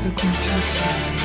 the computer.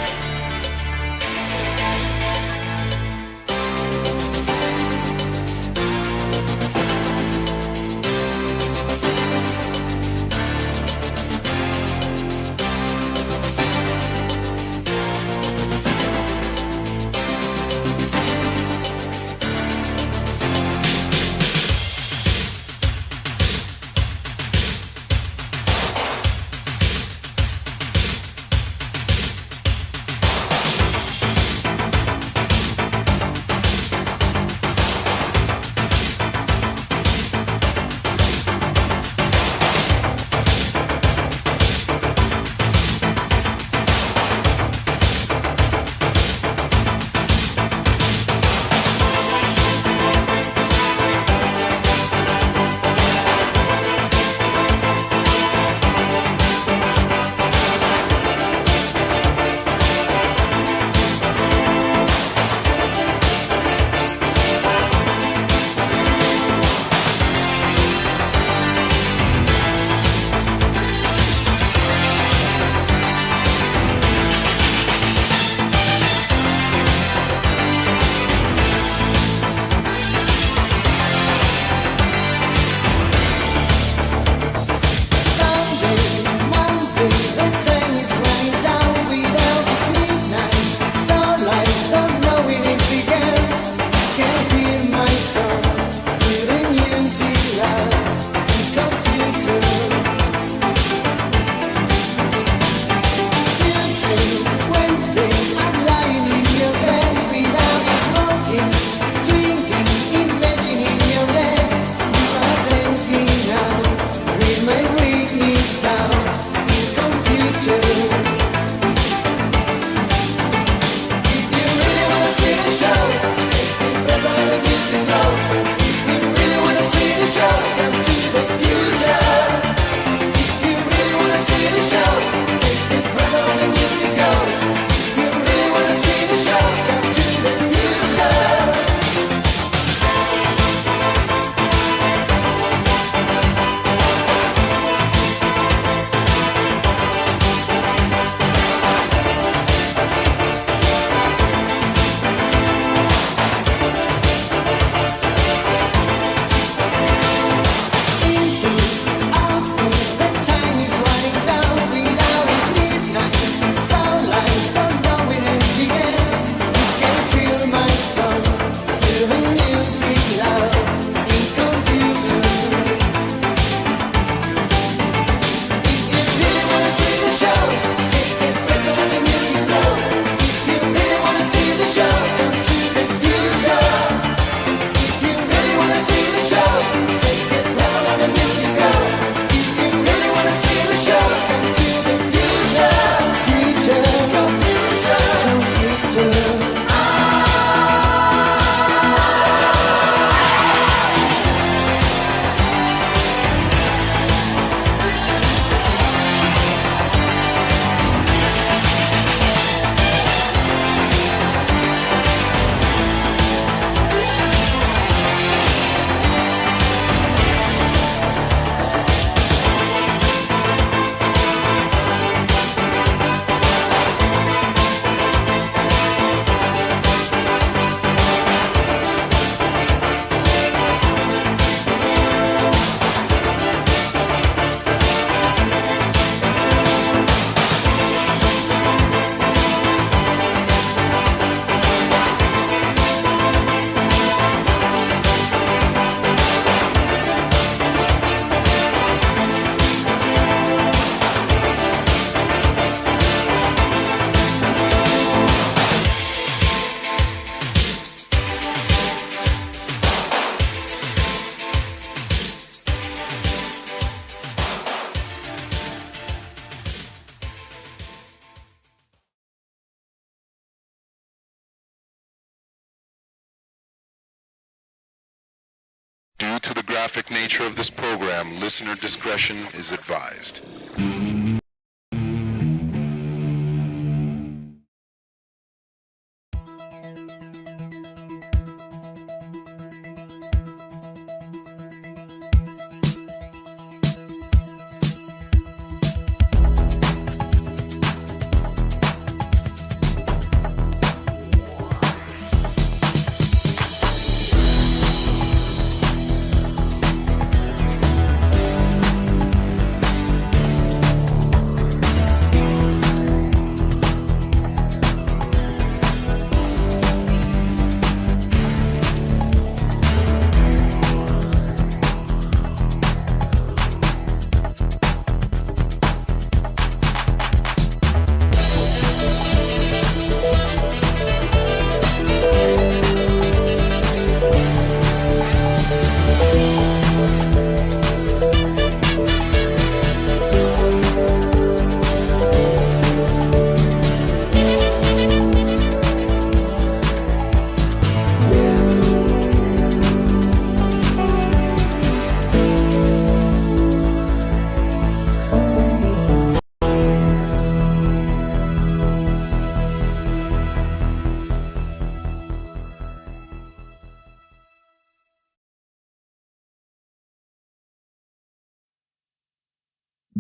Due to the graphic nature of this program, listener discretion is advised.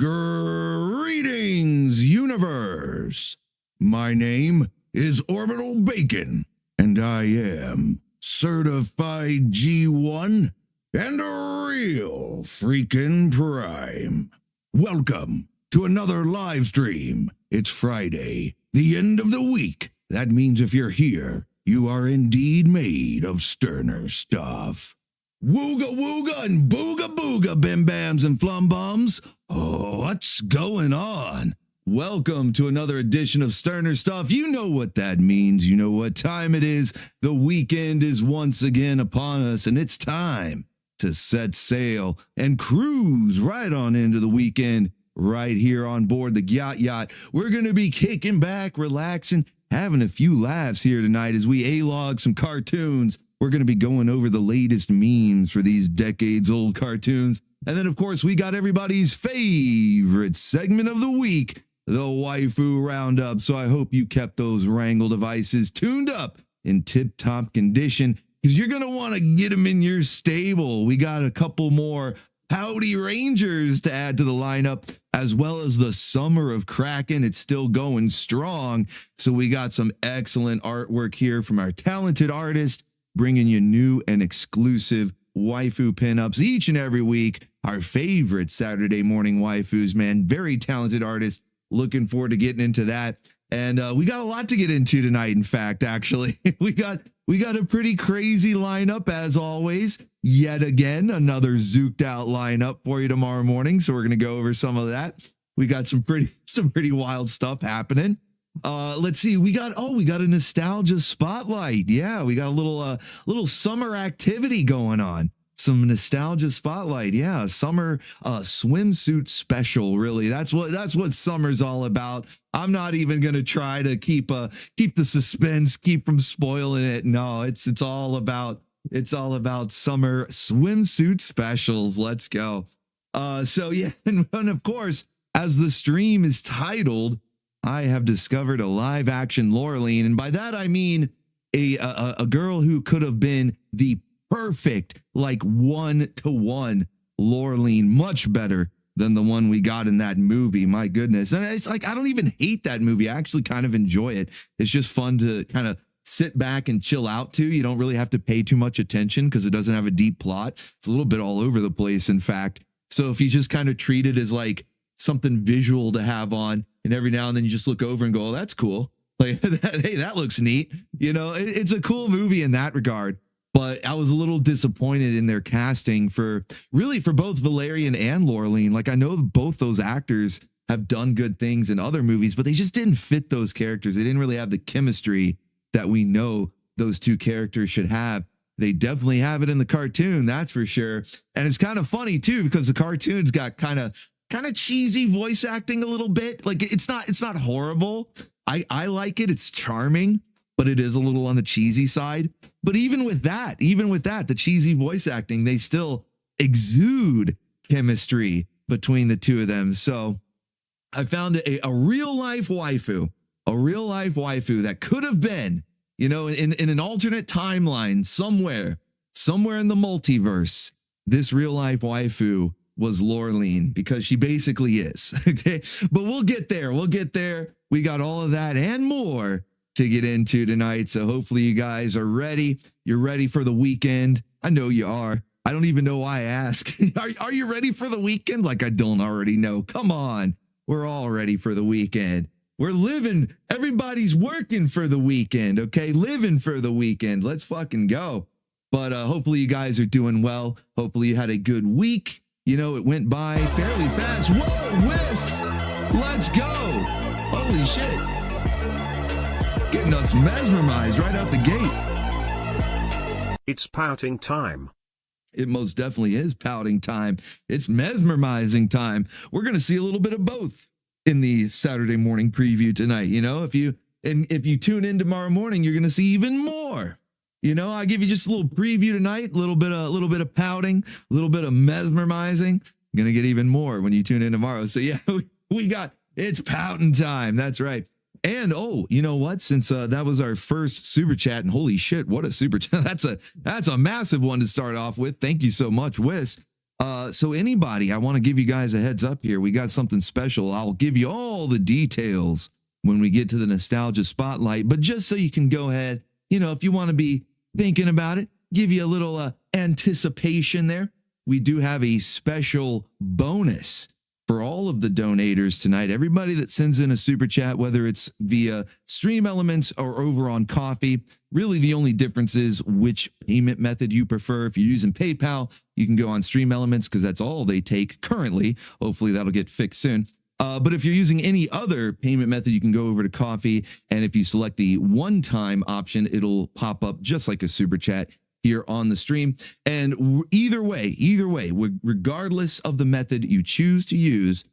Greetings, universe. My name is Orbital Bacon, and I am certified G1 and a real freaking prime. Welcome to another live stream. It's Friday, the end of the week. That means if you're here, you are indeed made of sterner stuff. Wooga wooga and booga booga, bim bams and flum bums. Oh, what's going on? Welcome to another edition of Sterner Stuff. You know what that means. You know what time it is. The weekend is once again upon us, and it's time to set sail and cruise right on into the weekend right here on board the Gyat Yacht. We're going to be kicking back, relaxing, having a few laughs here tonight as we A-log some cartoons. We're going to be going over the latest memes for these decades-old cartoons. And then, of course, we got everybody's favorite segment of the week, the Waifu Roundup. So I hope you kept those Wrangle devices tuned up in tip-top condition, because you're going to want to get them in your stable. We got a couple more Howdy Rangers to add to the lineup, as well as the Summer of Krakken. It's still going strong. So we got some excellent artwork here from our talented artist, bringing you new and exclusive waifu pinups each and every week. Our favorite Saturday morning waifus, man. Very talented artist. Looking forward to getting into that. And we got a lot to get into tonight, in fact, actually. we got a pretty crazy lineup, as always. Yet again, another zooked out lineup for you tomorrow morning. So we're going to go over some of that. We got some pretty wild stuff happening. Let's see. We got a nostalgia spotlight. Yeah, we got a little summer activity going on. Some nostalgia spotlight. Yeah, summer swimsuit special. Really, that's what summer's all about. I'm not even gonna try to keep the suspense, keep from spoiling it. No, it's all about summer swimsuit specials. Let's go. So yeah, and of course, as the stream is titled, I have discovered a live action Laureline, and by that I mean a girl who could have been the perfect, like, 1-to-1 Laureline, much better than the one we got in that movie. My goodness. And it's like, I don't even hate that movie. I actually kind of enjoy it. It's just fun to kind of sit back and chill out to. You don't really have to pay too much attention because it doesn't have a deep plot. It's a little bit all over the place, in fact. So if you just kind of treat it as like something visual to have on, and every now and then you just look over and go, oh, that's cool. Like, hey, that looks neat. You know, it's a cool movie in that regard. But I was a little disappointed in their casting for both Valerian and Laureline. Like, I know both those actors have done good things in other movies, but they just didn't fit those characters. They didn't really have the chemistry that we know those two characters should have. They definitely have it in the cartoon, that's for sure. And it's kind of funny too, because the cartoon's got kind of cheesy voice acting a little bit. Like, it's not horrible. I like it. It's charming, but it is a little on the cheesy side. But even with that, the cheesy voice acting, they still exude chemistry between the two of them. So I found a real life waifu that could have been, you know, in an alternate timeline somewhere in the multiverse. This real life waifu was Laureline, because she basically is. Okay, but we'll get there. We got all of that and more to get into tonight. So hopefully you guys are ready. You're ready for the weekend. I know you are. I don't even know why I ask. Are you ready for the weekend? Like, I don't already know. Come on. We're all ready for the weekend. We're living. Everybody's working for the weekend. Okay. Living for the weekend. Let's fucking go. But hopefully you guys are doing well. Hopefully you had a good week. You know, it went by fairly fast. Whoa, Wiss. Let's go. Holy shit. Getting us mesmerized right out the gate. It's pouting time. It most definitely is pouting time. It's mesmerizing time. We're going to see a little bit of both in the Saturday morning preview tonight. You know, if you tune in tomorrow morning, you're going to see even more. You know, I give you just a little preview tonight, a little bit of pouting, a little bit of mesmerizing. You're going to get even more when you tune in tomorrow. So yeah, we got, it's pouting time. That's right. And oh, you know what? Since that was our first super chat, and holy shit, what a super chat! That's a massive one to start off with. Thank you so much, Wiss. So anybody, I want to give you guys a heads up here. We got something special. I'll give you all the details when we get to the nostalgia spotlight, but just so you can go ahead, you know, if you want to be thinking about it, give you a little anticipation there. We do have a special bonus for all of the donators tonight. Everybody that sends in a super chat, whether it's via Stream Elements or over on Coffee, really the only difference is which payment method you prefer. If you're using PayPal, you can go on Stream Elements because that's all they take currently. Hopefully that'll get fixed soon. But if you're using any other payment method, you can go over to Coffee. And if you select the one-time option, it'll pop up just like a super chat here on the stream. And either way, regardless of the method you choose to use,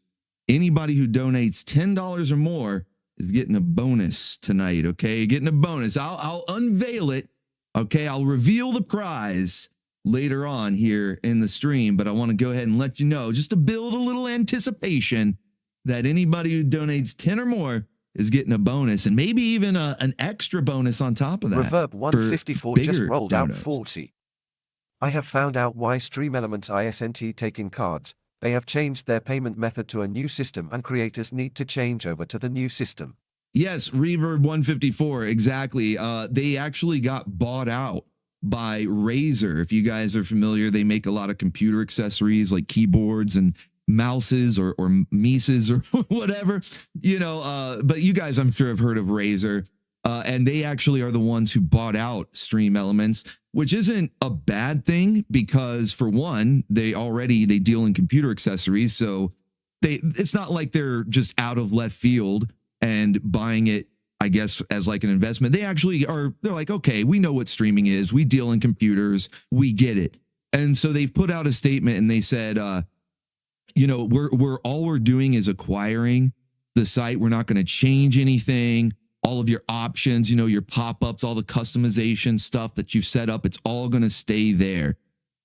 anybody who donates $10 or more is getting a bonus tonight, okay? Getting a bonus. I'll unveil it, okay? I'll reveal the prize later on here in the stream, but I want to go ahead and let you know, just to build a little anticipation, that anybody who donates 10 or more is getting a bonus, and maybe even an extra bonus on top of that. Reverb 154 just rolled out 40. I have found out why Stream Elements isn't taking cards. They have changed their payment method to a new system, and creators need to change over to the new system. Yes, Reverb 154, exactly. They actually got bought out by Razer. If you guys are familiar, they make a lot of computer accessories like keyboards and mouses or Mises or whatever, you know, but you guys, I'm sure, have heard of Razer, and they actually are the ones who bought out Stream Elements, which isn't a bad thing because, for one, they deal in computer accessories, so it's not like they're just out of left field and buying it, I guess, as like an investment. They actually are, they're like, okay, we know what streaming is, we deal in computers, we get it. And so they've put out a statement and they said, you know, we're doing is acquiring the site. We're not going to change anything. All of your options, you know, your pop-ups, all the customization stuff that you've set up, it's all going to stay there.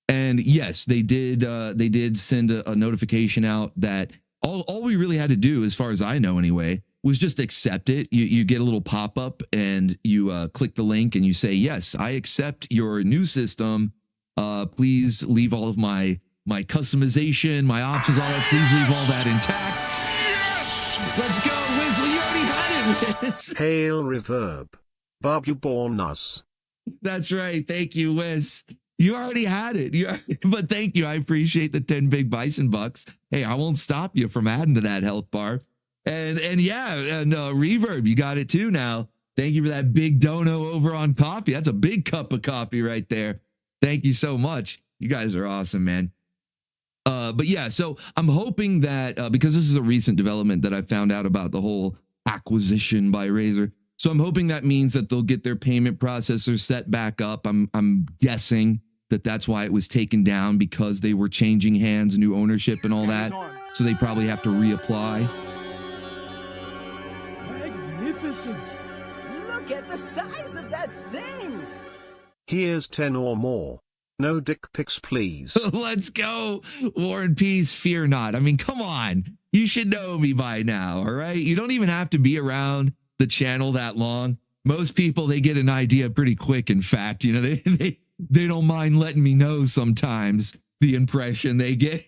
And yes, they did send a notification out that all we really had to do, as far as I know anyway, was just accept it. You get a little pop-up and you click the link and you say, yes, I accept your new system. Please leave all of my customization, my options, all that. Please leave all that intact. Yes! Let's go, Wiz. You already had it, Wiz. Hail Reverb. Bob, you born us. That's right. Thank you, Wiz. You already had it. But thank you. I appreciate the 10 big Bison Bucks. Hey, I won't stop you from adding to that health bar. And Reverb, you got it too now. Thank you for that big dono over on coffee. That's a big cup of coffee right there. Thank you so much. You guys are awesome, man. But yeah, so I'm hoping that because this is a recent development that I found out about the whole acquisition by Razer. So I'm hoping that means that they'll get their payment processor set back up. I'm guessing that that's why it was taken down, because they were changing hands, new ownership and all that. So they probably have to reapply. Magnificent. Look at the size of that thing. Here's 10 or more. No dick pics, please. Let's go. War and Peace, fear not. I mean, come on. You should know me by now, all right? You don't even have to be around the channel that long. Most people, they get an idea pretty quick, in fact. You know, they don't mind letting me know sometimes the impression they get.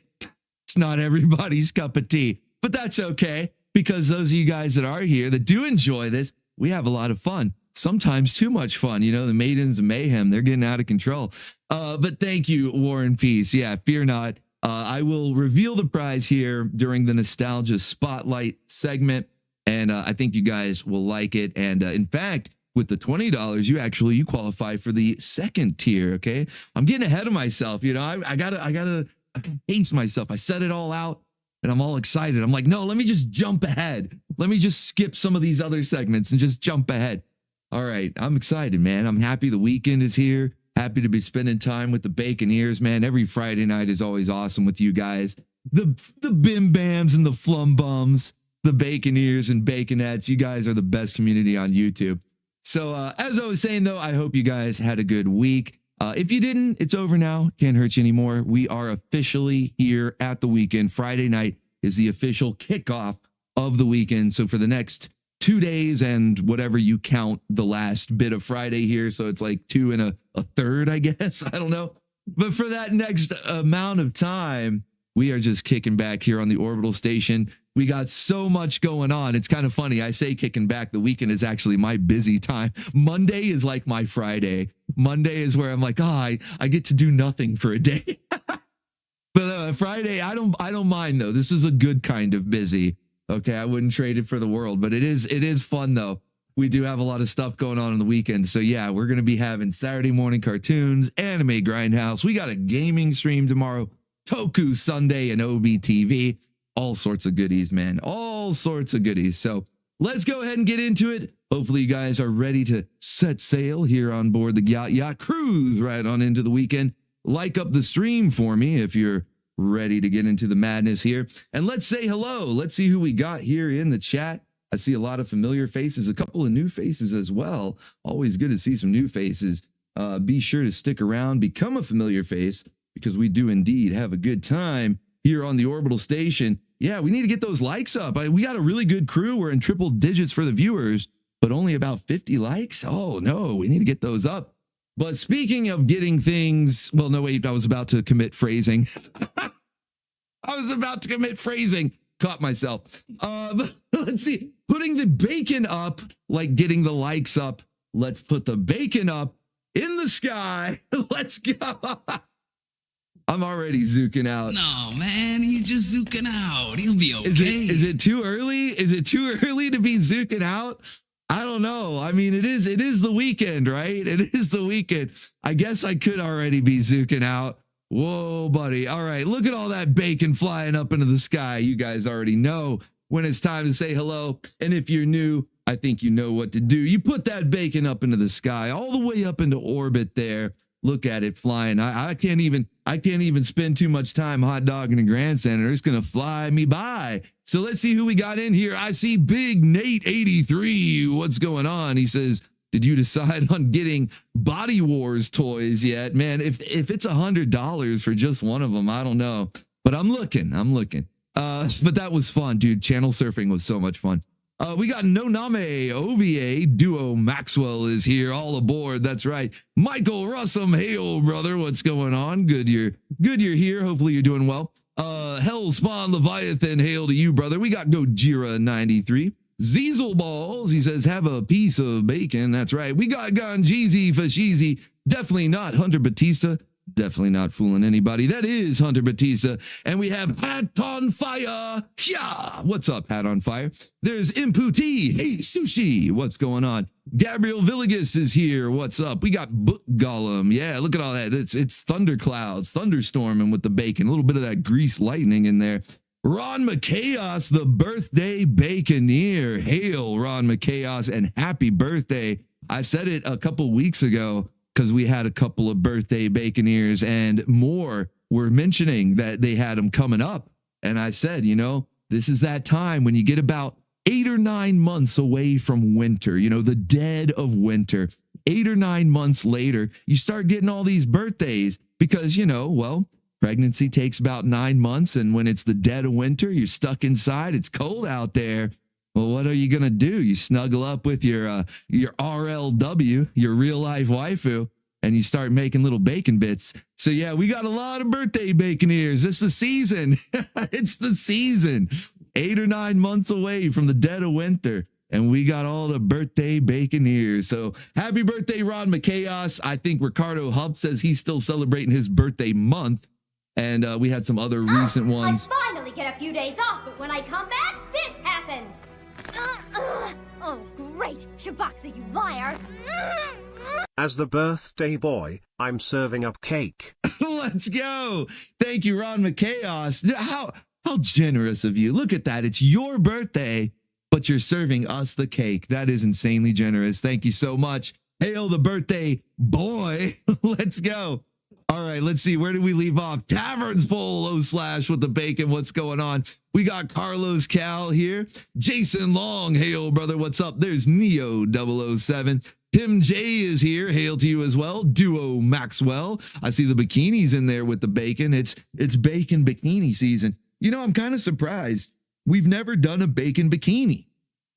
It's not everybody's cup of tea, but that's okay, because those of you guys that are here that do enjoy this, we have a lot of fun. Sometimes too much fun. You know, the Maidens of Mayhem, they're getting out of control. But thank you, War and Peace. Yeah, fear not. I will reveal the prize here during the Nostalgia Spotlight segment, and I think you guys will like it. And in fact, with the $20, you qualify for the second tier. Okay, I'm getting ahead of myself. You know, I gotta pace myself. I set it all out, and I'm all excited. I'm like, no, let me just jump ahead. Let me just skip some of these other segments and just jump ahead. All right, I'm excited, man. I'm happy the weekend is here. Happy to be spending time with the Baconeers, man. Every Friday night is always awesome with you guys. The Bim Bams and the Flum Bums, the Baconeers and Baconettes. You guys are the best community on YouTube. So as I was saying, though, I hope you guys had a good week. If you didn't, it's over now. Can't hurt you anymore. We are officially here at the weekend. Friday night is the official kickoff of the weekend. So for the next 2 days and whatever you count the last bit of Friday here. So it's like 2 1/3, I guess. I don't know. But for that next amount of time, we are just kicking back here on the Orbital station. We got so much going on. It's kind of funny. I say kicking back. The weekend is actually my busy time. Monday is like my Friday. Monday is where I'm like, I get to do nothing for a day. But Friday, I don't mind though. This is a good kind of busy. Okay, I wouldn't trade it for the world, but it is fun though. We do have a lot of stuff going on the weekend. So yeah, we're going to be having Saturday morning cartoons, anime grindhouse. We got a gaming stream tomorrow, Toku Sunday and OBTV. All sorts of goodies, man. All sorts of goodies. So let's go ahead and get into it. Hopefully you guys are ready to set sail here on board the Gyat Yacht, cruise right on into the weekend. Like up the stream for me if you're ready to get into the madness here. And let's say hello. Let's see who we got here in the chat. I see a lot of familiar faces, a couple of new faces as well. Always good to see some new faces. Be sure to stick around, become a familiar face, because we do indeed have a good time here on the Orbital station. Yeah, we need to get those likes up. We got a really good crew. We're in triple digits for the viewers, but only about 50 likes. Oh no, we need to get those up. But speaking of getting things, well, no, wait, I was about to commit phrasing. Caught myself. Let's see, putting the bacon up, like getting the likes up. Let's put the bacon up in the sky. Let's go. I'm already zooking out. No, man, he's just zooking out. He'll be okay. Is it too early? Is it too early to be zooking out? I don't know. I mean, it is the weekend, right? It is the weekend. I guess I could already be zooking out. Whoa, buddy. All right. Look at all that bacon flying up into the sky. You guys already know when it's time to say hello. And if you're new, I think you know what to do. You put that bacon up into the sky, all the way up into orbit there. Look at it flying. I can't even spend too much time hot dogging the Grand Center. It's going to fly me by. So let's see who we got in here. I see Big Nate 83. What's going on? He says, did you decide on getting Body Wars toys yet? Man, if it's $100 for just one of them, I don't know. But I'm looking. But that was fun, dude. Channel surfing was so much fun. We got Noname OVA Duo Maxwell is here, all aboard. That's right. Michael Russum, hail brother, what's going on? Good you're here. Hopefully you're doing well. Hellspawn Leviathan, hail to you, brother. We got Gojira 93. Ziesel Balls, he says, have a piece of bacon. That's right. We got Ganjeezy Fashizi. Definitely not Hunter Batista. Definitely not fooling anybody. That is Hunter Batista. And we have Hat on Fire. Yeah. What's up, Hat on Fire? There's Imputi. Hey, Sushi. What's going on? Gabriel Villegas is here. What's up? We got Book Golem. Yeah, look at all that. It's thunderclouds, thunderstorming with the bacon. A little bit of that grease lightning in there. Ron McChaos, the birthday baconeer. Hail, Ron McChaos, and happy birthday. I said it a couple weeks ago, because we had a couple of birthday baconeers and more were mentioning that they had them coming up. And I said, this is that time when you get about 8 or 9 months away from winter, the dead of winter. 8 or 9 months later, you start getting all these birthdays because, pregnancy takes about 9 months. And when it's the dead of winter, you're stuck inside. It's cold out there. Well, what are you going to do? You snuggle up with your RLW, your real life waifu, and you start making little bacon bits. So yeah, we got a lot of birthday baconeers. It's the season. It's the season. 8 or 9 months away from the dead of winter. And we got all the birthday baconeers. So happy birthday, Ron McChaos. I think Ricardo Hub says he's still celebrating his birthday month. And we had some other recent ones. I finally get a few days off, but when I come back, this happens. Oh, great. Shaboxa, you liar. As the birthday boy, I'm serving up cake. Let's go. Thank you, Ron McChaos. How generous of you. Look at that. It's your birthday, but you're serving us the cake. That is insanely generous. Thank you so much. Hail the birthday boy. Let's go. All right, let's see. Where did we leave off? Taverns full, / with the bacon. What's going on? We got Carlos Cal here. Jason Long. Hail, brother. What's up? There's Neo 007. Tim J is here. Hail to you as well. Duo Maxwell. I see the bikinis in there with the bacon. It's bacon bikini season. I'm kind of surprised. We've never done a bacon bikini.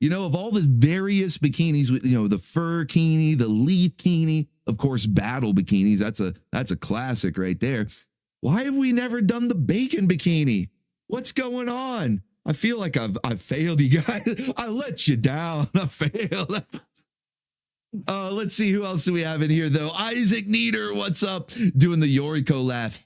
Of all the various bikinis, the fur bikini, the leaf bikini, Of course, battle bikinis. That's a classic right there. Why have we never done the bacon bikini? What's going on? I feel like I've failed you guys. I let you down. I failed. Let's see who else do we have in here though. Isaac Nieder, what's up? Doing the Yoriko laugh.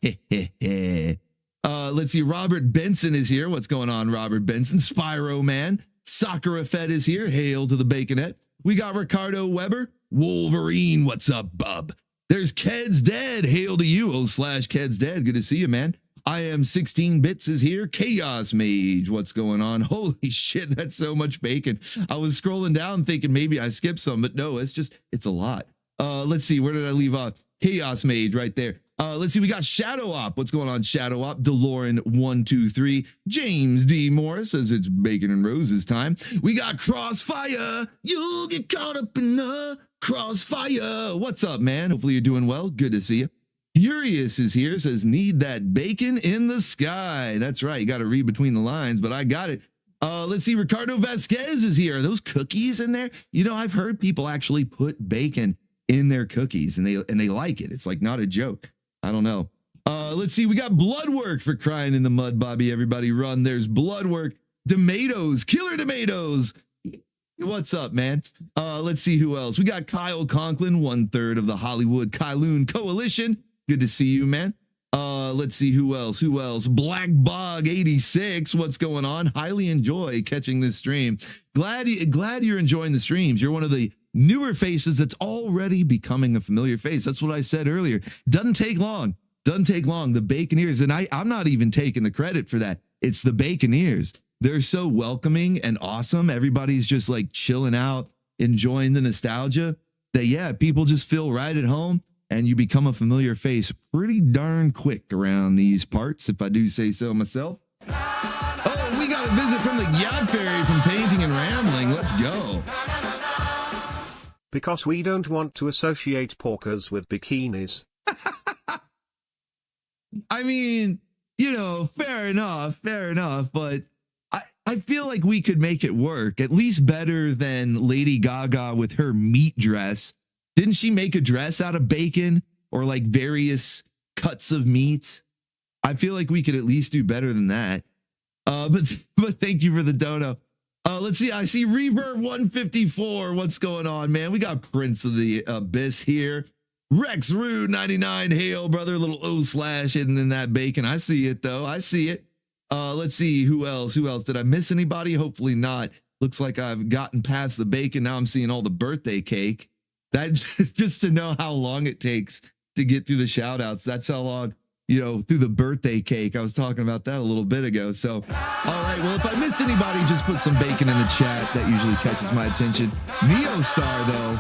Let's see. Robert Benson is here. What's going on, Robert Benson? Spyro Man. Sakura Fed is here. Hail to the Baconette. We got Ricardo Weber. Wolverine, what's up, bub? There's Ked's Dead. Hail to you, /Ked's Dead. Good to see you, man. I am 16 bits is here. Chaos Mage, what's going on? Holy shit, that's so much bacon. I was scrolling down thinking maybe I skipped some, but no, it's a lot. Let's see, where did I leave off? Chaos Mage right there. Let's see, we got Shadow Op. What's going on, Shadow Op? DeLorean123. James D. Morris says it's Bacon and Roses time. We got Crossfire. You'll get caught up in the crossfire. What's up, man? Hopefully you're doing well. Good to see you. Furious is here, says need that bacon in the sky. That's right. You got to read between the lines, but I got it. Let's see. Ricardo Vasquez is here. Are those cookies in there? You know, I've heard people actually put bacon in their cookies and they like it. It's like not a joke. I don't know. Let's see. We got Bloodwork for crying in the mud, Bobby. Everybody run. There's Bloodwork. Tomatoes. Killer Tomatoes. What's up, man? Let's see who else. We got Kyle Conklin, 1/3 of the Hollywood Kylun Coalition. Good to see you, man. Let's see who else. Black Bog 86. What's going on? Highly enjoy catching this stream. Glad you're enjoying the streams. You're one of the newer faces that's already becoming a familiar face. That's what I said earlier. Doesn't take long. The Baconeers, and I'm not even taking the credit for that. It's the Baconeers. They're so welcoming and awesome. Everybody's just like chilling out, enjoying the nostalgia that, yeah, people just feel right at home. And you become a familiar face pretty darn quick around these parts, if I do say so myself. Oh, we got a visit from the Gyat Fairy from Painting and Rambling. Let's go. Because we don't want to associate porkers with bikinis. I mean, you know, fair enough, but I feel like we could make it work, at least better than Lady Gaga with her meat dress. Didn't she make a dress out of bacon or like various cuts of meat? I feel like we could at least do better than that. But thank you for the dono. Let's see. I see Reverb 154. What's going on, man? We got Prince of the Abyss here. Rex Rude 99. Hail, brother. Little O/ hidden in that bacon. I see it though. I see it. Let's see who else. Did I miss anybody? Hopefully not. Looks like I've gotten past the bacon. Now I'm seeing all the birthday cake. That's just to know how long it takes to get through the shout outs. That's how long, you know, through the birthday cake. I was talking about that a little bit ago. So, all right. Well, if I miss anybody, just put some bacon in the chat. That usually catches my attention. Neo Star, though.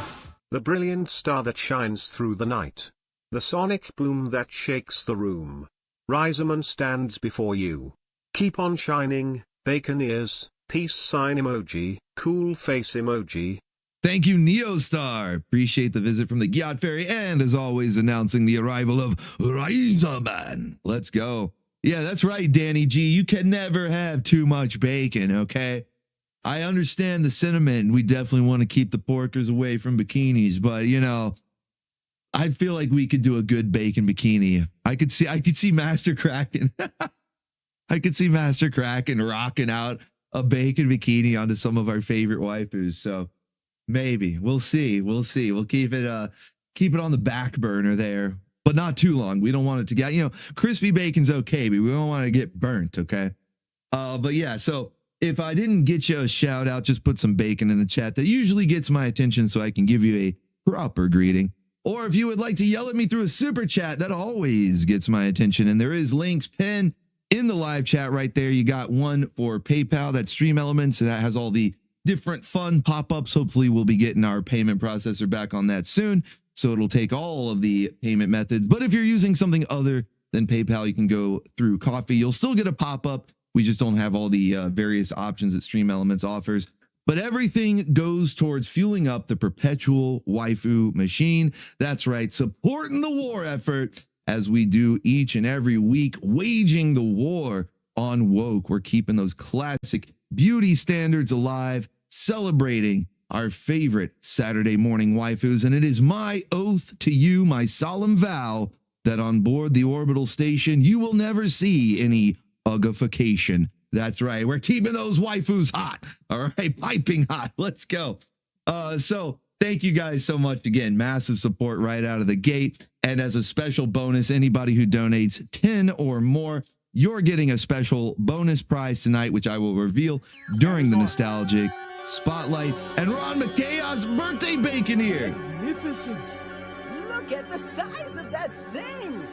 The brilliant star that shines through the night. The sonic boom that shakes the room. Riseman stands before you. Keep on shining, bacon ears, peace sign emoji, cool face emoji. Thank you, Neostar. Appreciate the visit from the Gyat Fairy, and as always, announcing the arrival of Riseman. Let's go. Yeah, that's right, Danny G. You can never have too much bacon, okay? I understand the sentiment. We definitely want to keep the porkers away from bikinis, but you know, I feel like we could do a good bacon bikini. I could see Master Krakken. I could see Master Krakken rocking out a bacon bikini onto some of our favorite waifus. So maybe we'll see. We'll keep it on the back burner there, but not too long. We don't want it to get, you know, crispy bacon's okay, but we don't want to get burnt. Okay. But yeah, so if I didn't get you a shout out, just put some bacon in the chat. That usually gets my attention so I can give you a proper greeting. Or if you would like to yell at me through a super chat, that always gets my attention. And there is links pinned in the live chat right there. You got one for PayPal, that's Stream Elements, and that has all the different fun pop-ups. Hopefully we'll be getting our payment processor back on that soon, so it'll take all of the payment methods. But if you're using something other than PayPal, you can go through Coffee. You'll still get a pop-up. We just don't have all the various options that Stream Elements offers. But everything goes towards fueling up the perpetual waifu machine. That's right, supporting the war effort as we do each and every week, waging the war on woke. We're keeping those classic beauty standards alive, celebrating our favorite Saturday morning waifus, and it is my oath to you, my solemn vow, that on board the Orbital station, you will never see any ugification. That's right. We're keeping those waifus hot. All right. Piping hot. Let's go. So thank you guys so much again. Massive support right out of the gate. And as a special bonus, anybody who donates 10 or more, you're getting a special bonus prize tonight, which I will reveal during the nostalgic spotlight. And Ron McChaos birthday bacon here. Magnificent. Look at the size of that thing.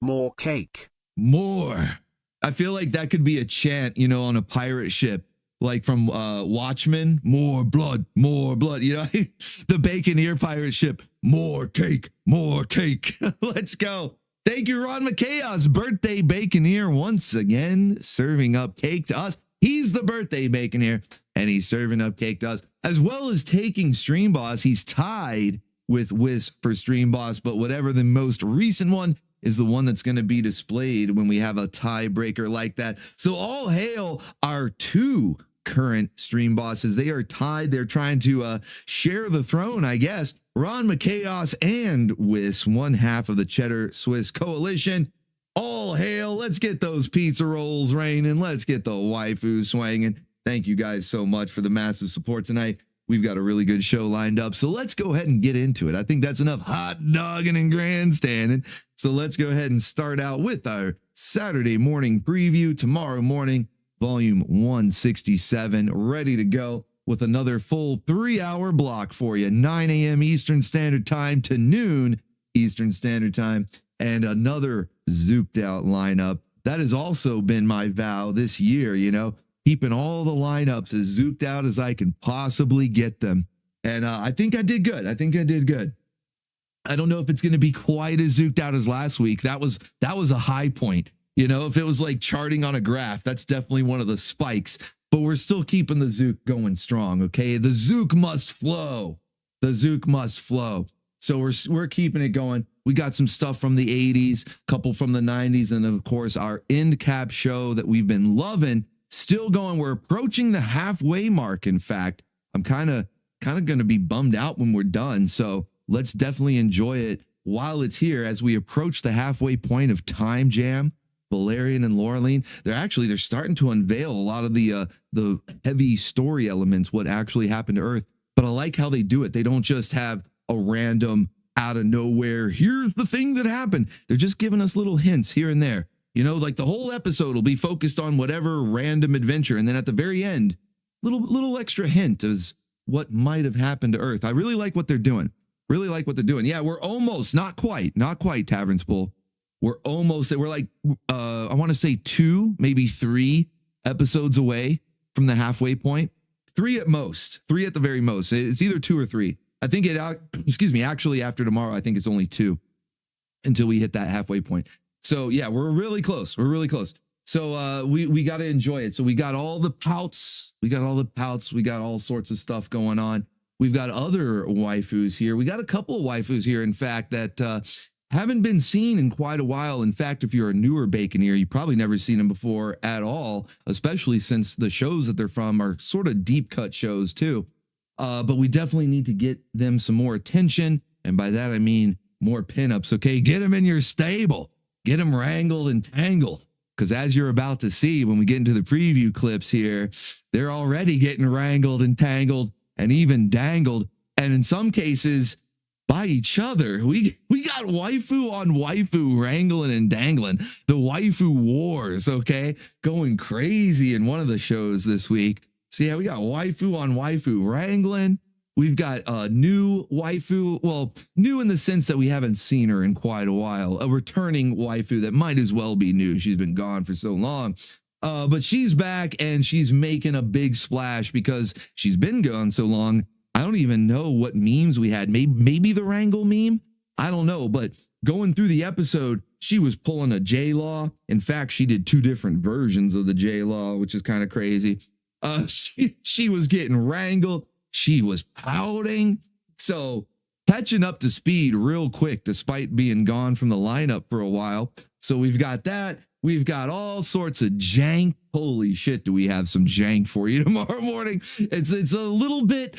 More cake. More. I feel like that could be a chant, you know, on a pirate ship, like from Watchmen. More blood, you know, the Baconeer pirate ship. More cake, more cake. Let's go. Thank you, Ron McChaos, birthday Baconeer, once again serving up cake to us. He's the birthday Baconeer, and he's serving up cake to us, as well as taking Stream Boss. He's tied with Wisp for Stream Boss, but whatever the most recent one is the one that's going to be displayed when we have a tiebreaker like that. So all hail our two current Stream Bosses. They are tied. They're trying to share the throne, I guess. Ron McChaos and Wisp, one half of the Cheddar Swiss Coalition. All hail. Let's get those pizza rolls raining. Let's get the waifu swinging. Thank you guys so much for the massive support tonight. We've got a really good show lined up, so let's go ahead and get into it. I think that's enough hot dogging and grandstanding. So let's go ahead and start out with our Saturday morning preview. Tomorrow morning, volume 167, ready to go with another full 3-hour block for you. 9 a.m. Eastern Standard Time to noon Eastern Standard Time, and another zooked out lineup. That has also been my vow this year, you know, keeping all the lineups as zooked out as I can possibly get them. And I think I did good. I don't know if it's going to be quite as zooked out as last week. That was a high point. You know, if it was like charting on a graph, that's definitely one of the spikes. But we're still keeping the zook going strong, okay? The zook must flow. The zook must flow. So we're keeping it going. We got some stuff from the 80s, couple from the 90s, and of course our end cap show that we've been loving. Still going. We're approaching the halfway mark. In fact, I'm kind of going to be bummed out when we're done. So let's definitely enjoy it while it's here as we approach the halfway point of Time Jam. Valerian and Laureline, they're starting to unveil a lot of the heavy story elements, what actually happened to Earth. But I like how they do it. They don't just have a random out of nowhere, here's the thing that happened. They're just giving us little hints here and there. You know, like the whole episode will be focused on whatever random adventure. And then at the very end, little extra hint as what might have happened to Earth. I really like what they're doing. Yeah, we're almost, not quite, Tavern Spool. We're almost, we're like, I want to say 2, maybe 3 episodes away from the halfway point. 3 at most, 3 at the very most. It's either 2 or 3. I think actually after tomorrow, I think it's only 2 until we hit that halfway point. So yeah, we're really close. So we got to enjoy it. So we got all the pouts. We got all sorts of stuff going on. We've got other waifus here. We got a couple of waifus here, in fact, that haven't been seen in quite a while. In fact, if you're a newer Baconeer, you've probably never seen them before at all, especially since the shows that they're from are sort of deep cut shows too. But we definitely need to get them some more attention. And by that, I mean more pinups. Okay, get them in your stable. Get them wrangled and tangled, because as you're about to see when we get into the preview clips here, they're already getting wrangled and tangled and even dangled, and in some cases by each other. We got waifu on waifu wrangling and dangling. The waifu wars, okay, going crazy in one of the shows this week. So yeah, we got waifu on waifu wrangling. We've got a new waifu, well, new in the sense that we haven't seen her in quite a while. A returning waifu that might as well be new. She's been gone for so long. But she's back and she's making a big splash because she's been gone so long. I don't even know what memes we had. Maybe the Wrangle meme? I don't know. But going through the episode, she was pulling a J-Law. In fact, she did 2 different versions of the J-Law, which is kind of crazy. She was getting wrangled. She was pouting. So catching up to speed real quick, despite being gone from the lineup for a while. So we've got that. We've got all sorts of jank. Holy shit, do we have some jank for you tomorrow morning? It's a little bit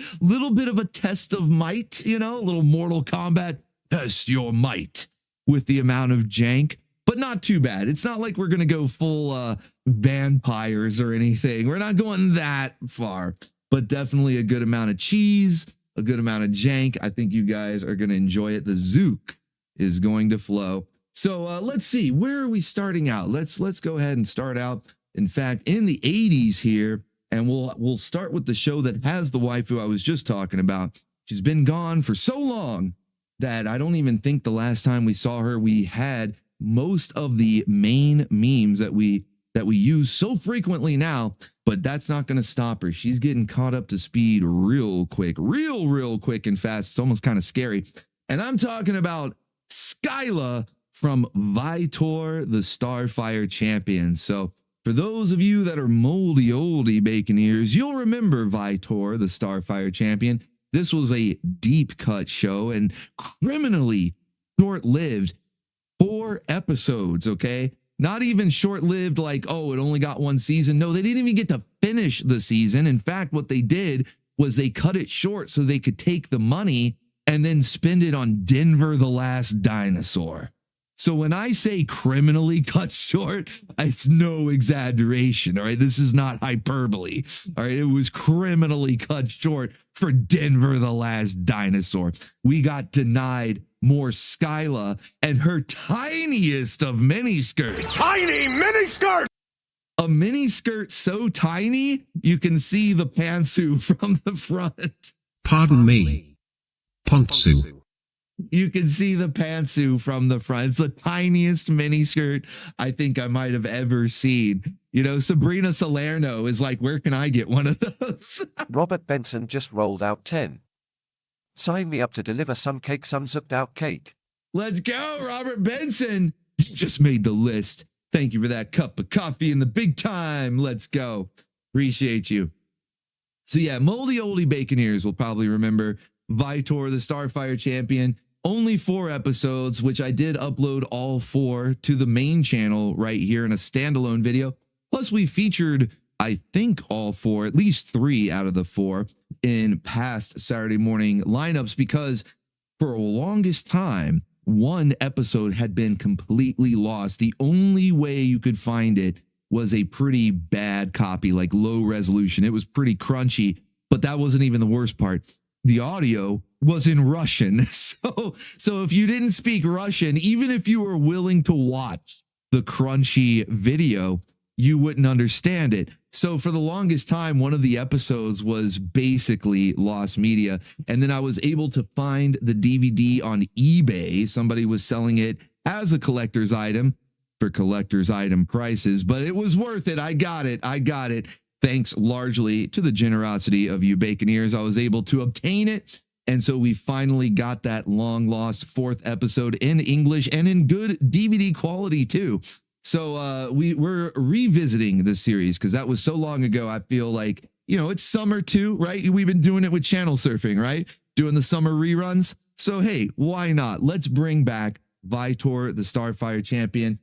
of a test of might, a little Mortal Kombat, test your might with the amount of jank, but not too bad. It's not like we're going to go full vampires or anything. We're not going that far, but definitely a good amount of cheese, a good amount of jank. I think you guys are going to enjoy it. The Zook is going to flow. So let's see, where are we starting out? Let's go ahead and start out, in fact, in the 80s here, and we'll start with the show that has the waifu I was just talking about. She's been gone for so long that I don't even think the last time we saw her, we had most of the main memes that we use so frequently now, but that's not going to stop her. She's getting caught up to speed real quick, real quick and fast. It's almost kind of scary. And I'm talking about Skyla from Vitor, the Starfire champion. So for those of you that are moldy oldie bacon ears, you'll remember Vitor, the Starfire champion. This was a deep cut show and criminally short-lived. 4 episodes, okay? Not even short-lived like, oh, it only got 1 season. No, they didn't even get to finish the season. In fact, what they did was they cut it short so they could take the money and then spend it on Denver the Last Dinosaur. So when I say criminally cut short, it's no exaggeration, all right? This is not hyperbole, all right? It was criminally cut short for Denver the Last Dinosaur. We got denied more Skyla and her tiniest of miniskirts. Tiny miniskirt! A miniskirt so tiny, you can see the pantsu from the front. Pardon me. Pontsu. You can see the pantsu from the front. It's the tiniest miniskirt I think I might have ever seen. Sabrina Salerno is like, where can I get one of those? Robert Benson just rolled out 10. Sign me up to deliver some cake, some zooked out cake. Let's go, Robert Benson. He's just made the list. Thank you for that cup of coffee in the big time. Let's go. Appreciate you. So yeah, moldy oldie bacon ears will probably remember Vitor, the Starfire champion. Only 4 episodes, which I did upload all 4 to the main channel right here in a standalone video. Plus we featured, I think, all 4, at least 3 out of the 4 in past Saturday morning lineups, because for the longest time, 1 episode had been completely lost. The only way you could find it was a pretty bad copy, like low resolution. It was pretty crunchy, but that wasn't even the worst part. The audio was in Russian. So if you didn't speak Russian, even if you were willing to watch the crunchy video, you wouldn't understand it. So for the longest time, one of the episodes was basically lost media. And then I was able to find the DVD on eBay. Somebody was selling it as a collector's item for collector's item prices, but it was worth it. I got it. Thanks largely to the generosity of you baconeers, I was able to obtain it. And so we finally got that long lost 4th episode in English and in good DVD quality too. So we're revisiting this series because that was so long ago. I feel like, it's summer too, right? We've been doing it with channel surfing, right? Doing the summer reruns. So, hey, why not? Let's bring back Vitor, the Starfire champion,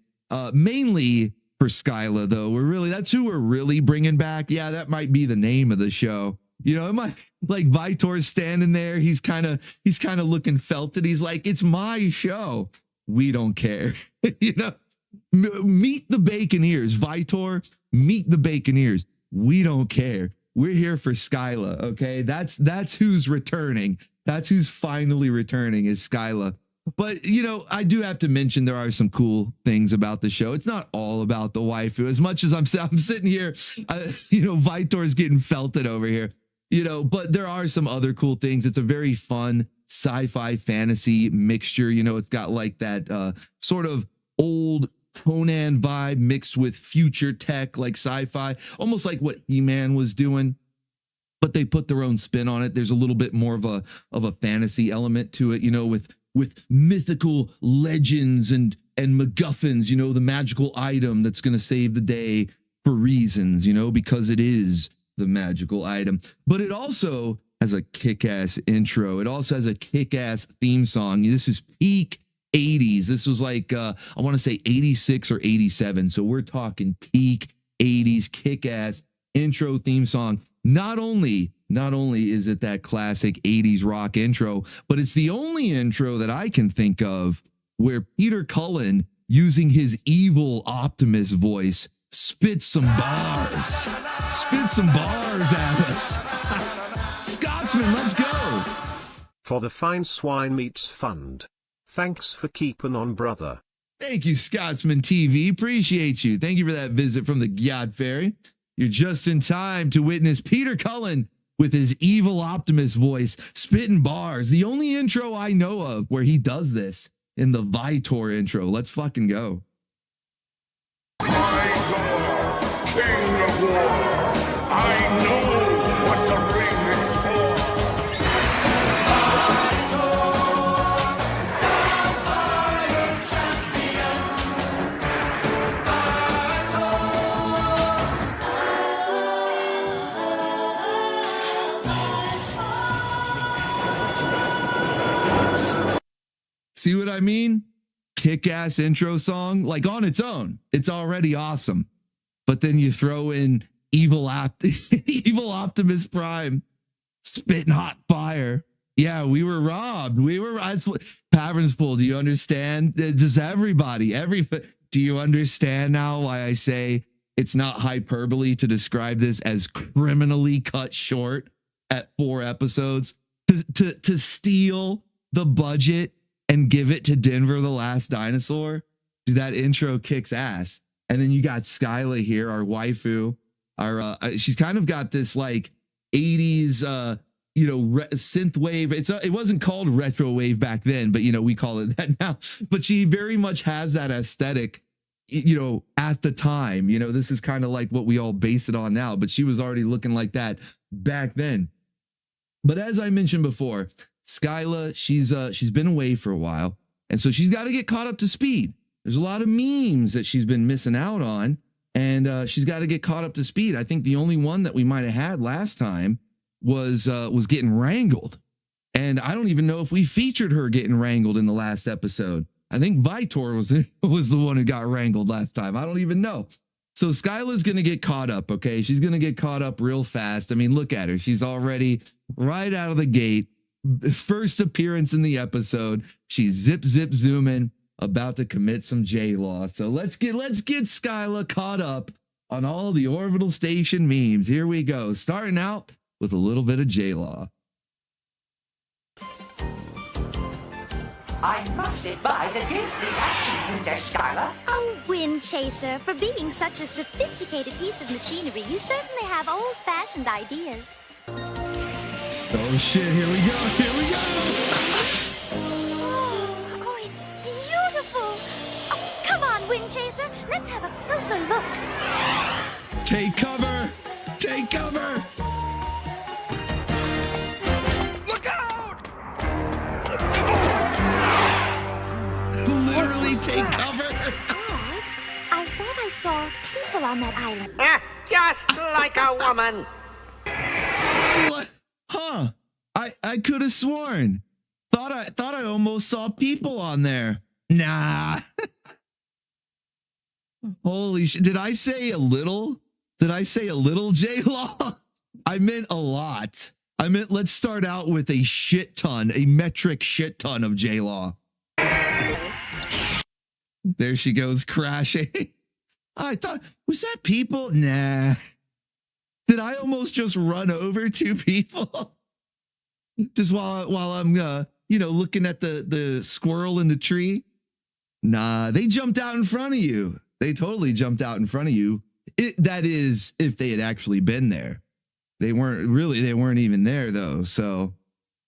mainly for Skyla, though. That's who we're really bringing back. Yeah, that might be the name of the show. It might, like, Vitor's standing there. He's kind of looking felted. He's like, it's my show. We don't care. Meet the baconeers, Vitor. Meet the baconeers. We don't care. We're here for Skyla. Okay, that's who's returning. That's who's finally returning is Skyla. But, I do have to mention there are some cool things about the show. It's not all about the waifu. As much as I'm sitting here, Vitor's getting felted over here, but there are some other cool things. It's a very fun sci-fi fantasy mixture. It's got like that sort of old Conan vibe mixed with future tech, like sci-fi, almost like what He-Man was doing. But they put their own spin on it. There's a little bit more of a fantasy element to it, with mythical legends and MacGuffins, the magical item that's going to save the day for reasons, because it is the magical item. But it also has a kick-ass intro. It also has a kick-ass theme song. This is peak 80s. This was like, I want to say 86 or 87. So we're talking peak 80s kick-ass intro theme song. Not only is it that classic 80s rock intro, but it's the only intro that I can think of where Peter Cullen, using his evil Optimus voice, spits some bars at us. Scotsman, let's go. For the Fine Swine Meats Fund. Thanks for keeping on, brother. Thank you, Scotsman TV. Appreciate you. Thank you for that visit from the Gyat Fairy. You're just in time to witness Peter Cullen with his evil Optimus voice spitting bars. The only intro I know of where he does this in the Vitor intro. Let's fucking go. I saw King of War. I know what the ring is for. See what I mean? Kick-ass intro song, like on its own, it's already awesome. But then you throw in evil Optimus Prime spitting hot fire. Yeah, we were robbed. Paverns Pool, do you understand? Does everybody, do you understand now why I say it's not hyperbole to describe this as criminally cut short at 4 episodes? To steal the budget and give it to Denver the Last Dinosaur? Dude, that intro kicks ass. And then you got Skyla here, our waifu. She's kind of got this like 80s, synth wave. It wasn't called retro wave back then, but we call it that now. But she very much has that aesthetic, at the time. This is kind of like what we all base it on now, but she was already looking like that back then. But as I mentioned before, Skyla, she's been away for a while, and so she's got to get caught up to speed. There's a lot of memes that she's been missing out on, and she's got to get caught up to speed. I think the only one that we might have had last time was getting wrangled, and I don't even know if we featured her getting wrangled in the last episode. I think Vitor was the one who got wrangled last time. I don't even know. So Skyla's going to get caught up, okay? She's going to get caught up real fast. I mean, look at her. She's already right out of the gate. First appearance in the episode. She's zip zooming, about to commit some J-Law. So let's get Skyla caught up on all the Orbital Station memes. Here we go. Starting out with a little bit of J-Law. I must advise against this action, Princess Skyla. Oh, Wind Chaser, for being such a sophisticated piece of machinery, you certainly have old-fashioned ideas. Oh shit, here we go. Oh, it's beautiful. Oh, come on, Wind Chaser, let's have a closer look. Take cover. Look out! Literally take cover. Dad, I thought I saw people on that island. Just like a woman. Huh? I could have sworn. Thought I almost saw people on there. Nah. Holy shit! Did I say a little? J-Law? I meant a lot. I meant let's start out with a metric shit ton of J-Law. There she goes crashing. I thought, was that people? Nah. Did I almost just run over 2 people? Just while I'm looking at the squirrel in the tree? Nah, they jumped out in front of you. They totally jumped out in front of you. That is, if they had actually been there. They weren't even there though. So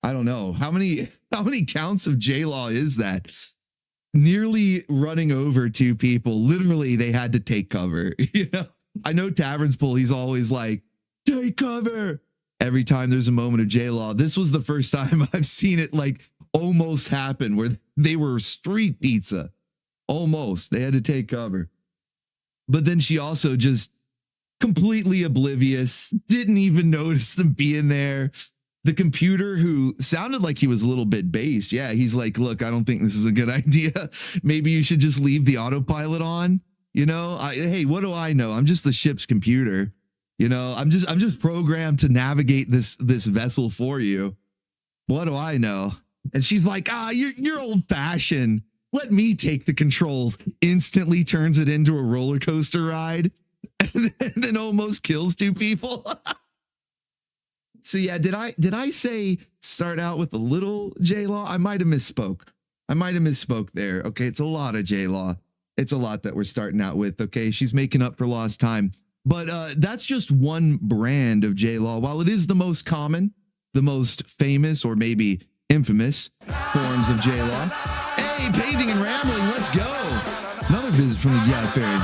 I don't know. How many counts of J-Law is that? Nearly running over 2 people. Literally, they had to take cover. I know Taverns Pool, he's always like, take cover every time there's a moment of J-Law. This was the first time I've seen it like almost happen where they were street pizza. Almost. They had to take cover. But then she also just completely oblivious, didn't even notice them being there, the computer who sounded like he was a little bit based. Yeah, he's like, look, I don't think this is a good idea. Maybe you should just leave the autopilot on. You know, hey, what do I know? I'm just the ship's computer. You know, I'm just programmed to navigate this vessel for you. What do I know? And she's like, you're old fashioned. Let me take the controls. Instantly turns it into a roller coaster ride, and then almost kills 2 people. So yeah, did I say start out with a little J-Law? I might have misspoke. There. Okay, it's a lot of J-Law. It's a lot that we're starting out with. Okay, she's making up for lost time. But that's just one brand of J-Law. While it is the most common, the most famous, or maybe infamous forms of J-Law. Hey, painting and rambling, let's go. Another visit from the Gyat Fairy.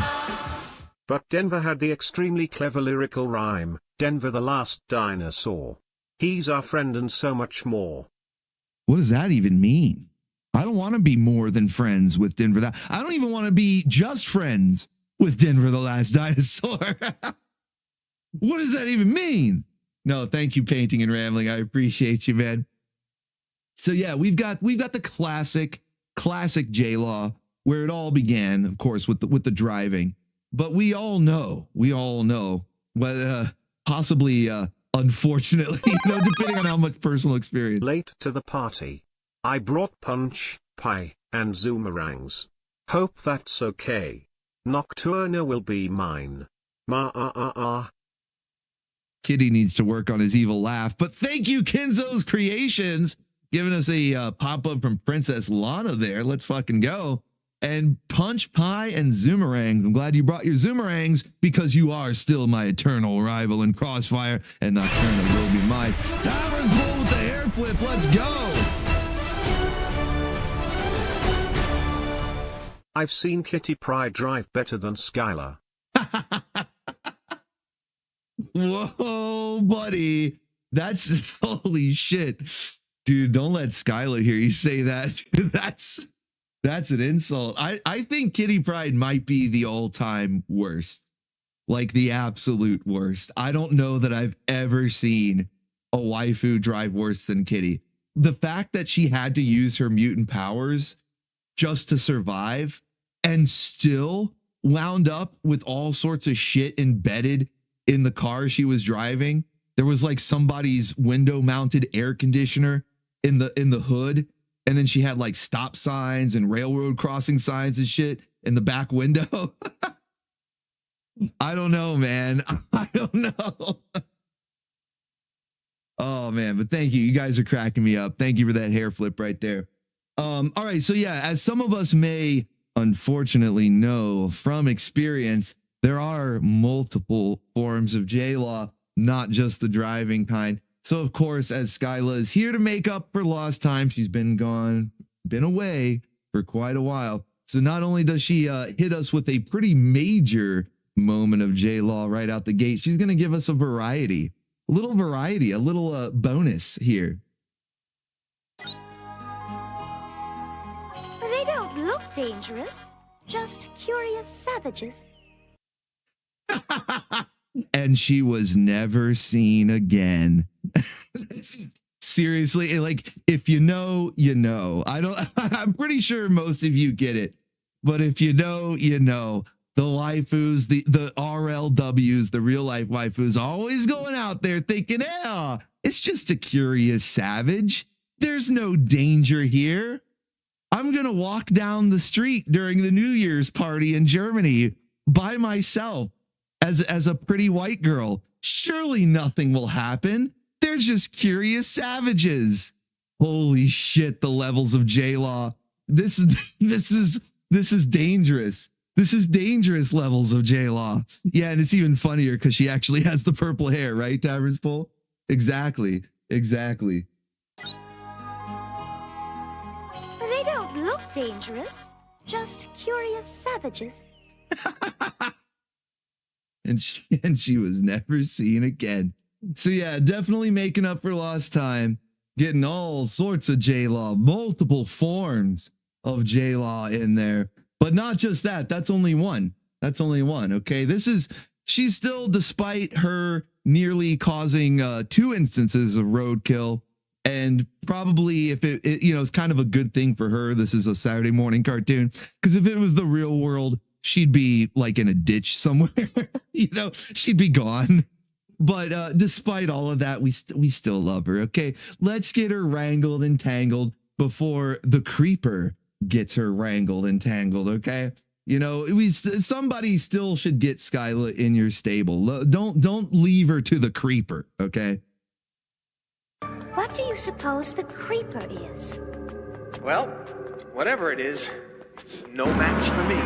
But Denver had the extremely clever lyrical rhyme, Denver the last dinosaur. He's our friend and so much more. What does that even mean? I don't want to be more than friends with Denver. I don't even want to be just friends with Denver the last dinosaur. What does that even mean? No, thank you, painting and rambling. I appreciate you, man. So yeah, we've got the classic J-Law where it all began, of course, with the driving. But we all know, possibly, unfortunately, depending on how much personal experience. Late to the party. I brought punch, pie, and zoomerangs. Hope that's okay. Nocturna will be mine. Kitty needs to work on his evil laugh, but thank you, Kenzo's Creations, giving us a pop-up from Princess Lana there. Let's fucking go. And punch, pie, and zoomerangs. I'm glad you brought your zoomerangs because you are still my eternal rival in Crossfire, and Nocturna will be mine. Tavern's Bull with the hair flip. Let's go. I've seen Kitty Pryde drive better than Skylar. Whoa, buddy. That's holy shit. Dude, don't let Skylar hear you say that. That's an insult. I think Kitty Pryde might be the all-time worst. Like the absolute worst. I don't know that I've ever seen a waifu drive worse than Kitty. The fact that she had to use her mutant powers just to survive and still wound up with all sorts of shit embedded in the car she was driving. There was like somebody's window mounted air conditioner in the hood. And then she had like stop signs and railroad crossing signs and shit in the back window. I don't know, man. I don't know. Oh man, but thank you. You guys are cracking me up. Thank you for that hair flip right there. All right, so yeah, as some of us may unfortunately know from experience, there are multiple forms of J-Law, not just the driving kind. So of course, as Skyla is here to make up for lost time, she's been away for quite a while. So not only does she hit us with a pretty major moment of J-Law right out the gate, she's going to give us a little bonus here. They don't look dangerous, just curious savages. And she was never seen again. Seriously, like, if you know, you know. I'm pretty sure most of you get it, but if you know, you know. The waifus, the RLWs, the real life waifus, always going out there thinking, yeah, it's just a curious savage. There's no danger here. I'm going to walk down the street during the New Year's party in Germany by myself as a pretty white girl. Surely nothing will happen. They're just curious savages. Holy shit, the levels of J-Law. This is dangerous. This is dangerous levels of J-Law. Yeah, and it's even funnier because she actually has the purple hair, right, Tavern's Bull? Exactly. They don't look dangerous, just curious savages. And she was never seen again. So yeah, definitely making up for lost time, getting all sorts of J-Law, multiple forms of J-Law in there. But not just that, that's only one. Okay, she's still, despite her nearly causing 2 instances of roadkill. And probably if it it's kind of a good thing for her. This is a Saturday morning cartoon, because if it was the real world, she'd be like in a ditch somewhere. She'd be gone. But despite all of that, we still love her. Okay, let's get her wrangled and tangled before the creeper gets her wrangled and tangled. Okay, somebody still should get Skyla in your stable. Don't leave her to the creeper. Okay. What do you suppose the creeper is? Well, whatever it is, it's no match for me.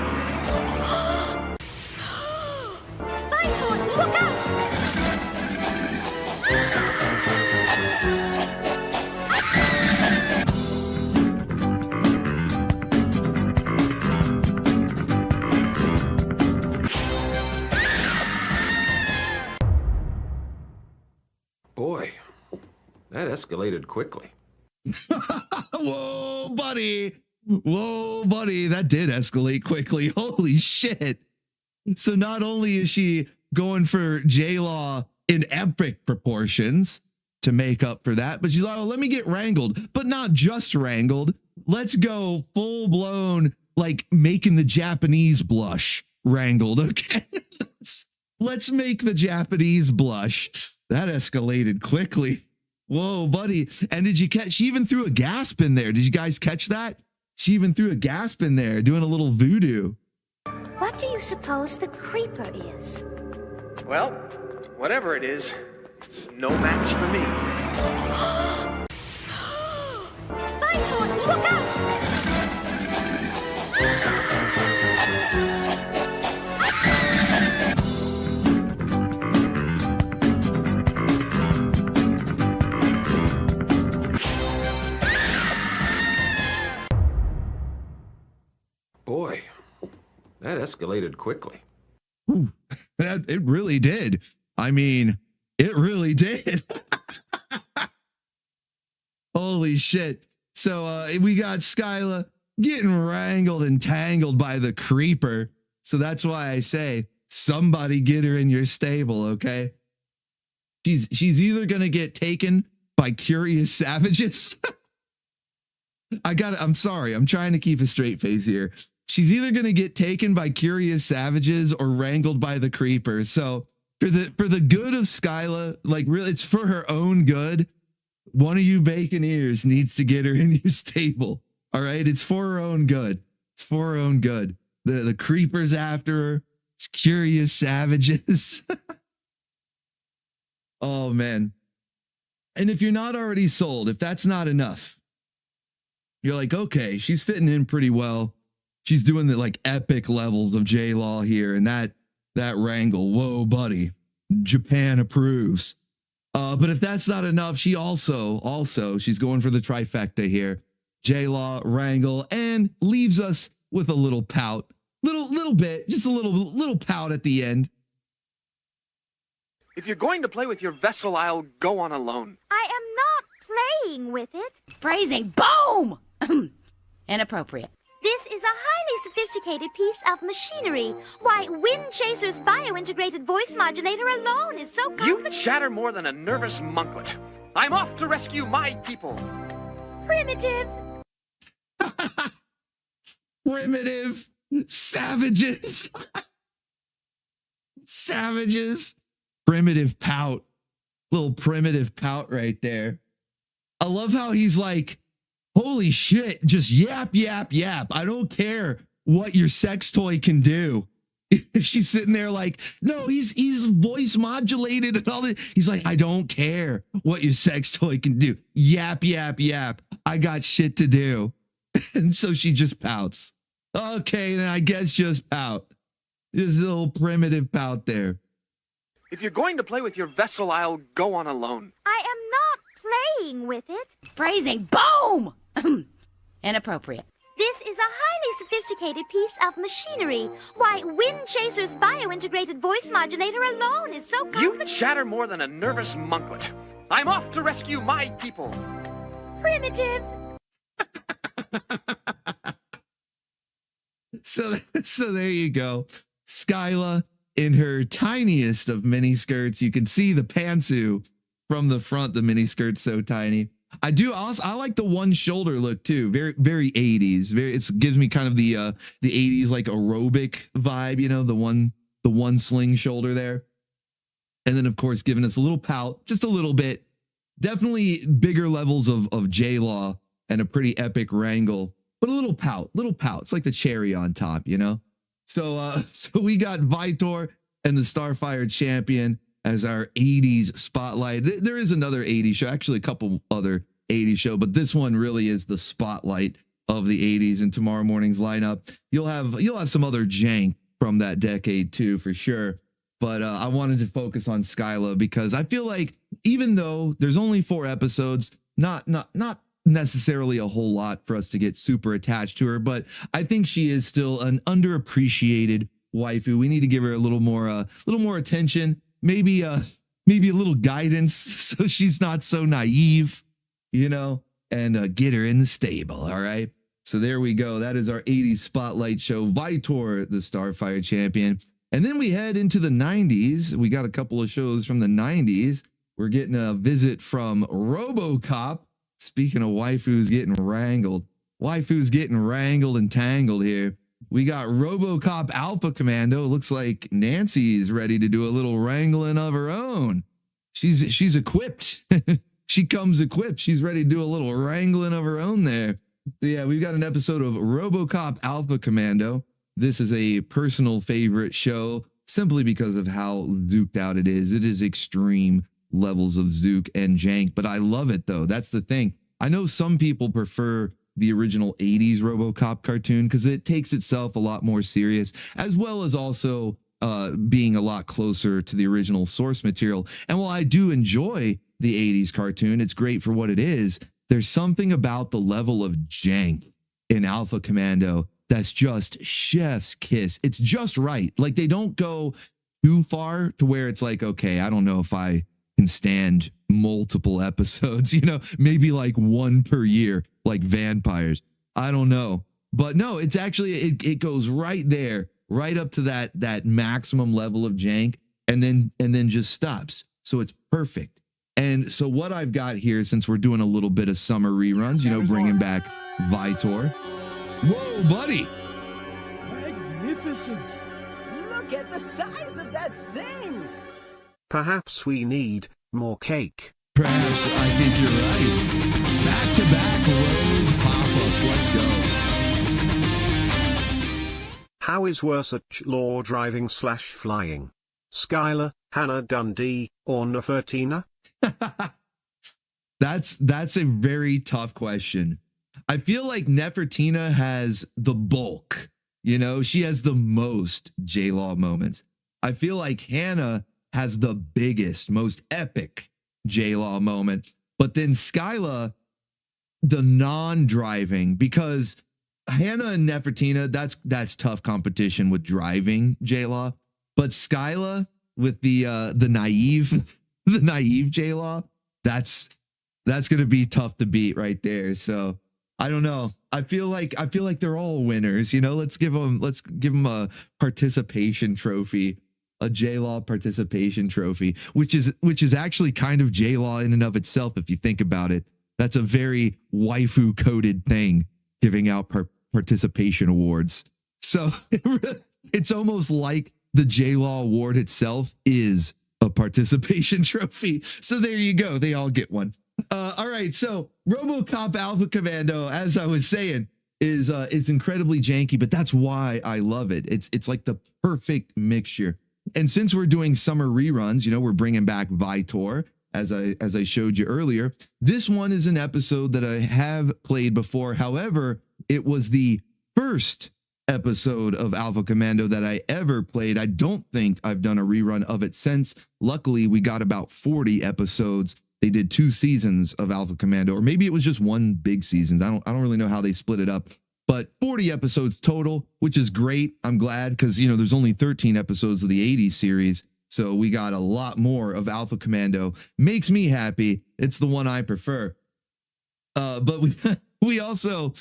Bison, look out! Boy, that escalated quickly. Whoa, buddy. That did escalate quickly. Holy shit. So not only is she going for J-Law in epic proportions to make up for that, but she's like, oh, let me get wrangled, but not just wrangled. Let's go full blown, like making the Japanese blush wrangled. Okay. Let's make the Japanese blush. That escalated quickly. Whoa, buddy. And did you catch, she even threw a gasp in there. Did you guys catch that? She even threw a gasp in there, doing a little voodoo. What do you suppose the creeper is? Well, whatever it is, it's no match for me. Bison, look out! Boy, that escalated quickly. Ooh, it really did. I mean, it really did. Holy shit. So we got Skyla getting wrangled and tangled by the creeper. So that's why I say, somebody get her in your stable, okay? She's either going to get taken by curious savages. I'm sorry. I'm trying to keep a straight face here. She's either going to get taken by curious savages or wrangled by the creeper. So for the good of Skyla, like really, it's for her own good. One of you bacon ears needs to get her in your stable. All right. It's for her own good. It's for her own good. The creeper's after her. It's curious savages. Oh, man. And if you're not already sold, if that's not enough, you're like, okay, she's fitting in pretty well. She's doing the like epic levels of J-Law here, and that wrangle. Whoa, buddy. Japan approves. But if that's not enough, she also she's going for the trifecta here. J-Law, wrangle, and leaves us with a little pout. Little bit, just a little pout at the end. If you're going to play with your vessel, I'll go on alone. I am not playing with it. Phrasing, boom! Inappropriate. This is a highly sophisticated piece of machinery. Why, Wind Chaser's biointegrated voice modulator alone is so You chatter more than a nervous monklet. I'm off to rescue my people. primitive. Primitive savages. Savages. Primitive pout. Little primitive pout right there. I love how he's like, holy shit, just yap, yap, yap. I don't care what your sex toy can do. She's sitting there like, no, he's voice modulated and all that. He's like, I don't care what your sex toy can do. Yap, yap, yap. I got shit to do. And so she just pouts. Okay, then I guess just pout. This little primitive pout there. If you're going to play with your vessel, I'll go on alone. I am not playing with it. Phrasing, boom! Inappropriate. This is a highly sophisticated piece of machinery. Why, Wind Chaser's biointegrated voice modulator alone is so You chatter more than a nervous monklet. I'm off to rescue my people. primitive. So there you go. Skyla in her tiniest of mini skirts. You can see the pantsuit from the front. The mini skirt's so tiny. I like the one shoulder look too. Very, very 80s. It gives me kind of the 80s like aerobic vibe, you know, the one sling shoulder there. And then of course giving us a little pout, just a little bit. Definitely bigger levels of J-Law and a pretty epic wrangle, but a little pout. It's like the cherry on top, you know? So we got Vitor and the Starfire champion as our 80s spotlight. There is another 80s show, actually a couple other 80s show, but this one really is the spotlight of the 80s. And tomorrow morning's lineup, you'll have some other jank from that decade too, for sure. But I wanted to focus on Skyla because I feel like even though there's only 4 episodes, not necessarily a whole lot for us to get super attached to her, but I think she is still an underappreciated waifu. We need to give her a little more attention. Maybe a little guidance so she's not so naive, you know, and get her in the stable. All right. So there we go. That is our 80s spotlight show, Vitor, the Starfire champion. And then we head into the 90s. We got a couple of shows from the 90s. We're getting a visit from RoboCop. Speaking of waifus getting wrangled and tangled here. We got RoboCop Alpha Commando. Looks like Nancy's ready to do a little wrangling of her own. She's equipped. She comes equipped. She's ready to do a little wrangling of her own there. So yeah, we've got an episode of RoboCop Alpha Commando. This is a personal favorite show simply because of how zooked out it is. It is extreme levels of zook and jank, but I love it though. That's the thing. I know some people prefer the original 80s RoboCop cartoon because it takes itself a lot more serious, as well as also being a lot closer to the original source material. And while I do enjoy the 80s cartoon, it's great for what it is. There's something about the level of jank in Alpha Commando that's just chef's kiss. It's just right. Like they don't go too far to where it's like, okay, I don't know if I can stand multiple episodes, you know, maybe like one per year, like vampires. I don't know. But no, it's actually, it goes right there, right up to that maximum level of jank and then just stops. So it's perfect. And so what I've got here, since we're doing a little bit of summer reruns, you know, bringing back Vitor. Whoa, buddy. Magnificent. Look at the size of that thing. Perhaps we need more cake. Perhaps I think you're right. Back-to-back road pop-ups. Let's go. How is worse at law driving/flying? Skylar, Hannah Dundee, or Nefertina? That's a very tough question. I feel like Nefertina has the bulk. You know, she has the most J-Law moments. I feel like Hannah has the biggest, most epic J-Law moment. But then Skyla, the non-driving, because Hannah and Nefertina, that's tough competition with driving J-Law. But Skyla with the naive the naive J-Law, that's gonna be tough to beat right there. So I don't know. I feel like they're all winners. You know, let's give them a participation trophy, a J-Law participation trophy, which is actually kind of J-Law in and of itself. If you think about it, that's a very waifu coded thing, giving out participation awards. So it's almost like the J-Law award itself is a participation trophy. So there you go. They all get one. All right, so RoboCop Alpha Commando, as I was saying, is incredibly janky, but that's why I love it. It's like the perfect mixture. And since we're doing summer reruns, you know, we're bringing back Vitor, as I showed you earlier. This one is an episode that I have played before. However, it was the first episode of Alpha Commando that I ever played. I don't think I've done a rerun of it since. Luckily, we got about 40 episodes. They did 2 seasons of Alpha Commando, or maybe it was just one big season. I don't really know how they split it up, but 40 episodes total, which is great. I'm glad because, you know, there's only 13 episodes of the 80s series. So we got a lot more of Alpha Commando. Makes me happy. It's the one I prefer. But we also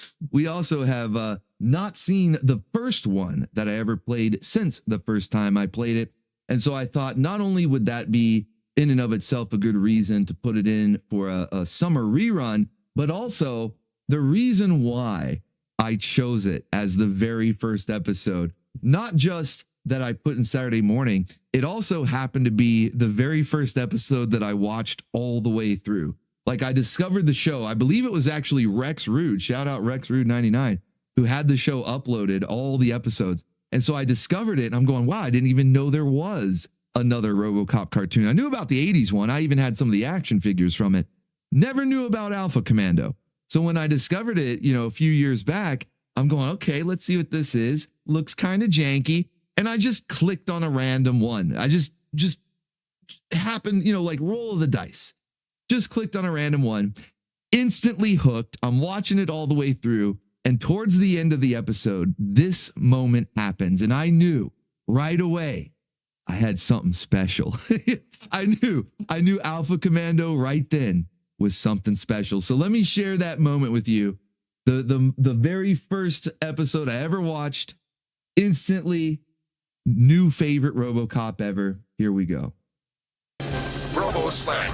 have not seen the first one that I ever played since the first time I played it. And so I thought not only would that be in and of itself a good reason to put it in for a summer rerun, but also the reason why I chose it as the very first episode, not just that I put in Saturday morning, it also happened to be the very first episode that I watched all the way through. Like, I discovered the show. I believe it was actually Rex Rude, shout out Rex Rude 99, who had the show uploaded, all the episodes. And so I discovered it and I'm going, wow, I didn't even know there was another RoboCop cartoon. I knew about the 80s one. I even had some of the action figures from it. Never knew about Alpha Commando. So when I discovered it, a few years back, I'm going, okay, let's see what this is. Looks kind of janky. And I just clicked on a random one. I just happened, like roll of the dice. Just clicked on a random one, instantly hooked. I'm watching it all the way through. And towards the end of the episode, this moment happens. And I knew right away I had something special. I knew Alpha Commando right then was something special. So let me share that moment with you. The very first episode I ever watched, instantly new favorite RoboCop ever. Here we go. Robo Slam.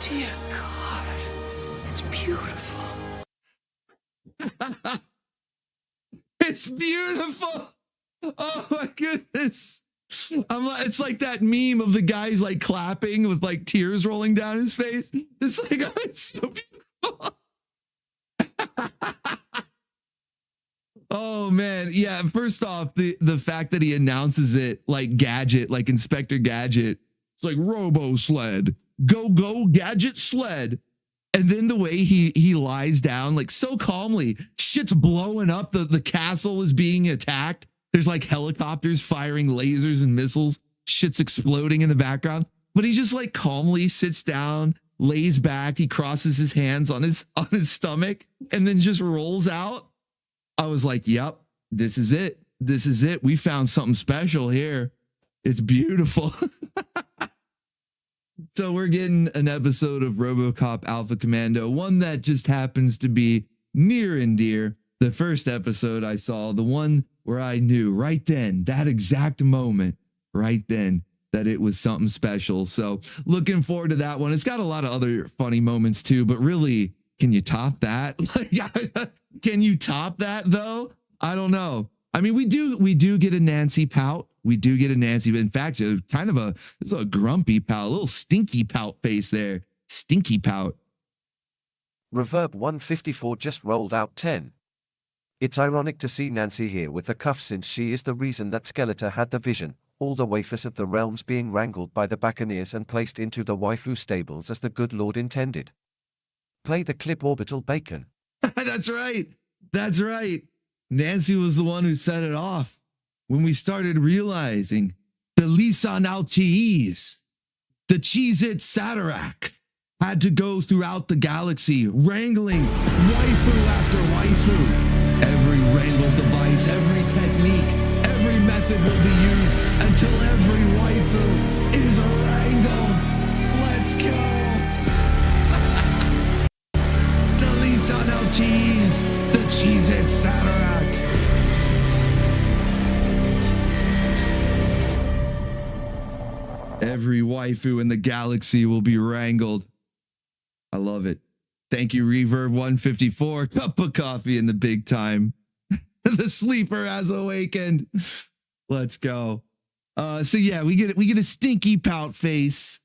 Dear God, it's beautiful. It's beautiful. Oh my goodness. It's like that meme of the guy's like clapping with like tears rolling down his face. It's like, oh, it's so beautiful. Oh man. Yeah. First off, the fact that he announces it like Gadget, like Inspector Gadget. It's like Robo Sled. Go Gadget Sled. And then the way he lies down like so calmly, shit's blowing up. The castle is being attacked. There's like helicopters firing lasers and missiles. Shit's exploding in the background. But he just like calmly sits down, lays back. He crosses his hands on his stomach and then just rolls out. I was like, yep, this is it. This is it. We found something special here. It's beautiful. So we're getting an episode of RoboCop Alpha Commando, one that just happens to be near and dear. The first episode I saw, the one where I knew right then, that exact moment, right then, that it was something special. So looking forward to that one. It's got a lot of other funny moments too, but really, can you top that? Can you top that though? I don't know. I mean, we do get a Nancy pout. We do get a Nancy, but in fact, kind of it's a grumpy pout, a little stinky pout face there. Stinky pout. Reverb 154 just rolled out 10. It's ironic to see Nancy here with the cuff since she is the reason that Skeletor had the vision, all the waifus of the realms being wrangled by the Buccaneers and placed into the waifu stables as the good Lord intended. Play the clip Orbital Bacon. That's right. That's right. Nancy was the one who set it off when we started realizing the Lisan Alcheese, the Cheez-It Satarak, had to go throughout the galaxy wrangling waifu after waifu. Every wrangle device, every technique, every method will be used until every waifu is wrangled. Let's go. The Lisan Alcheese, the Cheez-It Satarak. Every waifu in the galaxy will be wrangled. I love it. Thank you, Reverb 154. Cup of coffee in the big time. The sleeper has awakened. Let's go. So yeah, we get a stinky pout face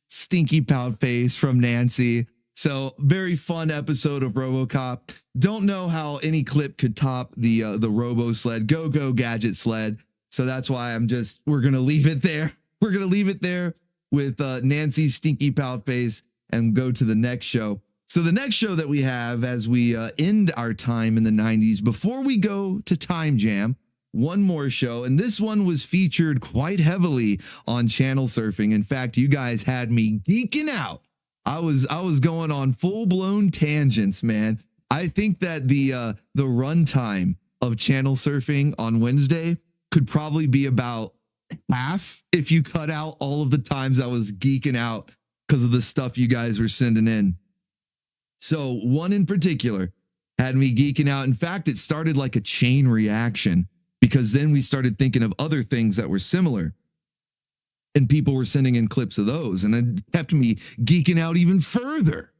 from Nancy. So very fun episode of RoboCop. Don't know how any clip could top the Robo Sled, Go Gadget Sled. So that's why we're gonna leave it there. We're gonna leave it there with Nancy's stinky pout face and go to the next show. So the next show that we have as we end our time in the 90s, before we go to Time Jam, one more show. And this one was featured quite heavily on channel surfing. In fact, you guys had me geeking out. I was going on full blown tangents, man. I think that the runtime of channel surfing on Wednesday could probably be about half if you cut out all of the times I was geeking out because of the stuff you guys were sending in. So one in particular had me geeking out. In fact, it started like a chain reaction because then we started thinking of other things that were similar. And people were sending in clips of those, and it kept me geeking out even further.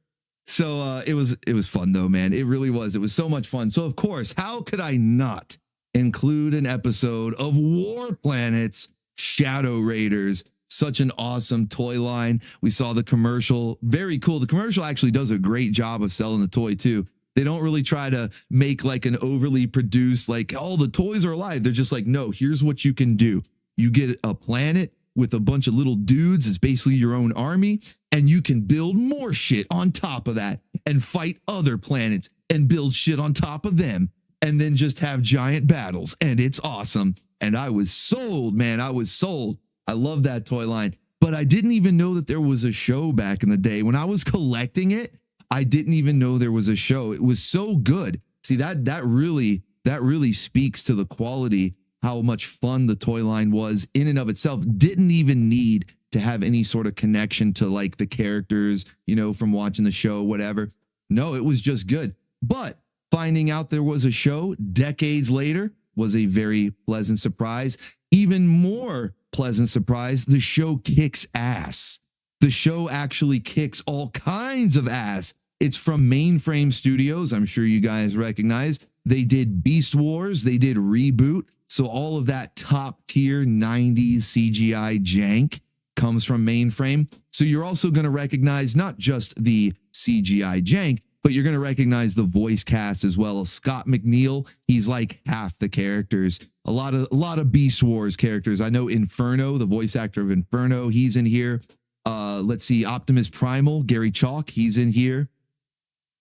So it was fun though, man. It really was. It was so much fun. So of course, how could I not include an episode of War Planet's Shadow Raiders? Such an awesome toy line. We saw the commercial. Very cool. The commercial actually does a great job of selling the toy too. They don't really try to make like an overly produced, like, oh, the toys are alive. They're just like, no, here's what you can do. You get a planet with a bunch of little dudes. It's basically your own army, and you can build more shit on top of that and fight other planets and build shit on top of them and then just have giant battles. And it's awesome. And I was sold, man. I was sold. I love that toy line, but I didn't even know that there was a show back in the day. When I was collecting it, I didn't even know there was a show. It was so good. See, that really speaks to the quality, how much fun the toy line was in and of itself. Didn't even need to have any sort of connection to like the characters, you know, from watching the show, whatever. No, it was just good. But finding out there was a show decades later was a very pleasant surprise. Even more pleasant surprise, the show kicks ass. The show actually kicks all kinds of ass. It's from Mainframe Studios. I'm sure you guys recognize. They did Beast Wars. They did Reboot. So all of that top tier 90s CGI jank comes from Mainframe. So you're also going to recognize not just the CGI jank, but you're going to recognize the voice cast as well. Scott McNeil, he's like half the characters. A lot of Beast Wars characters. I know Inferno, the voice actor of Inferno, he's in here. Let's see, Optimus Primal, Gary Chalk, he's in here.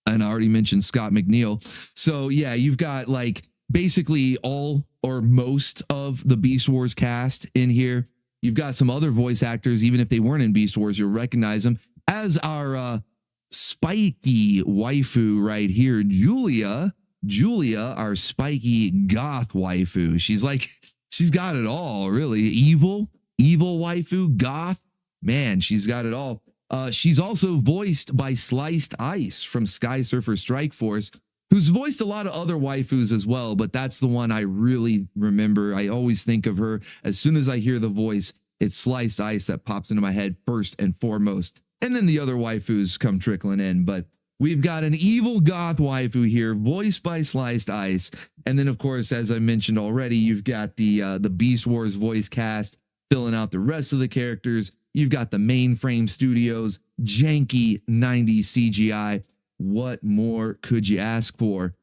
And I already mentioned Scott McNeil. So yeah, you've got like basically all or most of the Beast Wars cast in here. You've got some other voice actors, even if they weren't in Beast Wars, you'll recognize them as our spiky waifu right here, Julia, our spiky goth waifu. She's got it all, really. Evil waifu, goth. Man, she's got it all. She's also voiced by Sliced Ice from Sky Surfer Strike Force, who's voiced a lot of other waifus as well, but that's the one I really remember. I always think of her. As soon as I hear the voice, it's Sliced Ice that pops into my head first and foremost. And then the other waifus come trickling in. But we've got an evil goth waifu here, voiced by Sliced Ice. And then, of course, as I mentioned already, you've got the Beast Wars voice cast filling out the rest of the characters. You've got the Mainframe Studios, janky 90s CGI. What more could you ask for?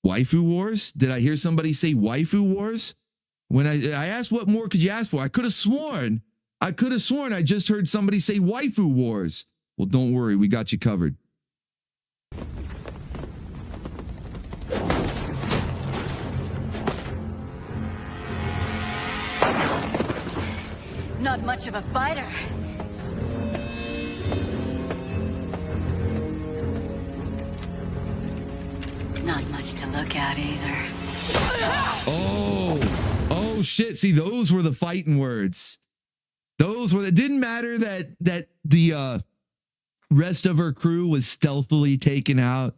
Waifu Wars? Did I hear somebody say Waifu Wars? When I asked what more could you ask for, I could have sworn I just heard somebody say Waifu Wars. Well, don't worry, we got you covered. Not much of a fighter. Not much to look at either. Oh shit. See, those were the fighting words. It didn't matter that the rest of her crew was stealthily taken out.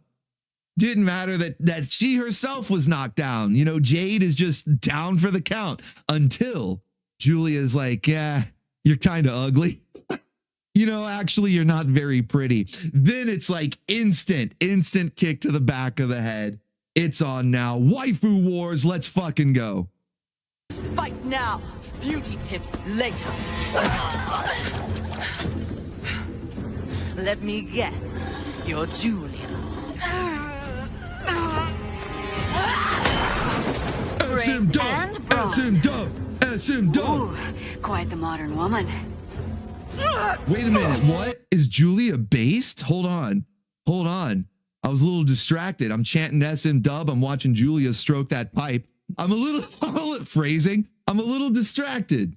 Didn't matter that she herself was knocked down. You know, Jade is just down for the count until Julia's like, yeah, you're kind of ugly. You know, actually, you're not very pretty. Then it's like instant kick to the back of the head. It's on now. Waifu Wars, let's fucking go. Fight now. Beauty tips later. Let me guess. You're Julia. SM Dub. Quite the modern woman. Wait a minute. What? Is Julia based? Hold on. I was a little distracted. I'm chanting SM Dub. I'm watching Julia stroke that pipe. I'm a little phrasing. I'm a little distracted.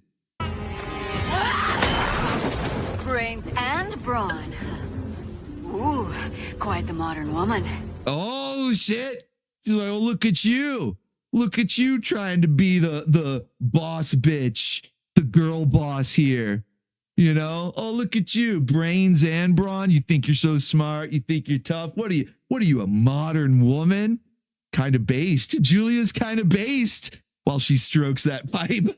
Brains and brawn. Ooh, quite the modern woman. Oh, shit. She's like, oh, look at you. Look at you trying to be the boss bitch the girl boss here. You know, oh, look at you, brains and brawn. You think you're so smart. You think you're tough. What are you, a modern woman? Kind of based. Julia's kind of based while she strokes that pipe.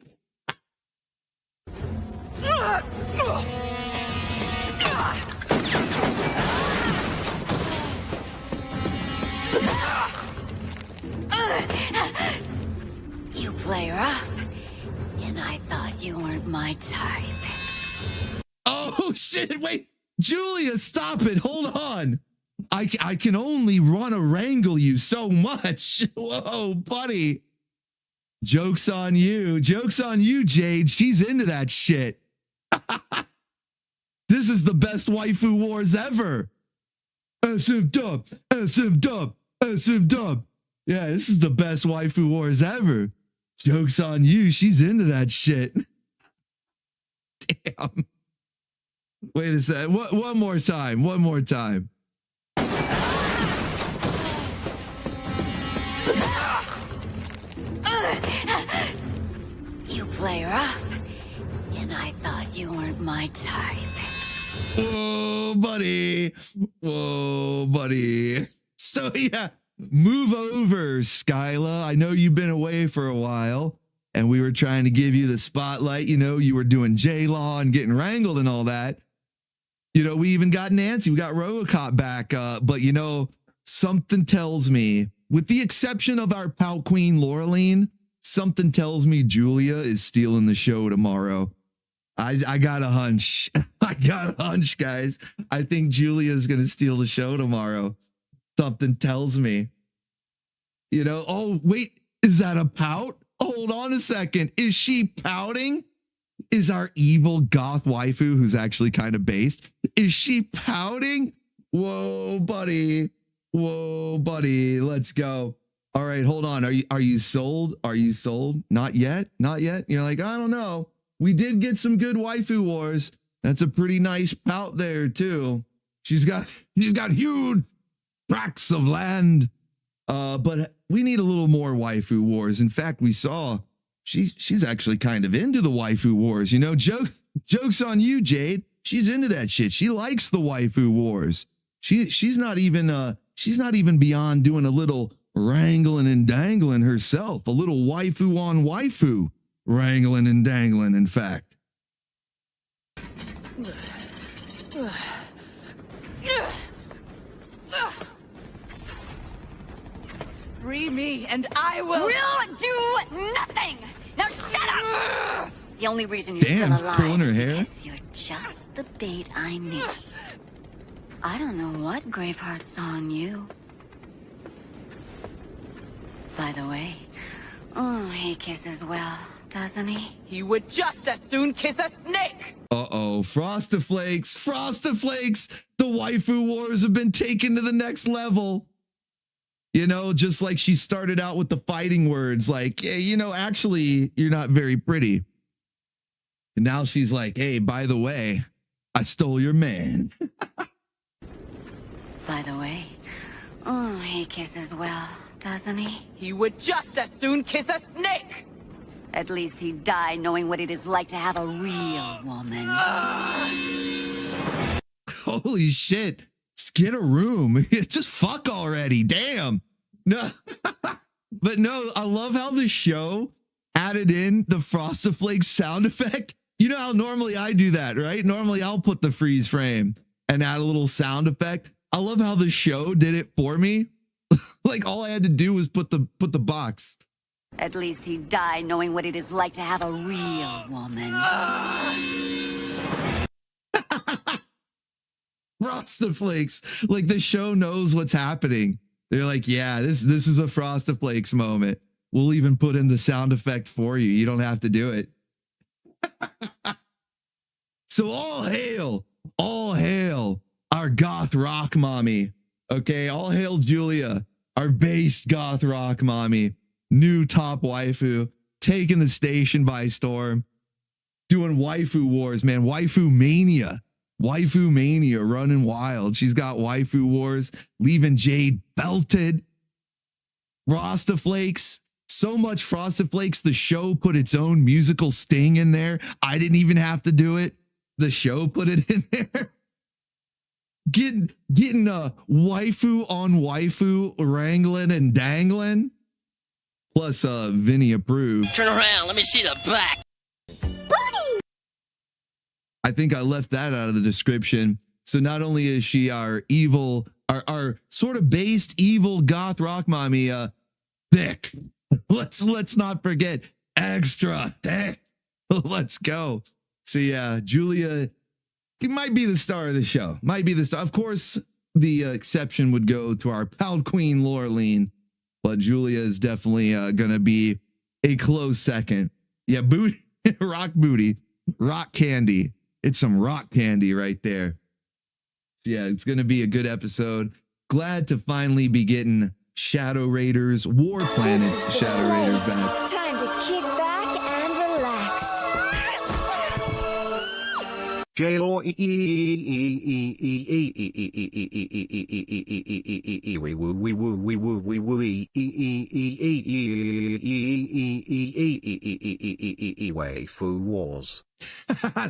You play rough, and I thought you weren't my type. Oh, shit. Wait, Julia, stop it. Hold on. I can only want to wrangle you so much. Whoa, buddy. Joke's on you. Joke's on you, Jade. She's into that shit. This is the best waifu wars ever. SM dub, SM dub, SM dub. Yeah, this is the best waifu wars ever. Joke's on you. She's into that shit. Damn. Wait a sec. One more time. One more time. You play rough, and I thought you weren't my type. Whoa, buddy. Whoa, buddy. So, yeah, move over, Skyla. I know you've been away for a while, and we were trying to give you the spotlight. You know, you were doing J-Law and getting wrangled and all that. You know, we even got Nancy. We got Robocop back. But, you know, something tells me, with the exception of our pout queen, Laureline, something tells me Julia is stealing the show tomorrow. I got a hunch. I got a hunch, guys. I think Julia is going to steal the show tomorrow. Something tells me. You know, oh, wait, is that a pout? Hold on a second. Is she pouting? Is our evil goth waifu, who's actually kind of based, is she pouting? Whoa, buddy. Whoa, buddy. Let's go. All right, hold on. Are you sold? Are you sold? Not yet? Not yet? You're like, I don't know. We did get some good waifu wars. That's a pretty nice pout there, too. She's got huge tracts of land. But we need a little more waifu wars. In fact, we saw she's actually kind of into the waifu wars. You know, jokes on you, Jade. She's into that shit. She likes the waifu wars. She's not even beyond doing a little wrangling and dangling herself. A little waifu on waifu wrangling and dangling, in fact. Free me, and I will do nothing. Now shut up. The only reason you're still alive pulling her is hair. because you're just the bait I need. I don't know what Graveheart saw in you. By the way, he kisses well, doesn't he? He would just as soon kiss a snake! Uh-oh, Frostiflakes, Frostiflakes! The waifu wars have been taken to the next level. You know, just like she started out with the fighting words, like, hey, you know, actually, you're not very pretty. And now she's like, hey, by the way, I stole your man. By the way, he kisses well, doesn't he? He would just as soon kiss a snake! At least he'd die knowing what it is like to have a real woman. Holy shit. Just get a room. Just fuck already. Damn. No. But no, I love how the show added in the Frostiflakes sound effect. You know how normally I do that, right? Normally I'll put the freeze frame and add a little sound effect. I love how the show did it for me. Like all I had to do was put the box. At least he'd die knowing what it is like to have a real woman. Frostiflakes. Like the show knows what's happening. They're like, yeah, this is a Frostiflakes moment. We'll even put in the sound effect for you. You don't have to do it. So all hail our goth rock mommy. Okay, all hail Julia, our based goth rock mommy. New top waifu, taking the station by storm. Doing waifu wars, man. Waifu mania. Waifu mania running wild. She's got waifu wars, leaving Jade belted. Frostiflakes So much Frosted Flakes, the show put its own musical sting in there. I didn't even have to do it. The show put it in there. Getting a waifu on waifu wrangling and dangling. Plus, Vinny approved. Turn around, let me see the back. Birdie! I think I left that out of the description. So not only is she our evil, our sort of based evil goth rock mommy, thick. Let's not forget extra thick. Let's go. So yeah, Julia, it might be the star of the show. Might be the star. Of course, the exception would go to our pal queen Laureline, but Julia is definitely gonna be a close second. Yeah, booty, rock booty, rock candy. It's some rock candy right there. Yeah, it's gonna be a good episode. Glad to finally be getting Shadow Raiders, War Planets Shadow Raiders back. Time to kick back and relax. J-Law Waifu Wars.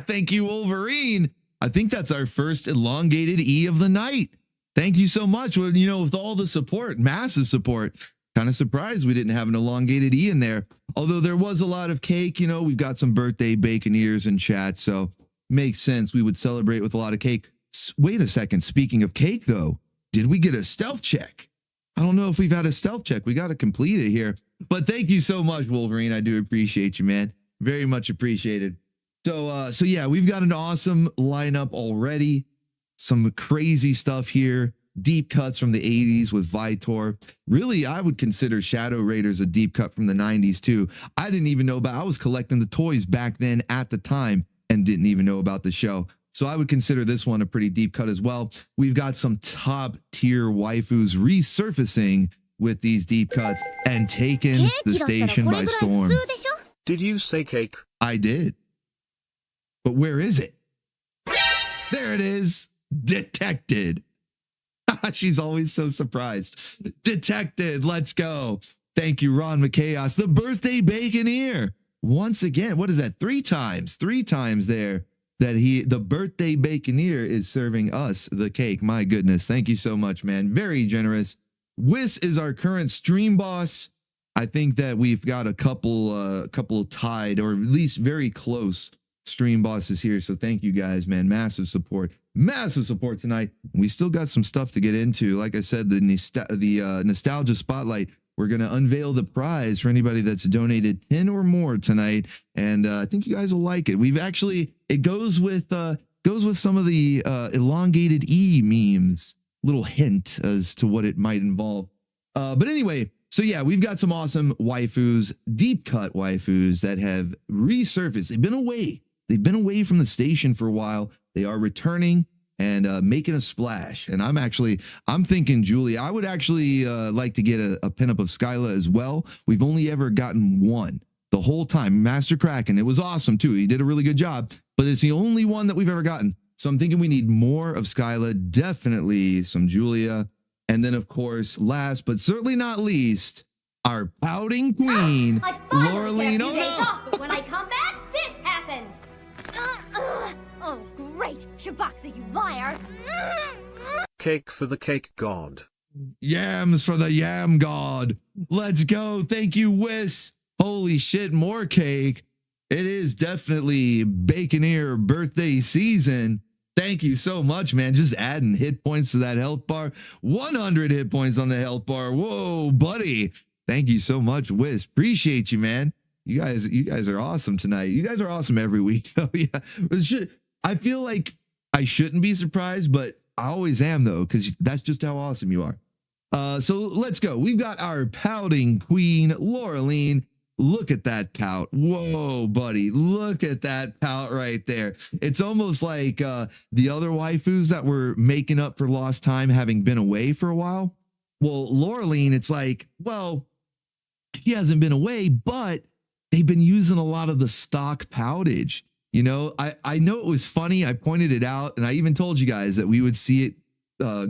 Thank you, Wolverine. I think that's our first elongated E of the night. Thank you so much. Well, you know, with all the support, massive support, kind of surprised we didn't have an elongated E in there. Although there was a lot of cake, you know, we've got some birthday bacon ears in chat, so makes sense we would celebrate with a lot of cake. Wait a second. Speaking of cake, though, did we get a stealth check? I don't know if we've had a stealth check. We got to complete it here. But thank you so much, Wolverine. I do appreciate you, man. Very much appreciated. So yeah, we've got an awesome lineup already. Some crazy stuff here. Deep cuts from the 80s with Vitor. Really, I would consider Shadow Raiders a deep cut from the 90s too. I didn't even know about, I was collecting the toys back then at the time and didn't even know about the show. So I would consider this one a pretty deep cut as well. We've got some top tier waifus resurfacing with these deep cuts and taking the station by storm. Did you say cake? I did. But where is it? There it is. Detected. She's always so surprised. Detected. Let's go. Thank you, Ron McChaos. The birthday baconeer. Once again, what is that? Three times there that the birthday baconeer is serving us the cake. My goodness. Thank you so much, man. Very generous. Whis is our current stream boss. I think that we've got a couple tied, or at least very close stream bosses here. So thank you guys, man. Massive support tonight. We still got some stuff to get into. Like I said, the nostalgia spotlight. We're going to unveil the prize for anybody that's donated 10 or more tonight. And I think you guys will like it. It goes with some of the elongated E memes, little hint as to what it might involve. But anyway, so yeah, we've got some awesome waifus, deep cut waifus that have resurfaced. They've been away from the station for a while. They are returning and making a splash. And I'm thinking, Julie, I would actually like to get a pinup of Skyla as well. We've only ever gotten one the whole time. Master Krakken. It was awesome too. He did a really good job, but it's the only one that we've ever gotten. So I'm thinking we need more of Skyla, definitely some Julia. And then of course, last but certainly not least, our pouting queen, Laureline. Oh no! Off, but when I come back, this happens. Oh, great! Shaboxa, you liar! Cake for the cake god. Yams for the yam god. Let's go. Thank you, Whis. Holy shit, more cake. It is definitely Baconeer birthday season. Thank you so much, man. Just adding hit points to that health bar. 100 hit points on the health bar. Whoa, buddy. Thank you so much, Whis. Appreciate you, man. You guys are awesome tonight. You guys are awesome every week. Oh yeah. I feel like I shouldn't be surprised, but I always am though, because that's just how awesome you are. So let's go. We've got our pouting queen, Laureline. Look at that pout. Whoa, buddy. Look at that pout right there. It's almost like the other waifus that were making up for lost time having been away for a while. Well, Laureline, it's like, well, she hasn't been away, but they've been using a lot of the stock poutage. You know, I know it was funny. I pointed it out, and I even told you guys that we would see it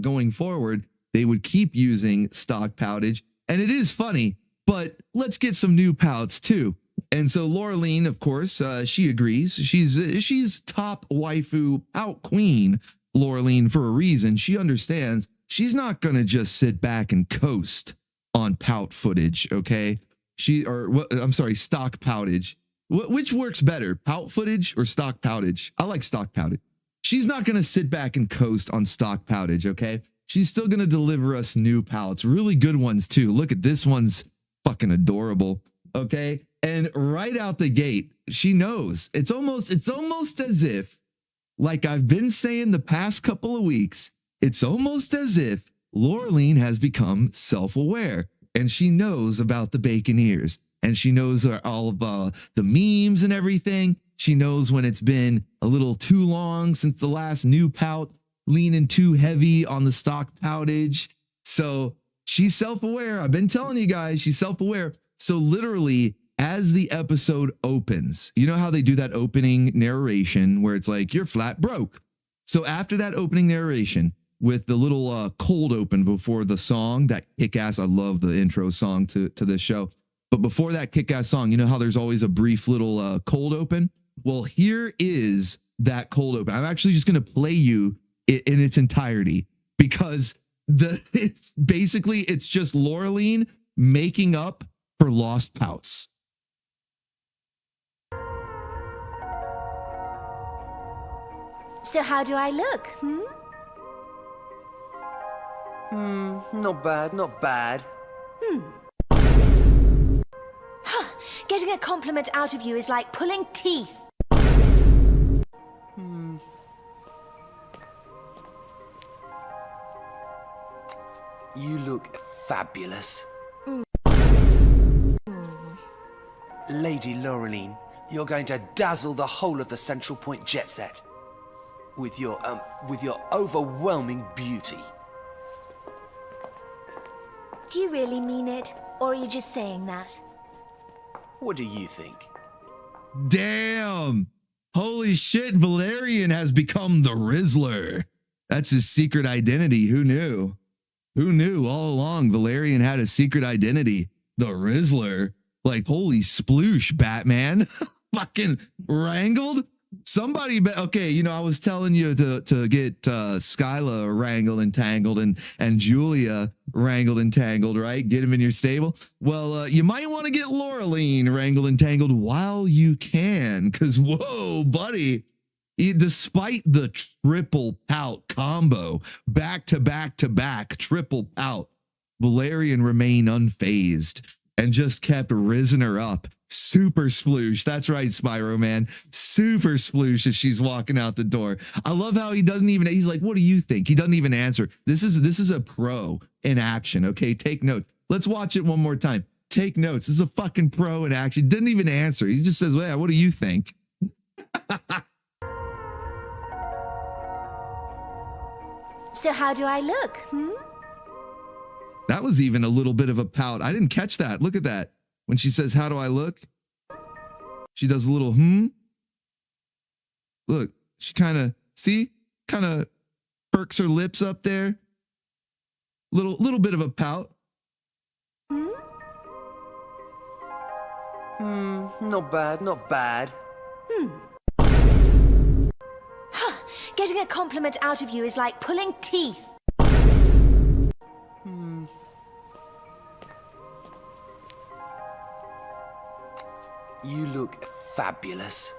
going forward. They would keep using stock poutage, and it is funny. but let's get some new pouts too. And so Laureline, of course, she agrees. She's top waifu pout queen, Laureline, for a reason. She understands she's not going to just sit back and coast on pout footage, okay? Stock poutage. Which works better, pout footage or stock poutage? I like stock poutage. She's not going to sit back and coast on stock poutage, okay? She's still going to deliver us new pouts, really good ones too. Look at this one's fucking adorable, okay? And right out the gate, she knows. It's almost as if, like I've been saying the past couple of weeks, it's almost as if Laureline has become self-aware and she knows about the bacon ears and she knows all of the memes and everything. She knows when it's been a little too long since the last new pout, leaning too heavy on the stock poutage. So she's self-aware. I've been telling you guys, she's self-aware. So literally, as the episode opens, you know how they do that opening narration where it's like, you're flat broke. So after that opening narration with the little cold open before the song, that kick-ass, I love the intro song to this show. But before that kick-ass song, you know how there's always a brief little cold open? Well, here is that cold open. I'm actually just going to play you in its entirety because it's just Laureline making up for lost pouts. So how do I look, Not bad, not bad. Getting a compliment out of you is like pulling teeth. You look fabulous. Lady Laureline, you're going to dazzle the whole of the Central Point jet set with your overwhelming beauty. Do you really mean it, or are you just saying that? What do you think? Damn! Holy shit, Valerian has become the Rizzler. That's his secret identity. Who knew? Who knew all along Valerian had a secret identity? The Rizzler. Like, holy sploosh, Batman. Fucking wrangled? Somebody, okay, you know, I was telling you to get Skyla wrangled and tangled and Julia wrangled and tangled, right? Get him in your stable. Well, you might want to get Laureline wrangled and tangled while you can, because, whoa, buddy, despite the triple pout combo, back to back to back, triple pout, Valerian remained unfazed and just kept rizzing her up. Super sploosh. That's right, Spyro, man. Super sploosh as she's walking out the door. I love how he's like, what do you think? He doesn't even answer. This is a pro in action, okay? Take note. Let's watch it one more time. Take notes. This is a fucking pro in action. Didn't even answer. He just says, well, what do you think? So how do I look, That was even a little bit of a pout. I didn't catch that. Look at that. When she says, how do I look? She does a little, Look, she kind of perks her lips up there. Little bit of a pout. Not bad, not bad. Getting a compliment out of you is like pulling teeth. You look fabulous.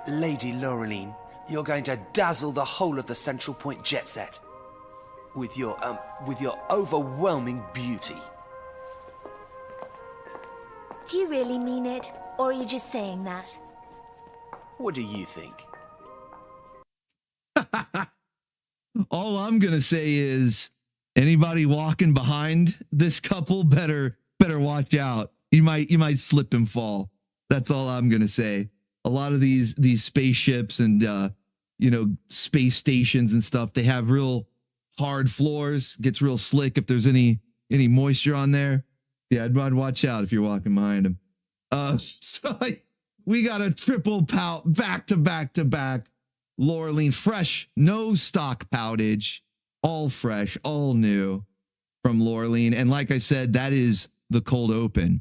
Lady Laureline, you're going to dazzle the whole of the Central Point jet set with your overwhelming beauty. Do you really mean it, or are you just saying that? What do you think? All I'm going to say is anybody walking behind this couple better watch out. You might slip and fall. That's all I'm going to say. A lot of these spaceships and space stations and stuff, they have real hard floors. Gets real slick if there's any moisture on there. Yeah, I'd watch out if you're walking behind them. We got a triple pout back to back to back. Laureline, fresh, no stock poutage, all fresh, all new. from Laureline. And like I said, that is the cold open.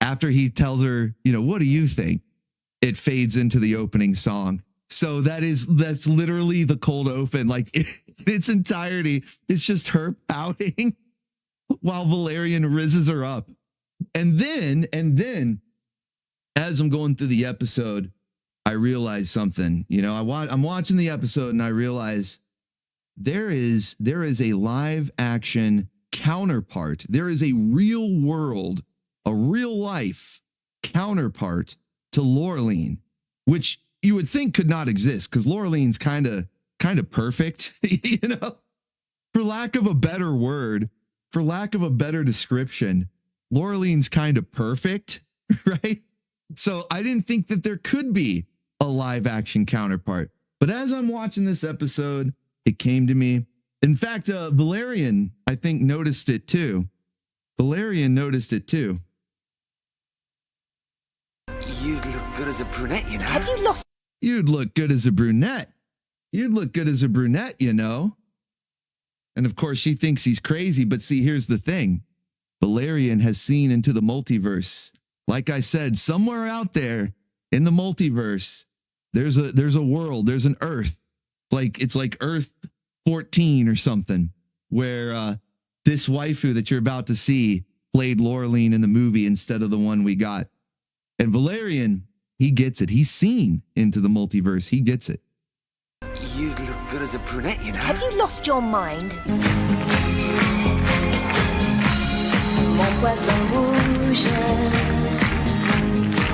After he tells her, you know, what do you think? It fades into the opening song. So that's literally the cold open. Like in its entirety, it's just her pouting while Valerian rizzes her up. And then as I'm going through the episode, I realize something. You know, I'm watching the episode and I realize there is a live action counterpart. There is a real world, a real life counterpart to Laureline, which you would think could not exist because Laureline's kind of perfect, you know, for lack of a better word, for lack of a better description. Laureline's kind of perfect, right? So I didn't think that there could be a live action counterpart. But as I'm watching this episode, it came to me. In fact, Valerian, I think, noticed it too. Valerian noticed it too. You'd look good as a brunette, you know. Have you lost? You'd look good as a brunette. You'd look good as a brunette, you know. And of course, she thinks he's crazy. But see, here's the thing. Valerian has seen into the multiverse. Like I said, somewhere out there in the multiverse, there's a world, there's an Earth. It's like Earth 14 or something, where this waifu that you're about to see played Laureline in the movie instead of the one we got. And Valerian, he gets it. He's seen into the multiverse. He gets it. You'd look good as a brunette, you know. Have you lost your mind? Mon poisson rouge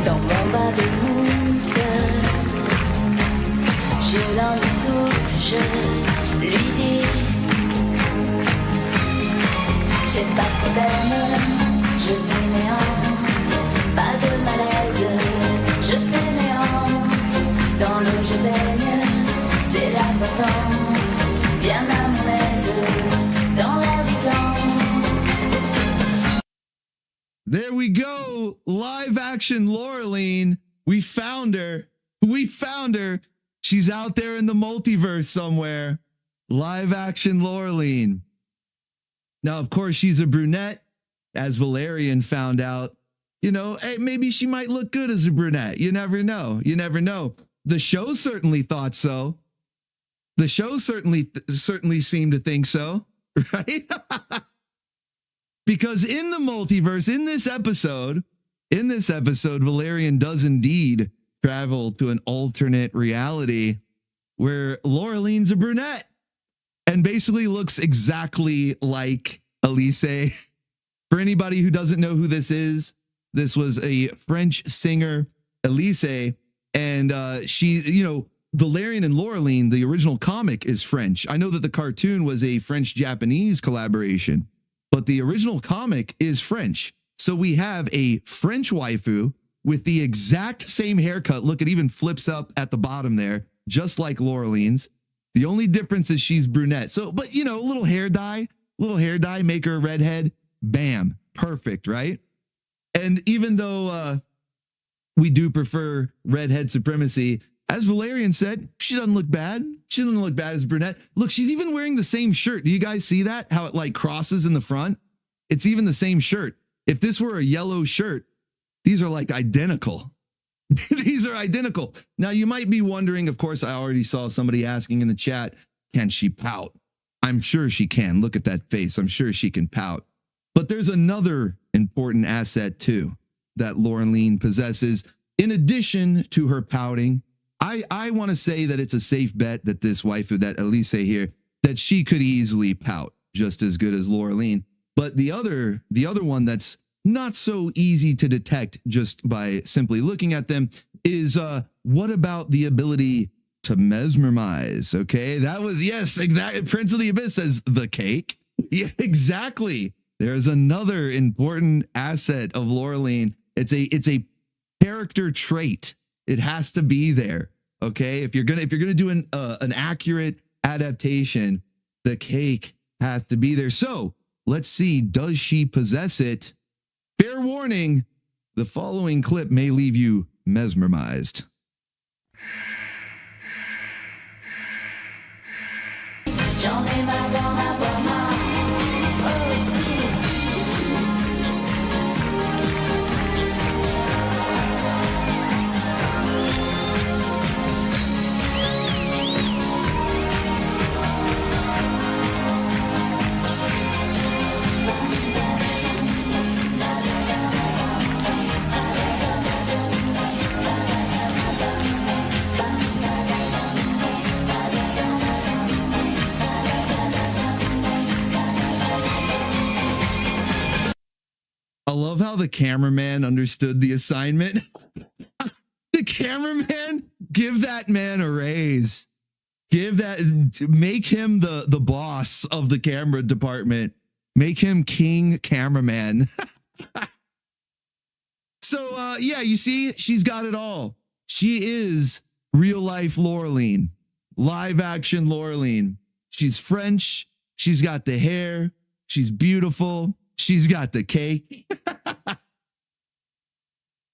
dans mon bas de mousse. Je l'entoure, je lui dis j'ai pas de problème, je fainéante, pas de malaise, je fainéante, dans l'eau je baigne, c'est l'important, bien à mon aise, dans l'air du temps. There we go. Live action Laureline. We found her. We found her. She's out there in the multiverse somewhere. Live action Laureline. Now, of course, she's a brunette, as Valerian found out. You know, hey, maybe she might look good as a brunette. You never know. You never know. The show certainly thought so. The show certainly seemed to think so, right? Because in the multiverse, in this episode, Valerian does indeed travel to an alternate reality where Laureline's a brunette and basically looks exactly like Elise. For anybody who doesn't know who this is, this was a French singer, Elise, and she, you know, Valerian and Laureline, the original comic is French. I know that the cartoon was a French-Japanese collaboration, but the original comic is French. So we have a French waifu with the exact same haircut. Look, it even flips up at the bottom there, just like Laureline's. The only difference is she's brunette. So, but you know, a little hair dye, make her a redhead. Bam, perfect, right? And even though we do prefer redhead supremacy, as Valerian said, she doesn't look bad. She doesn't look bad as a brunette. Look, she's even wearing the same shirt. Do you guys see that? How it like crosses in the front? It's even the same shirt. If this were a yellow shirt, these are like identical. These are identical. Now, you might be wondering, of course, I already saw somebody asking in the chat, can she pout? I'm sure she can. Look at that face. I'm sure she can pout. But there's another important asset, too, that Laureline possesses. In addition to her pouting, I want to say that it's a safe bet that this waifu, that Elise here, that she could easily pout just as good as Laureline. But the other one that's not so easy to detect just by simply looking at them is what about the ability to mesmerize? Okay, that was, yes, exactly. Prince of the Abyss says the cake. Yeah, exactly. There's another important asset of Laureline. It's a character trait. It has to be there. Okay, if you're gonna do an accurate adaptation, the cake has to be there. So let's see, does she possess it? Fair warning, the following clip may leave you mesmerized. J'en ai marre d'en avoir marre. Oh, I love how the cameraman understood the assignment. The cameraman, give that man a raise. Make him the boss of the camera department. Make him king cameraman. So, yeah, you see, she's got it all. She is real life Laureline, live action Laureline. She's French. She's got the hair. She's beautiful. She's got the cake.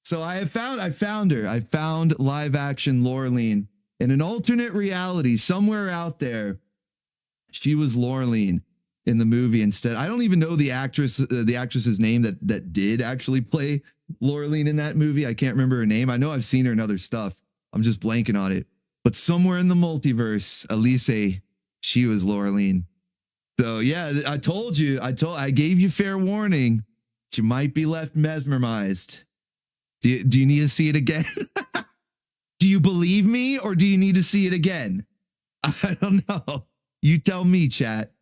So I found her. I found live action Laureline in an alternate reality somewhere out there. She was Laureline in the movie instead. I don't even know the actress's name that did actually play Laureline in that movie. I can't remember her name. I know I've seen her in other stuff. I'm just blanking on it. But somewhere in the multiverse, Elise, she was Laureline. So yeah, I gave you fair warning. She might be left mesmerized. Do you need to see it again? Do you believe me or do you need to see it again? I don't know. You tell me, chat.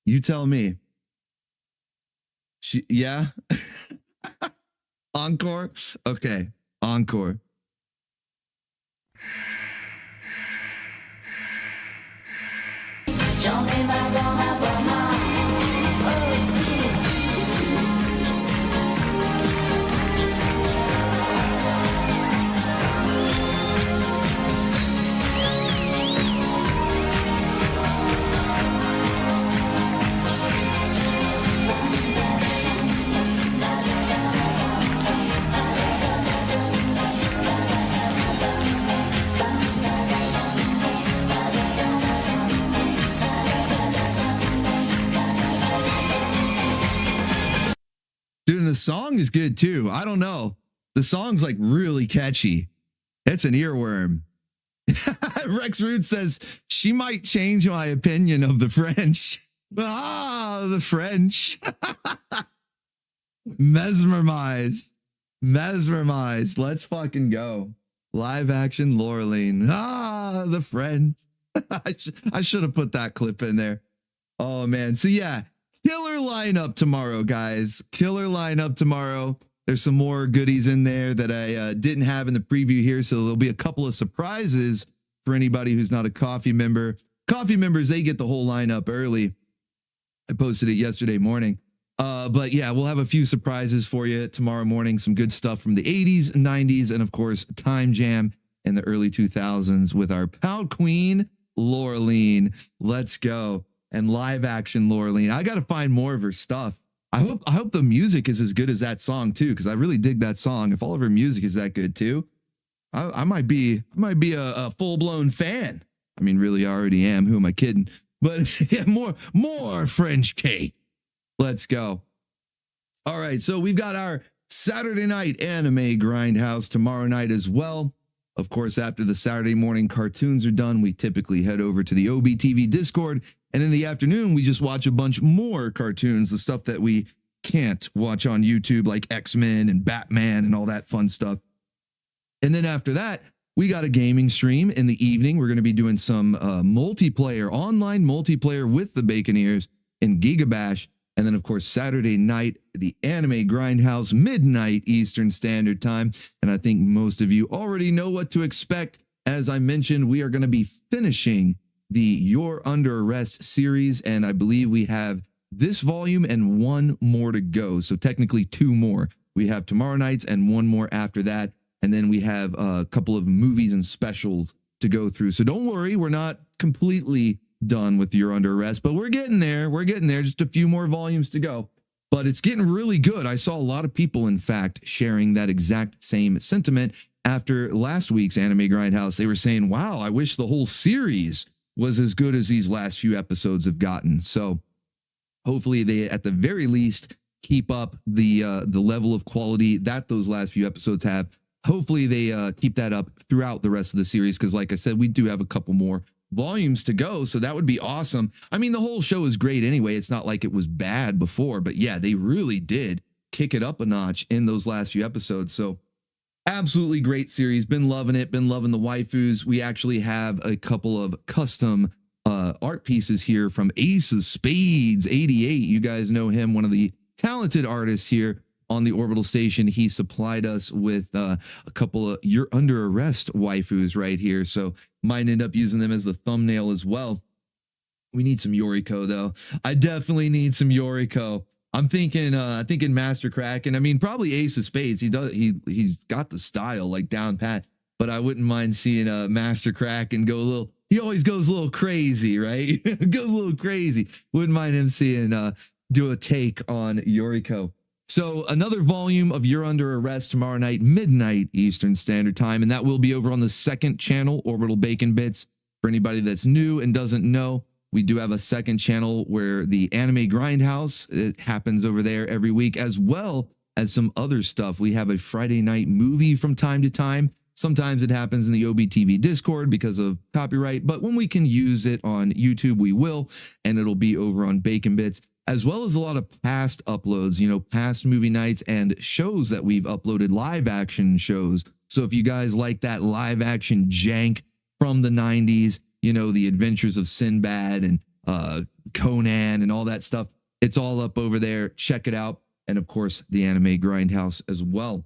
You tell me. Yeah? Encore? Okay. Encore. J'en ai marre d'en avoir marre aussi. Dude, and the song is good too. I don't know. The song's like really catchy. It's an earworm. Rex Root says, she might change my opinion of the French. Ah, the French. Mesmerized. Let's fucking go. Live action Laureline. Ah, the French. I should have put that clip in there. Oh, man. So, yeah. Killer lineup tomorrow, guys. Killer lineup tomorrow. There's some more goodies in there that I didn't have in the preview here, so there'll be a couple of surprises for anybody who's not a coffee member. Coffee members, they get the whole lineup early. I posted it yesterday morning. But yeah, we'll have a few surprises for you tomorrow morning. Some good stuff from the 80s, 90s, and of course, Time Jam in the early 2000s with our Pout Queen, Laureline. Let's go. And live action Laureline. I got to find more of her stuff. I hope the music is as good as that song too, because I really dig that song. If all of her music is that good too, I might be a full-blown fan. I mean, really, I already am. Who am I kidding? But yeah, more French cake. Let's go. All right, so we've got our Saturday night anime grindhouse tomorrow night as well. Of course, after the Saturday morning cartoons are done, we typically head over to the OBTV Discord. And in the afternoon, we just watch a bunch more cartoons, the stuff that we can't watch on YouTube, like X-Men and Batman and all that fun stuff. And then after that, we got a gaming stream in the evening. We're going to be doing some multiplayer, online multiplayer with the Baconeers in Gigabash. And then, of course, Saturday night, the Anime Grindhouse, midnight Eastern Standard Time. And I think most of you already know what to expect. As I mentioned, we are going to be finishing the You're Under Arrest series, and I believe we have this volume and one more to go. So technically two more. We have tomorrow night's and one more after that. And then we have a couple of movies and specials to go through. So don't worry, we're not completely done with You're Under Arrest, but we're getting there. We're getting there. Just a few more volumes to go. But it's getting really good. I saw a lot of people, in fact, sharing that exact same sentiment after last week's Anime Grindhouse. They were saying, wow, I wish the whole series was as good as these last few episodes have gotten. So hopefully they, at the very least, keep up the level of quality that those last few episodes have. Hopefully they keep that up throughout the rest of the series, because like I said, we do have a couple more volumes to go, so that would be awesome. I mean, the whole show is great anyway. It's not like it was bad before, but yeah, they really did kick it up a notch in those last few episodes. So absolutely great series. Been loving it. Been loving the waifus. We actually have a couple of custom art pieces here from Ace of Spades 88. You guys know him, one of the talented artists here on the Orbital station, he supplied us with a couple of You're Under Arrest waifus right here. So might end up using them as the thumbnail as well. We need some Yoriko though. I definitely need some Yoriko. I'm thinking Master Krakken. I mean, probably Ace of Spades. He's got the style like down pat, but I wouldn't mind seeing Master Krakken go a little. He always goes a little crazy, right? Goes a little crazy. Wouldn't mind him seeing do a take on Yoriko. So another volume of You're Under Arrest tomorrow night, midnight Eastern Standard Time, and that will be over on the second channel, Orbital Bacon Bits. For anybody that's new and doesn't know, we do have a second channel where the Anime Grindhouse, it happens over there every week, as well as some other stuff. We have a Friday night movie from time to time. Sometimes it happens in the OBTV Discord because of copyright, but when we can use it on YouTube, we will, and it'll be over on Bacon Bits, as well as a lot of past uploads, you know, past movie nights and shows that we've uploaded, live action shows. So if you guys like that live action jank from the 90s, you know, the Adventures of Sinbad and Conan and all that stuff, it's all up over there. Check it out. And of course, the Anime Grindhouse as well.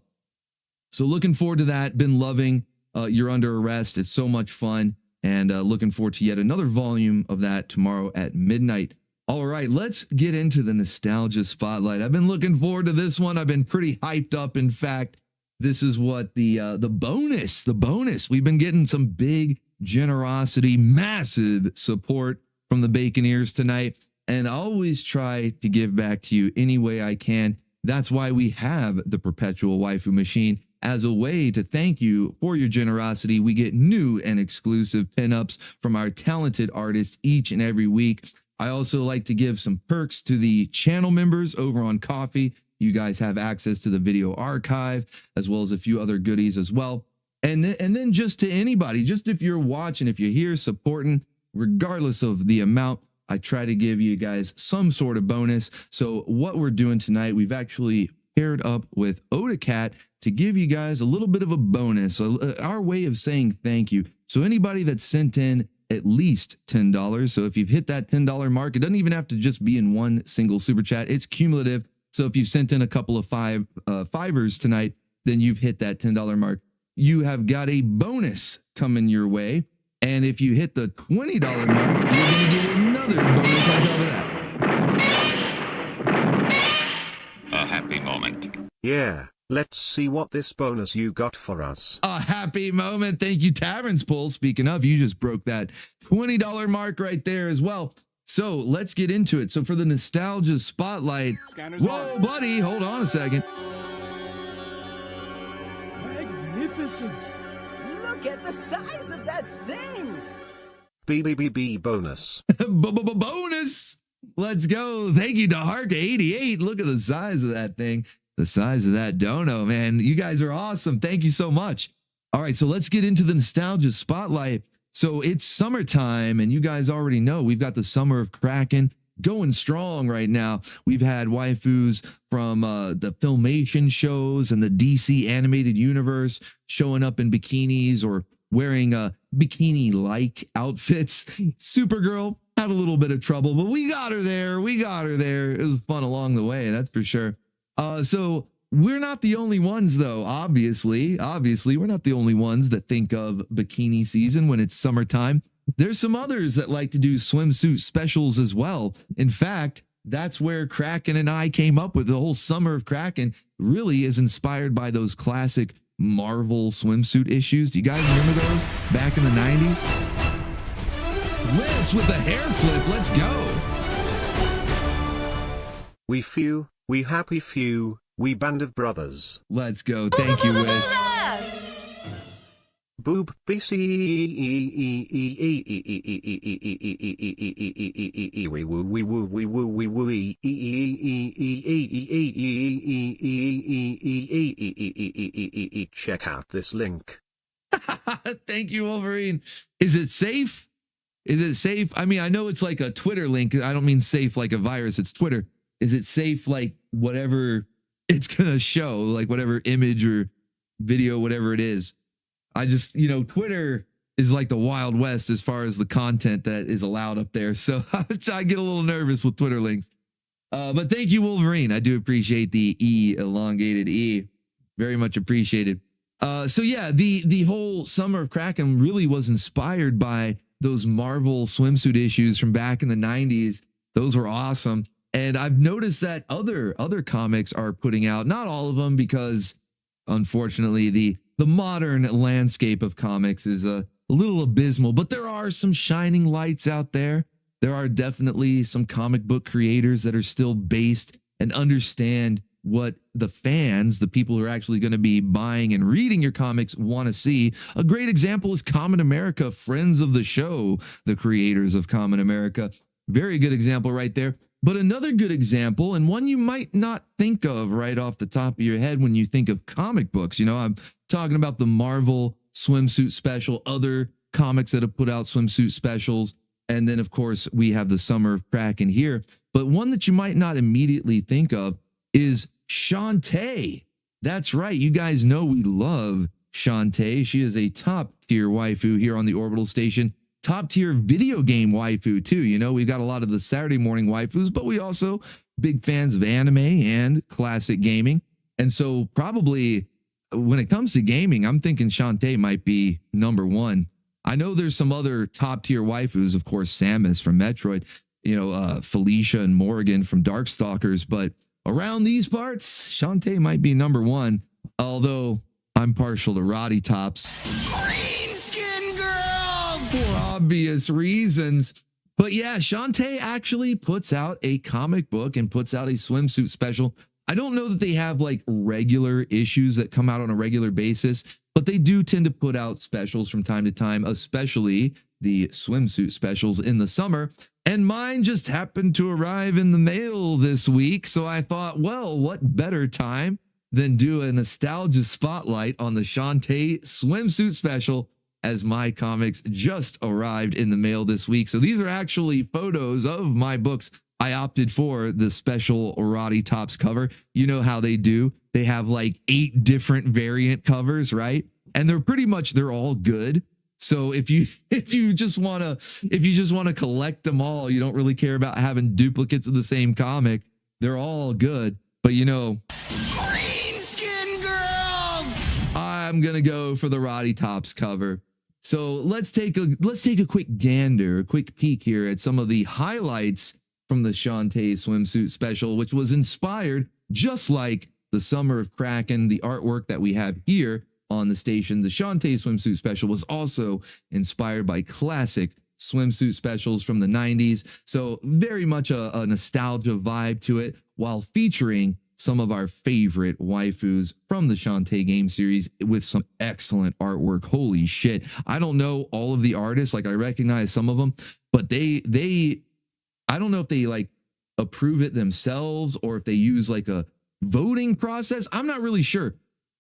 So looking forward to that. Been loving You're Under Arrest. It's so much fun. And looking forward to yet another volume of that tomorrow at midnight. All right, let's get into the nostalgia spotlight. I've been looking forward to this one. I've been pretty hyped up. In fact, this is what the bonus. We've been getting some big generosity, massive support from the Baconeers tonight. And I always try to give back to you any way I can. That's why we have the Perpetual Waifu Machine. As a way to thank you for your generosity, we get new and exclusive pinups from our talented artists each and every week. I also like to give some perks to the channel members over on Ko-fi. You guys have access to the video archive, as well as a few other goodies as well. And then just to anybody, just if you're watching, if you're here supporting, regardless of the amount, I try to give you guys some sort of bonus. So what we're doing tonight, we've actually paired up with OdaCat to give you guys a little bit of a bonus, our way of saying thank you. So anybody that sent in at least $10, so if you've hit that $10 mark, it doesn't even have to just be in one single super chat. It's cumulative. So if you sent in a couple of fivers tonight, then you've hit that $10 mark. You have got a bonus coming your way. And if you hit the $20 mark, you're going to get another bonus on top of that. A happy moment. Yeah, let's see what this bonus you got for us. A happy moment. Thank you, Tavern's Pull. Speaking of, you just broke that $20 mark right there as well. So let's get into it. So for the nostalgia spotlight, whoa, buddy, hold on a second. Magnificent. Look at the size of that thing. BBBB bonus. Bonus. Let's go. Thank you to Harka88. Look at the size of that thing. The size of that dono, man. You guys are awesome. Thank you so much. All right, so let's get into the nostalgia spotlight. So it's summertime, and you guys already know we've got the Summer of Krakken going strong right now. We've had waifus from the Filmation shows and the DC animated universe showing up in bikinis or wearing bikini-like outfits. Supergirl had a little bit of trouble, but we got her there. It was fun along the way, that's for sure. So we're not the only ones, though, obviously, we're not the only ones that think of bikini season when it's summertime. There's some others that like to do swimsuit specials as well. In fact, that's where Krakken and I came up with the whole Summer of Krakken. Really is inspired by those classic Marvel swimsuit issues. Do you guys remember those back in the 90s? Liz with the hair flip, let's go. We few, we happy few, we band of brothers. Let's go. Thank you, Wiz. Boob BC we woo we woo we woo we woo check out this link. Thank you, Wolverine. Is it safe? Is it safe? I mean, I know it's like a Twitter link. I don't mean safe like a virus. It's Twitter. Is it safe like whatever it's going to show, like whatever image or video, whatever it is? I just, Twitter is like the Wild West as far as the content that is allowed up there. So I get a little nervous with Twitter links. But thank you, Wolverine. I do appreciate the elongated E. Very much appreciated. So yeah, the whole Summer of Krakken really was inspired by those Marvel swimsuit issues from back in the 90s. Those were awesome. And I've noticed that other comics are putting out, not all of them, because unfortunately the modern landscape of comics is a little abysmal, but there are some shining lights out there. There are definitely some comic book creators that are still based and understand what the fans, the people who are actually going to be buying and reading your comics, want to see. A great example is Common America, friends of the show, the creators of Common America. Very good example right there. But another good example, and one you might not think of right off the top of your head when you think of comic books. You know, I'm talking about the Marvel swimsuit special, other comics that have put out swimsuit specials. And then, of course, we have the Summer of Krakken here. But one that you might not immediately think of is Shantae. That's right. You guys know we love Shantae. She is a top tier waifu here on the Orbital Station. Top tier video game waifu too. You know, we've got a lot of the Saturday morning waifus, but we also big fans of anime and classic gaming. And so probably when it comes to gaming, I'm thinking Shantae might be number one. I know there's some other top tier waifus, of course, Samus from Metroid, you know, Felicia and Morrigan from Darkstalkers, but around these parts, Shantae might be number one, although I'm partial to Roddy Tops. Green skin girls! For obvious reasons. But yeah, Shantae actually puts out a comic book and puts out a swimsuit special. I don't know that they have like regular issues that come out on a regular basis, but they do tend to put out specials from time to time, especially the swimsuit specials in the summer. And mine just happened to arrive in the mail this week. So I thought, well, what better time than do a nostalgia spotlight on the Shantae swimsuit special, as my comics just arrived in the mail this week. So these are actually photos of my books. I opted for the special Roddy Tops cover. You know how they do. They have like 8 different variant covers, right? And they're all good. So if you just want to collect them all, you don't really care about having duplicates of the same comic. They're all good. But you know, Green skin girls! I'm going to go for the Roddy Tops cover. So let's take a quick gander, a quick peek here at some of the highlights from the Shantae swimsuit special, which was inspired just like the Summer of Krakken, the artwork that we have here on the station. The Shantae swimsuit special was also inspired by classic swimsuit specials from the 90s. So very much a nostalgia vibe to it, while featuring some of our favorite waifus from the Shantae game series with some excellent artwork. Holy shit. I don't know all of the artists, like I recognize some of them, but I don't know if they like approve it themselves or if they use like a voting process. I'm not really sure.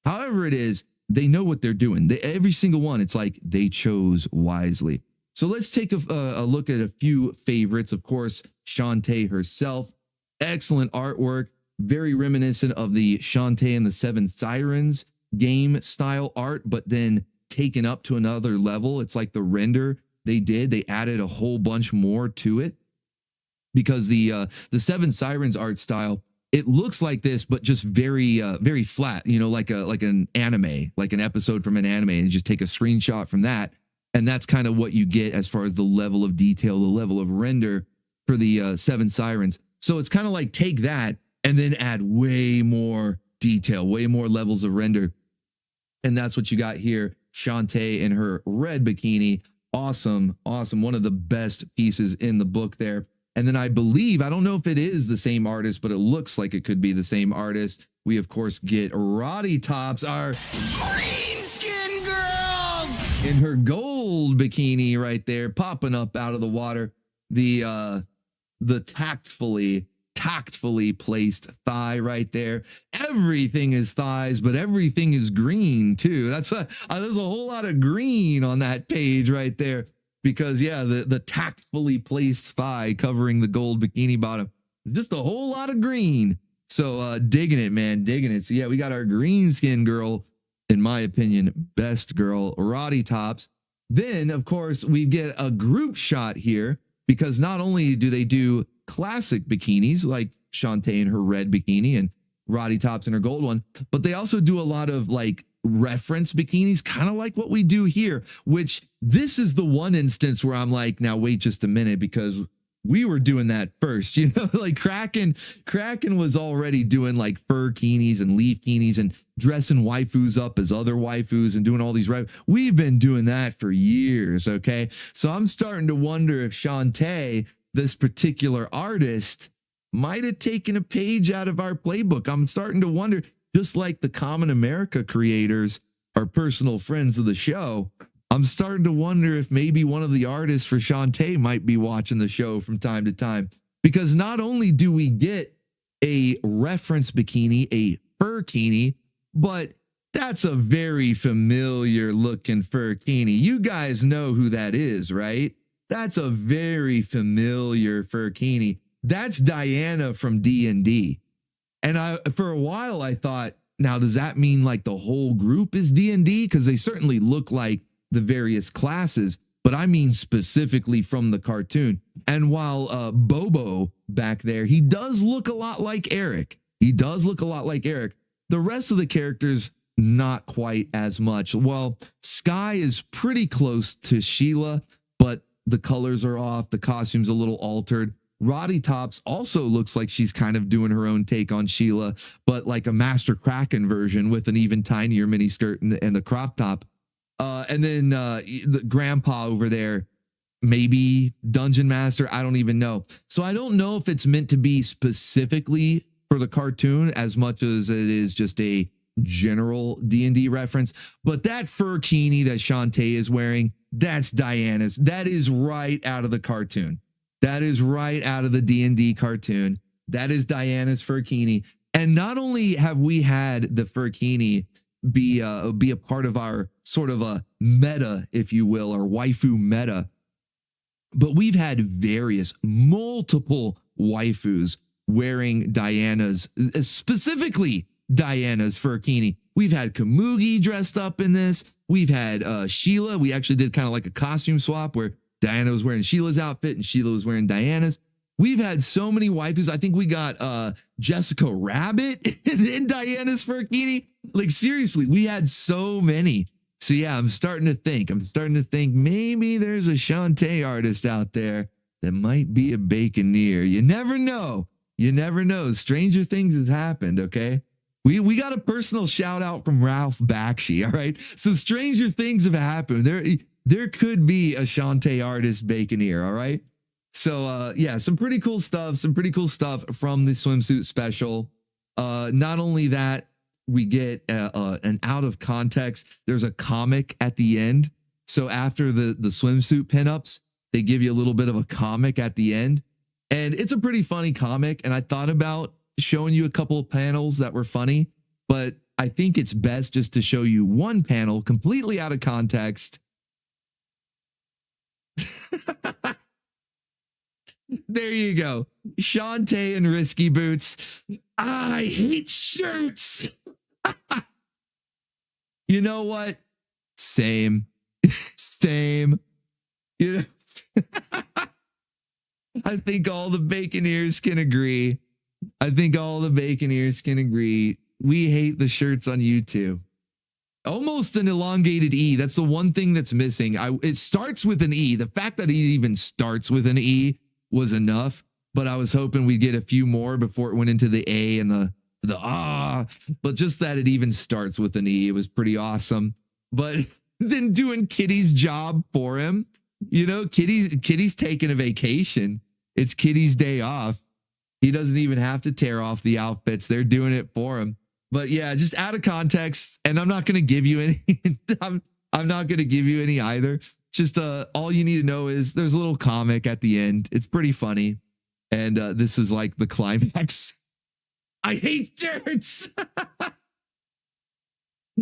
However it is, they know what they're doing. Every single one, it's like they chose wisely. So let's take a look at a few favorites. Of course, Shantae herself, excellent artwork, very reminiscent of the Shantae and the Seven Sirens game style art, but then taken up to another level. It's like the render they added a whole bunch more to it, because the Seven Sirens art style, it looks like this, but just very flat, you know, like an anime, like an episode from an anime, and just take a screenshot from that. And that's kind of what you get as far as the level of detail, the level of render for the Seven Sirens. So it's kind of like take that and then add way more detail, way more levels of render. And that's what you got here. Shantae in her red bikini. Awesome. Awesome. One of the best pieces in the book there. And then I believe, I don't know if it is the same artist, but it looks like it could be the same artist. We, of course, get Roddy Tops, our Green skin girls! in her gold bikini right there, popping up out of the water. The tactfully placed thigh right there. Everything is thighs, but everything is green too. There's a whole lot of green on that page right there. Because yeah, the tactfully placed thigh covering the gold bikini bottom, just a whole lot of green. So digging it, man, digging it. So yeah, we got our green skin girl, in my opinion, best girl, Roddy Tops. Then of course we get a group shot here, because not only do they do classic bikinis like Shantae in her red bikini and Roddy Tops in her gold one. But they also do a lot of like reference bikinis, kind of like what we do here, which this is the one instance where I'm like, now wait just a minute, because we were doing that first, you know, like Krakken was already doing like fur kinis and leaf kinis and dressing waifus up as other waifus and doing all these right. We've been doing that for years. Okay. So I'm starting to wonder if Shantae, this particular artist, might have taken a page out of our playbook. I'm starting to wonder, just like the Common America creators are personal friends of the show, I'm starting to wonder if maybe one of the artists for Shantae might be watching the show from time to time, because not only do we get a reference bikini, a fur bikini, but that's a very familiar looking fur bikini. You guys know who that is, right? That's a very familiar fur bikini. That's Diana from D&D. And for a while I thought, now does that mean like the whole group is D&D? Because they certainly look like the various classes, but I mean specifically from the cartoon. And while Bobo back there, he does look a lot like Eric. He does look a lot like Eric. The rest of the characters, not quite as much. Well, Sky is pretty close to Sheila, but the colors are off. The costume's a little altered. Roddy Tops also looks like she's kind of doing her own take on Sheila, but like a Master Kraken version with an even tinier miniskirt and the crop top. And then the grandpa over there, maybe Dungeon Master, I don't even know. So I don't know if it's meant to be specifically for the cartoon as much as it is just a general D&D reference. But that fur bikini that Shantae is wearing, that's Diana's. That is right out of the cartoon. That is right out of the D&D cartoon. That is Diana's fur bikini. And not only have we had the fur bikini be a part of our sort of a meta, if you will, or waifu meta, but we've had multiple waifus wearing Diana's, specifically Diana's fur bikini. We've had Kamugi dressed up in this. We've had Sheila. We actually did kind of like a costume swap where Diana was wearing Sheila's outfit and Sheila was wearing Diana's. We've had so many waifus. I think we got Jessica Rabbit in Diana's fur bikini. Like seriously, we had so many. So yeah, I'm starting to think maybe there's a Shantae artist out there that might be a baconeer. You never know. You never know. Stranger things has happened, okay? We got a personal shout out from Ralph Bakshi, all right? So stranger things have happened. There could be a Shantae artist baconeer, all right? So yeah, some pretty cool stuff from the swimsuit special. Not only that, we get an out of context. There's a comic at the end. So after the swimsuit pinups, they give you a little bit of a comic at the end. And it's a pretty funny comic. And I thought about showing you a couple of panels that were funny, but I think it's best just to show you one panel completely out of context. There you go. Shantae and Risky Boots. I hate shirts. You know what? Same. You know, I think all the baconeers can agree. We hate the shirts on YouTube. Almost an elongated E. That's the one thing that's missing. It starts with an E. The fact that it even starts with an E was enough, but I was hoping we'd get a few more before it went into the A and the but just that it even starts with an E, it was pretty awesome. But then doing Kitty's job for him, you know, Kitty's taking a vacation. It's Kitty's day off. He doesn't even have to tear off the outfits. They're doing it for him. But yeah, just out of context, and I'm not going to give you any. I'm not going to give you any either. Just all you need to know is there's a little comic at the end. It's pretty funny, and this is like the climax. I hate shirts.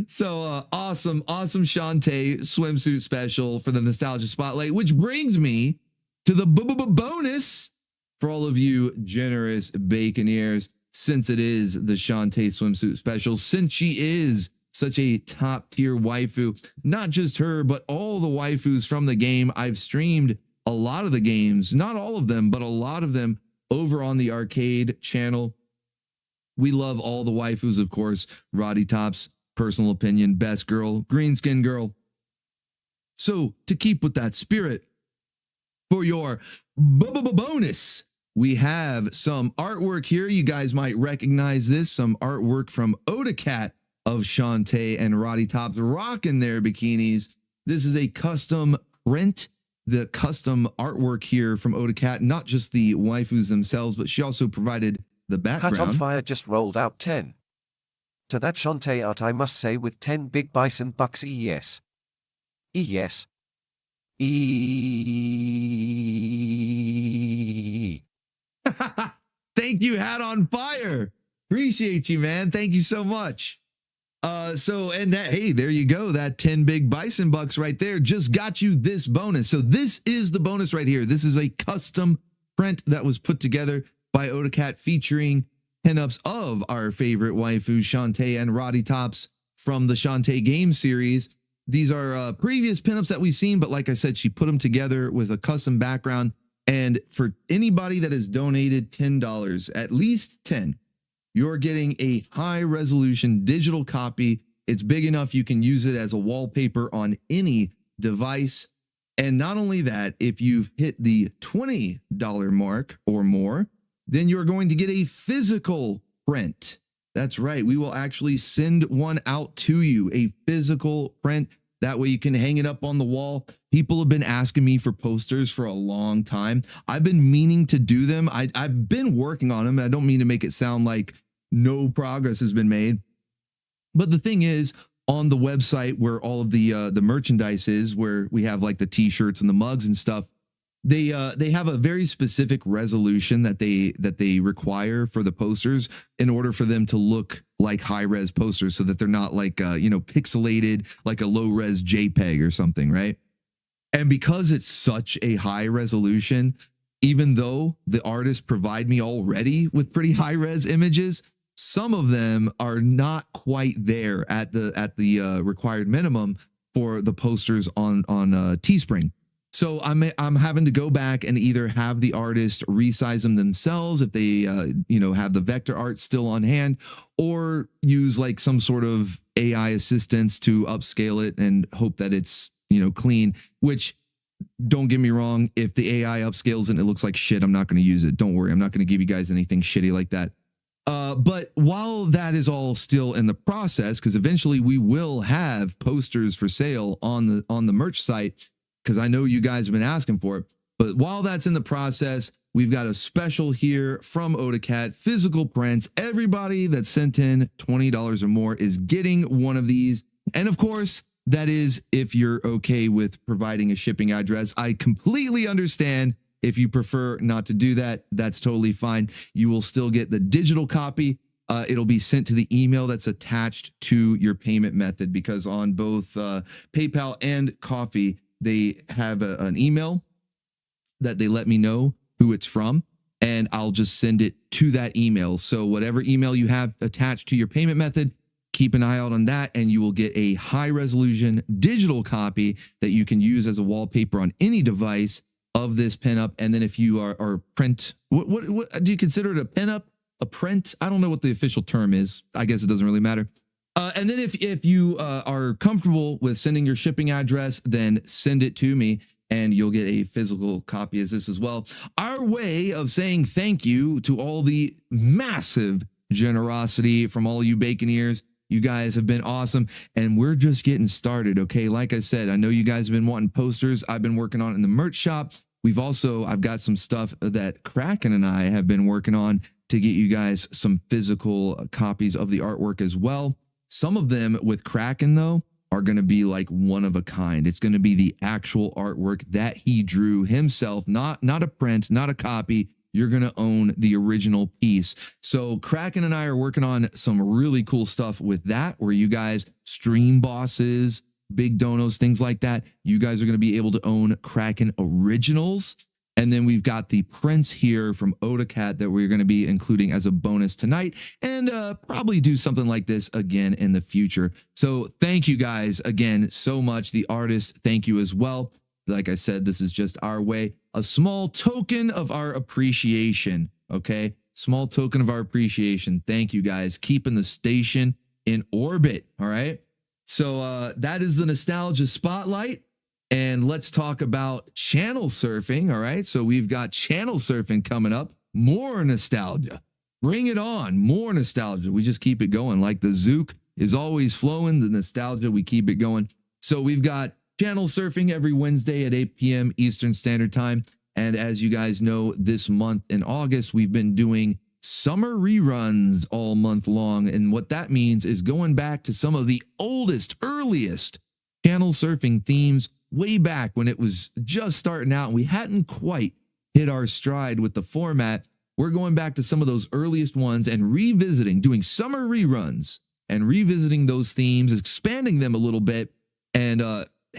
So awesome Shantae swimsuit special for the Nostalgia Spotlight, which brings me to the bonus for all of you generous baconeers. Since it is the Shantae swimsuit special, since she is such a top tier waifu, not just her, but all the waifus from the game. I've streamed a lot of the games, not all of them, but a lot of them over on the arcade channel. We love all the waifus, of course. Roddy Top's personal opinion, best girl, green skin girl. So to keep with that spirit, for your bonus, we have some artwork here. You guys might recognize this, some artwork from Odacat of Shantae and Roddy Top's rocking their bikinis. This is a custom print, the custom artwork here from Odacat, not just the waifus themselves, but she also provided the background. Hat on Fire just rolled out 10. To that Shantae art I must say with 10 big Bison Bucks EES. EES. Thank you, Hat on Fire. Appreciate you, man. Thank you so much. Hey, there you go. That 10 big Bison Bucks right there just got you this bonus. So this is the bonus right here. This is a custom print that was put together by Odacat featuring pinups of our favorite waifu, Shantae and Roddy Tops from the Shantae game series. These are previous pinups that we've seen, but like I said, she put them together with a custom background. And for anybody that has donated $10, at least 10, you're getting a high resolution digital copy. It's big enough you can use it as a wallpaper on any device. And not only that, if you've hit the $20 mark or more, then you're going to get a physical print. That's right. We will actually send one out to you, a physical print. That way you can hang it up on the wall. People have been asking me for posters for a long time. I've been meaning to do them. I've been working on them. I don't mean to make it sound like no progress has been made. But the thing is, on the website where all of the merchandise is, where we have like the t-shirts and the mugs and stuff, they have a very specific resolution that they require for the posters in order for them to look like high-res posters, so that they're not like pixelated like a low-res JPEG or something, right? And because it's such a high resolution, even though the artists provide me already with pretty high-res images, some of them are not quite there at the required minimum for the posters on Teespring. So I'm having to go back and either have the artist resize them themselves if they have the vector art still on hand, or use like some sort of AI assistance to upscale it and hope that it's clean. Which, don't get me wrong, if the AI upscales and it looks like shit, I'm not going to use it. Don't worry, I'm not going to give you guys anything shitty like that. But while that is all still in the process, because eventually we will have posters for sale on the merch site, because I know you guys have been asking for it. But while that's in the process, we've got a special here from Odacat, physical prints. Everybody that sent in $20 or more is getting one of these. And of course, that is if you're okay with providing a shipping address. I completely understand if you prefer not to do that. That's totally fine. You will still get the digital copy. It'll be sent to the email that's attached to your payment method, because on both PayPal and Coffee, they have an email that they let me know who it's from, and I'll just send it to that email. So whatever email you have attached to your payment method, keep an eye out on that, and you will get a high resolution digital copy that you can use as a wallpaper on any device of this pinup. And then if you are print, what do you consider it, a pinup, a print? I don't know what the official term is. I guess it doesn't really matter. And then if you are comfortable with sending your shipping address, then send it to me and you'll get a physical copy of this as well. Our way of saying thank you to all the massive generosity from all you Baconeers. You guys have been awesome, and we're just getting started, okay? Like I said, I know you guys have been wanting posters. I've been working on it in the merch shop. I've got some stuff that Krakken and I have been working on to get you guys some physical copies of the artwork as well. Some of them with Krakken, though, are going to be like one of a kind. It's going to be the actual artwork that he drew himself, not a print, not a copy. You're going to own the original piece. So Krakken and I are working on some really cool stuff with that, where you guys, stream bosses, big donos, things like that, you guys are going to be able to own Krakken originals. And then we've got the prints here from Odacat that we're going to be including as a bonus tonight, and probably do something like this again in the future. So thank you guys again so much. The artists, thank you as well. Like I said, this is just our way, a small token of our appreciation Okay. Small token of our appreciation. Thank you guys. Keeping the station in orbit. All right. So that is the nostalgia spotlight. And let's talk about channel surfing. All right. So we've got channel surfing coming up. More nostalgia. Bring it on. More nostalgia. We just keep it going. Like the Zook is always flowing. The nostalgia, we keep it going. So we've got channel surfing every Wednesday at 8 p.m. Eastern Standard Time. And as you guys know, this month in August, we've been doing summer reruns all month long. And what that means is going back to some of the oldest, earliest channel surfing themes way back when it was just starting out and we hadn't quite hit our stride with the format. We're going back to some of those earliest ones and revisiting, doing summer reruns and revisiting those themes, expanding them a little bit, and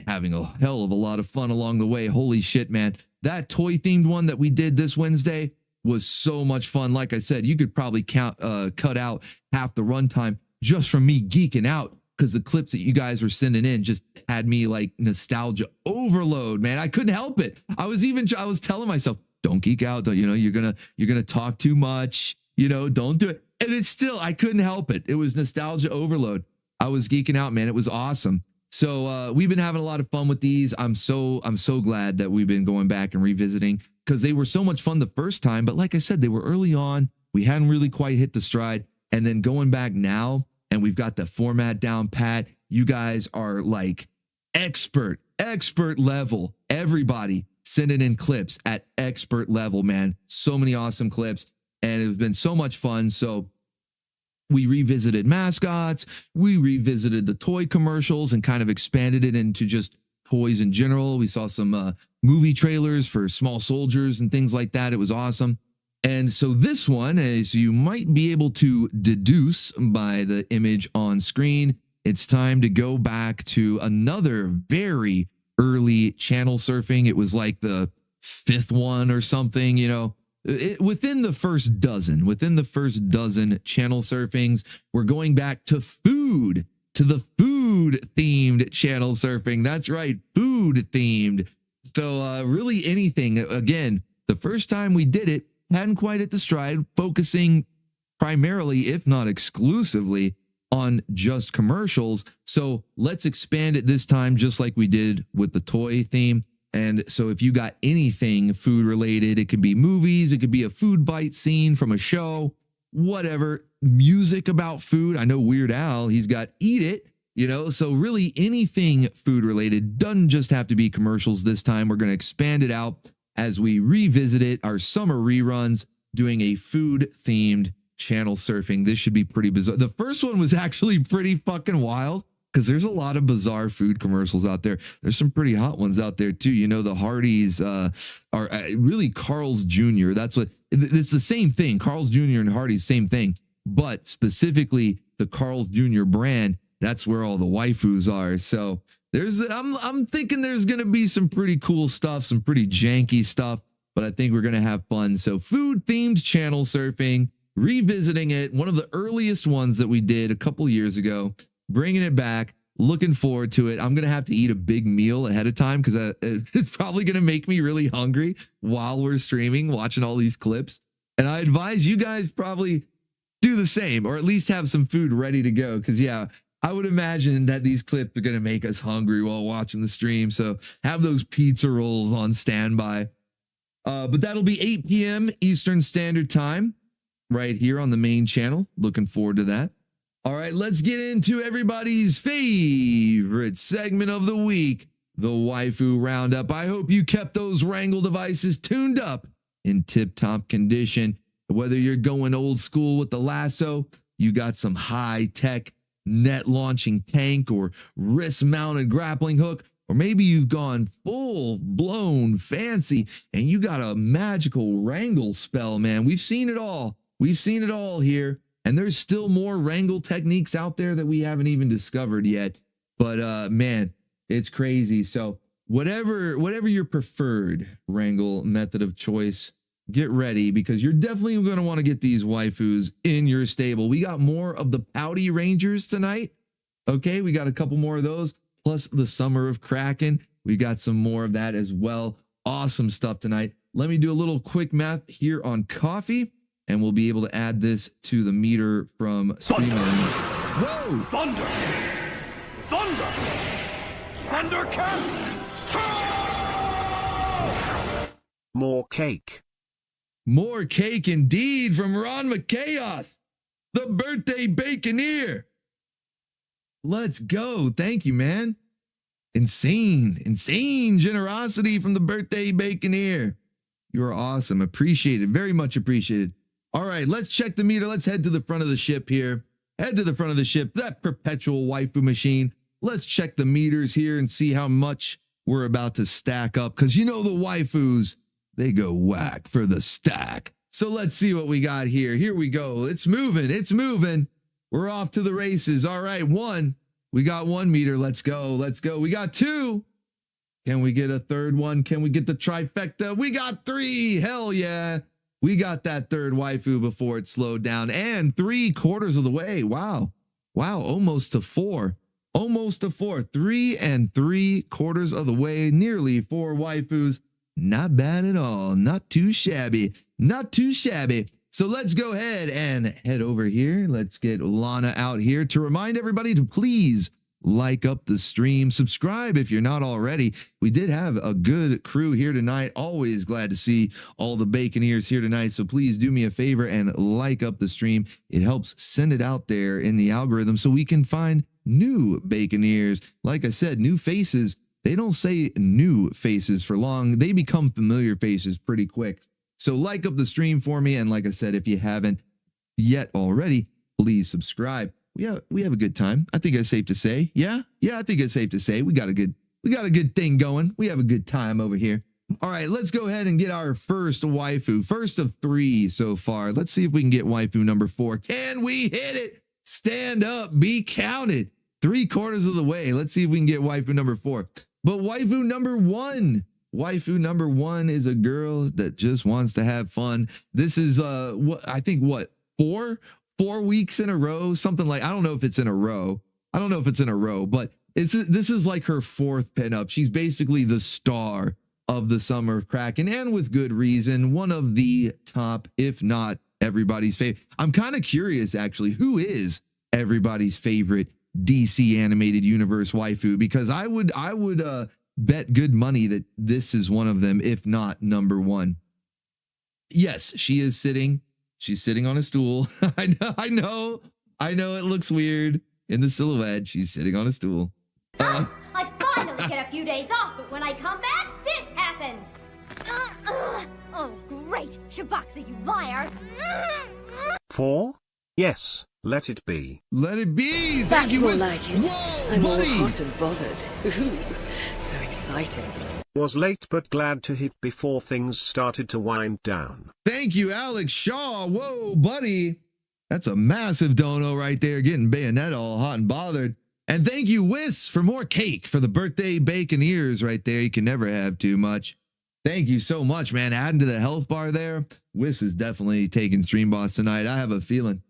having a hell of a lot of fun along the way. Holy shit, man. That toy-themed one that we did this Wednesday was so much fun. Like I said, you could probably cut out half the runtime just from me geeking out because the clips that you guys were sending in just had me like nostalgia overload, man. I couldn't help it. I was telling myself, don't geek out though. You know, you're gonna talk too much, you know, don't do it. And it's still, I couldn't help it. It was nostalgia overload. I was geeking out, man. It was awesome. So we've been having a lot of fun with these. I'm so glad that we've been going back and revisiting because they were so much fun the first time. But like I said, they were early on. We hadn't really quite hit the stride. And then going back now, and we've got the format down pat. You guys are like expert level. Everybody sending in clips at expert level, man. So many awesome clips. And it's been so much fun. So we revisited mascots. We revisited the toy commercials and kind of expanded it into just toys in general. We saw some movie trailers for small soldiers and things like that. It was awesome. And so this one, as you might be able to deduce by the image on screen, it's time to go back to another very early channel surfing. It was like the 5th one or something, you know. Within the first dozen channel surfings, we're going back to the food themed channel surfing. That's right, food themed. So really anything. Again, the first time we did it, hadn't quite hit the stride, focusing primarily, if not exclusively, on just commercials. So let's expand it this time, just like we did with the toy theme. And so if you got anything food related, it could be movies, it could be a food bite scene from a show, whatever, music about food. I know Weird Al, he's got Eat It, you know, so really anything food related doesn't just have to be commercials this time. We're going to expand it out as we revisit it, our summer reruns, doing a food themed channel surfing. This should be pretty bizarre. The first one was actually pretty fucking wild, because there's a lot of bizarre food commercials out there. There's some pretty hot ones out there too. You know, the Hardee's are really Carl's Jr. That's what, it's the same thing. Carl's Jr. and Hardee's, same thing. But specifically the Carl's Jr. brand, that's where all the waifus are. So I'm thinking there's going to be some pretty cool stuff, some pretty janky stuff, but I think we're going to have fun. So food themed channel surfing, revisiting it. One of the earliest ones that we did a couple years ago. Bringing it back, looking forward to it. I'm going to have to eat a big meal ahead of time because it's probably going to make me really hungry while we're streaming, watching all these clips. And I advise you guys probably do the same, or at least have some food ready to go. Because, yeah, I would imagine that these clips are going to make us hungry while watching the stream. So have those pizza rolls on standby. But that'll be 8 p.m. Eastern Standard Time right here on the main channel. Looking forward to that. All right, let's get into everybody's favorite segment of the week, the Waifu Roundup. I hope you kept those Wrangle devices tuned up in tip-top condition. Whether you're going old school with the lasso, you got some high-tech net-launching tank or wrist-mounted grappling hook, or maybe you've gone full-blown fancy and you got a magical wrangle spell, man. We've seen it all. We've seen it all here. And there's still more wrangle techniques out there that we haven't even discovered yet. But man, it's crazy. So whatever your preferred wrangle method of choice, get ready, because you're definitely going to want to get these waifus in your stable. We got more of the Pouty Rangers tonight. Okay, we got a couple more of those, plus the Summer of Kraken. We got some more of that as well. Awesome stuff tonight. Let me do a little quick math here on coffee. and we'll be able to add this to the meter from streaming. Whoa! Thunder! Thunder! Thundercats! More cake. More cake indeed from Ron McChaos, the birthday baconeer. Let's go. Thank you, man. Insane generosity from the birthday baconeer. You are awesome. Appreciated. Very much appreciated. All right, let's check the meter. Let's head to the front of the ship here. Head to the front of the ship, that perpetual waifu machine. Let's check the meters here and see how much we're about to stack up. Because you know the waifus, they go whack for the stack. So let's see what we got here. Here we go. It's moving. It's moving. We're off to the races. All right, one. We got 1 meter. Let's go. Let's go. We got 2. Can we get a third one? Can we get the trifecta? We got 3. Hell yeah. We got that third waifu before it slowed down. And 3/4 of the way. Wow. Wow. Almost to 4. Almost to 4. 3 3/4 of the way. Nearly 4 waifus. Not bad at all. Not too shabby. Not too shabby. So let's go ahead and head over here. Let's get Lana out here to remind everybody to please like up the stream. Subscribe if you're not already. We did have a good crew here tonight. Always glad to see all the baconeers here tonight. So please do me a favor and like up the stream. It helps send it out there in the algorithm so we can find new baconeers. Like I said, new faces. They don't say new faces for long. They become familiar faces pretty quick. So like up the stream for me. And like I said, if you haven't yet already, please subscribe. We have a good time. I think it's safe to say. Yeah, I think it's safe to say we got a good thing going. We have a good time over here. All right, let's go ahead and get our first waifu. First of 3 so far. Let's see if we can get waifu number 4. Can we hit it? Stand up, be counted. 3/4 of the way. Let's see if we can get waifu number 4. But waifu number 1. Waifu number 1 is a girl that just wants to have fun. This is what 4 weeks in a row, something like, I don't know if it's in a row. But this is like her 4th pinup. She's basically the star of the summer of Krakken, and with good reason, one of the top, if not everybody's favorite. I'm kind of curious, actually, who is everybody's favorite DC animated universe waifu? Because I would bet good money that this is one of them, if not number 1. Yes, she is sitting. She's sitting on a stool. I know it looks weird in the silhouette. She's sitting on a stool. I finally get a few days off, but when I come back, this happens. Oh, great. Shaboxa, you liar. 4? Yes, let it be. Let it be. That's more like it. Whoa, I'm buddy. all hot and bothered. Ooh, so exciting. Was late but glad to hit before things started to wind down. Thank you, Alex Shaw. Whoa, buddy. That's a massive dono right there, getting Bayonetta all hot and bothered. And thank you, Wiss, for more cake for the birthday baconeers right there. You can never have too much. Thank you so much, man. Adding to the health bar there. Wiss is definitely taking Stream Boss tonight. I have a feeling.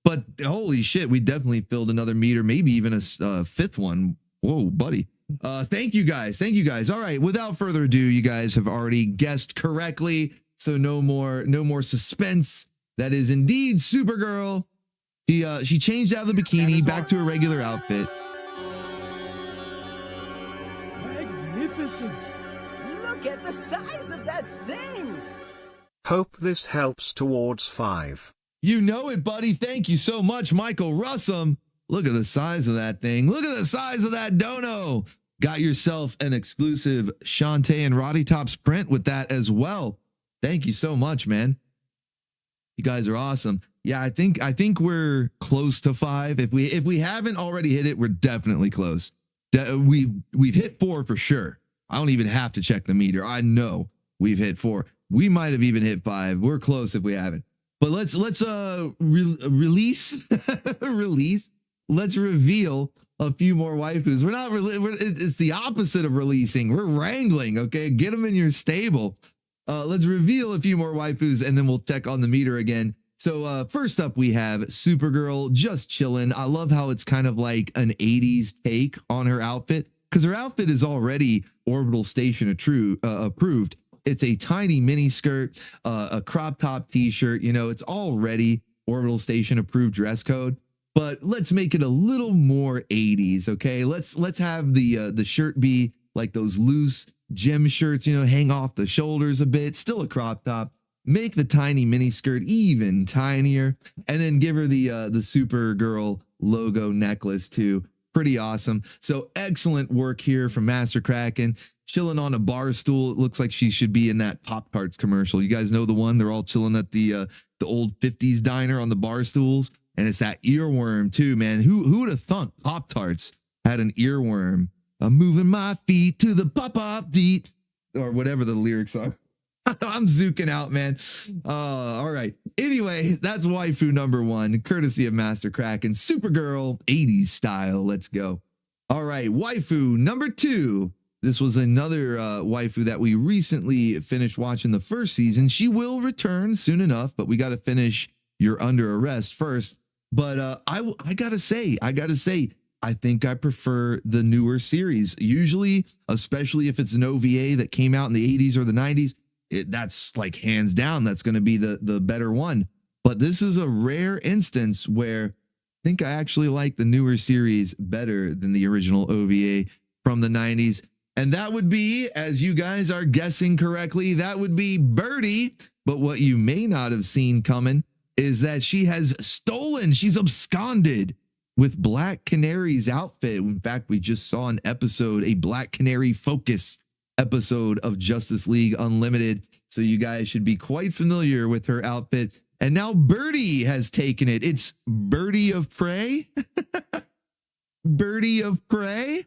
But holy shit, we definitely filled another meter, maybe even a 5th one. Whoa, buddy. Thank you guys. All right, without further ado, you guys have already guessed correctly, so no more suspense. That is indeed Supergirl. She changed out of the bikini back to a regular outfit. Magnificent. Look at the size of that thing. Hope this helps towards 5. You know it, buddy. Thank you so much, Michael Russum. Look at the size of that thing. Look at the size of that dono. Got yourself an exclusive Shantae and Roddy Tops print with that as well. Thank you so much, man. You guys are awesome. Yeah, I think we're close to 5. If we haven't already hit it, we're definitely close. We've hit 4 for sure. I don't even have to check the meter. I know we've hit 4. We might have even hit 5. We're close if we haven't. But let's release. Let's reveal a few more waifus. It's the opposite of releasing. We're wrangling, okay? Get them in your stable. Let's reveal a few more waifus, and then we'll check on the meter again. So first up, we have Supergirl, just chilling. I love how it's kind of like an 80s take on her outfit, because her outfit is already Orbital Station approved. It's a tiny mini skirt, a crop top t-shirt. You know, it's already Orbital Station approved dress code, but let's make it a little more 80s. Okay, let's have the shirt be like those loose gym shirts, you know, hang off the shoulders a bit, still a crop top. Make the tiny mini skirt even tinier, and then give her the Supergirl logo necklace too. Pretty awesome. So excellent work here from Master Krakken. Chilling on a bar stool. It looks like she should be in that Pop-Tarts commercial. You guys know the one? They're all chilling at the old 50s diner on the bar stools, and it's that earworm too, man. Who would have thunk Pop-Tarts had an earworm? I'm moving my feet to the pop-up beat, or whatever the lyrics are. I'm zooking out, man. All right. Anyway, that's waifu number 1, courtesy of Master Krakken. Supergirl, 80s style. Let's go. All right. Waifu number 2. This was another waifu that we recently finished watching the first season. She will return soon enough, but we got to finish You're Under Arrest first. But I gotta say, I think I prefer the newer series. Usually, especially if it's an OVA that came out in the 80s or the 90s, that's like hands down, that's going to be the better one. But this is a rare instance where I think I actually like the newer series better than the original OVA from the 90s. And that would be, as you guys are guessing correctly, that would be Birdie. But what you may not have seen coming is that she has stolen, she's absconded with Black Canary's outfit. In fact, we just saw an episode, a Black Canary focus episode of Justice League Unlimited. So you guys should be quite familiar with her outfit. And now Birdie has taken it. It's Birdie of Prey. Birdie of Prey.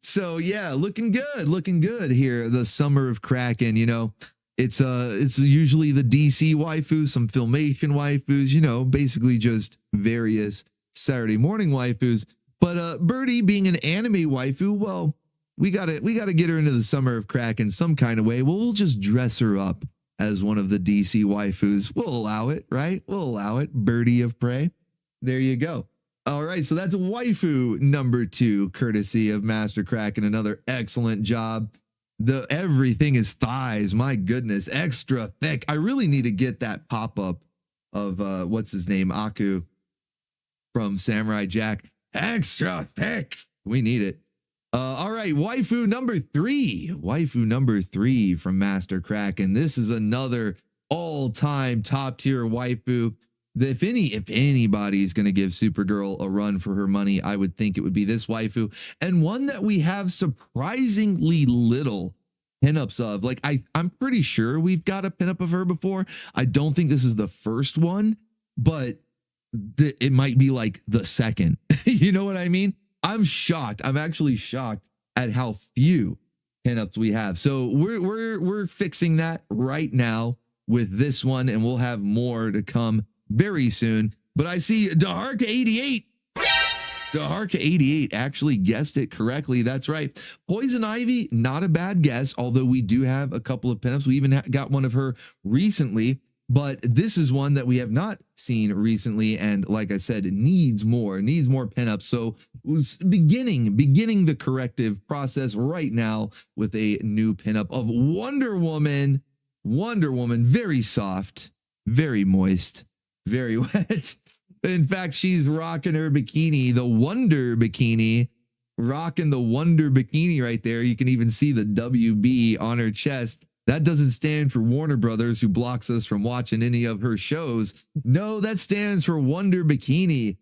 So yeah, looking good here. The summer of Krakken, you know, it's usually the DC waifus, some Filmation waifus, you know, basically just various Saturday morning waifus. But Birdie being an anime waifu, well, we gotta get her into the summer of Krakken some kind of way. Well, we'll just dress her up as one of the DC waifus. We'll allow it, right? We'll allow it. Birdie of Prey. There you go. All right, so that's waifu number 2, courtesy of Master Krakken. Another excellent job. Everything is thighs. My goodness, extra thick. I really need to get that pop-up of what's his name, Aku from Samurai Jack. Extra thick. We need it. All right, waifu number 3. Waifu number 3 from Master Krakken. This is another all-time top-tier waifu. If anybody's going to give Supergirl a run for her money, I would think it would be this waifu, and one that we have surprisingly little pinups of. Like, I'm pretty sure we've got a pinup of her before. I don't think this is the first one, but it might be like the second. You know what I mean? I'm shocked. I'm actually shocked at how few pinups we have. So we're fixing that right now with this one, and we'll have more to come very soon. But I see Daharka88. Daharka88 actually guessed it correctly. That's right. Poison Ivy, not a bad guess, although we do have a couple of pinups. We even got one of her recently, but this is one that we have not seen recently, and like I said, it needs more pinups. So beginning the corrective process right now with a new pinup of Wonder Woman. Wonder Woman, very soft, very moist, very wet. In fact, she's rocking her bikini, the Wonder Bikini, rocking the Wonder Bikini right there. You can even see the WB on her chest. That doesn't stand for Warner Brothers, who blocks us from watching any of her shows. No, that stands for Wonder Bikini.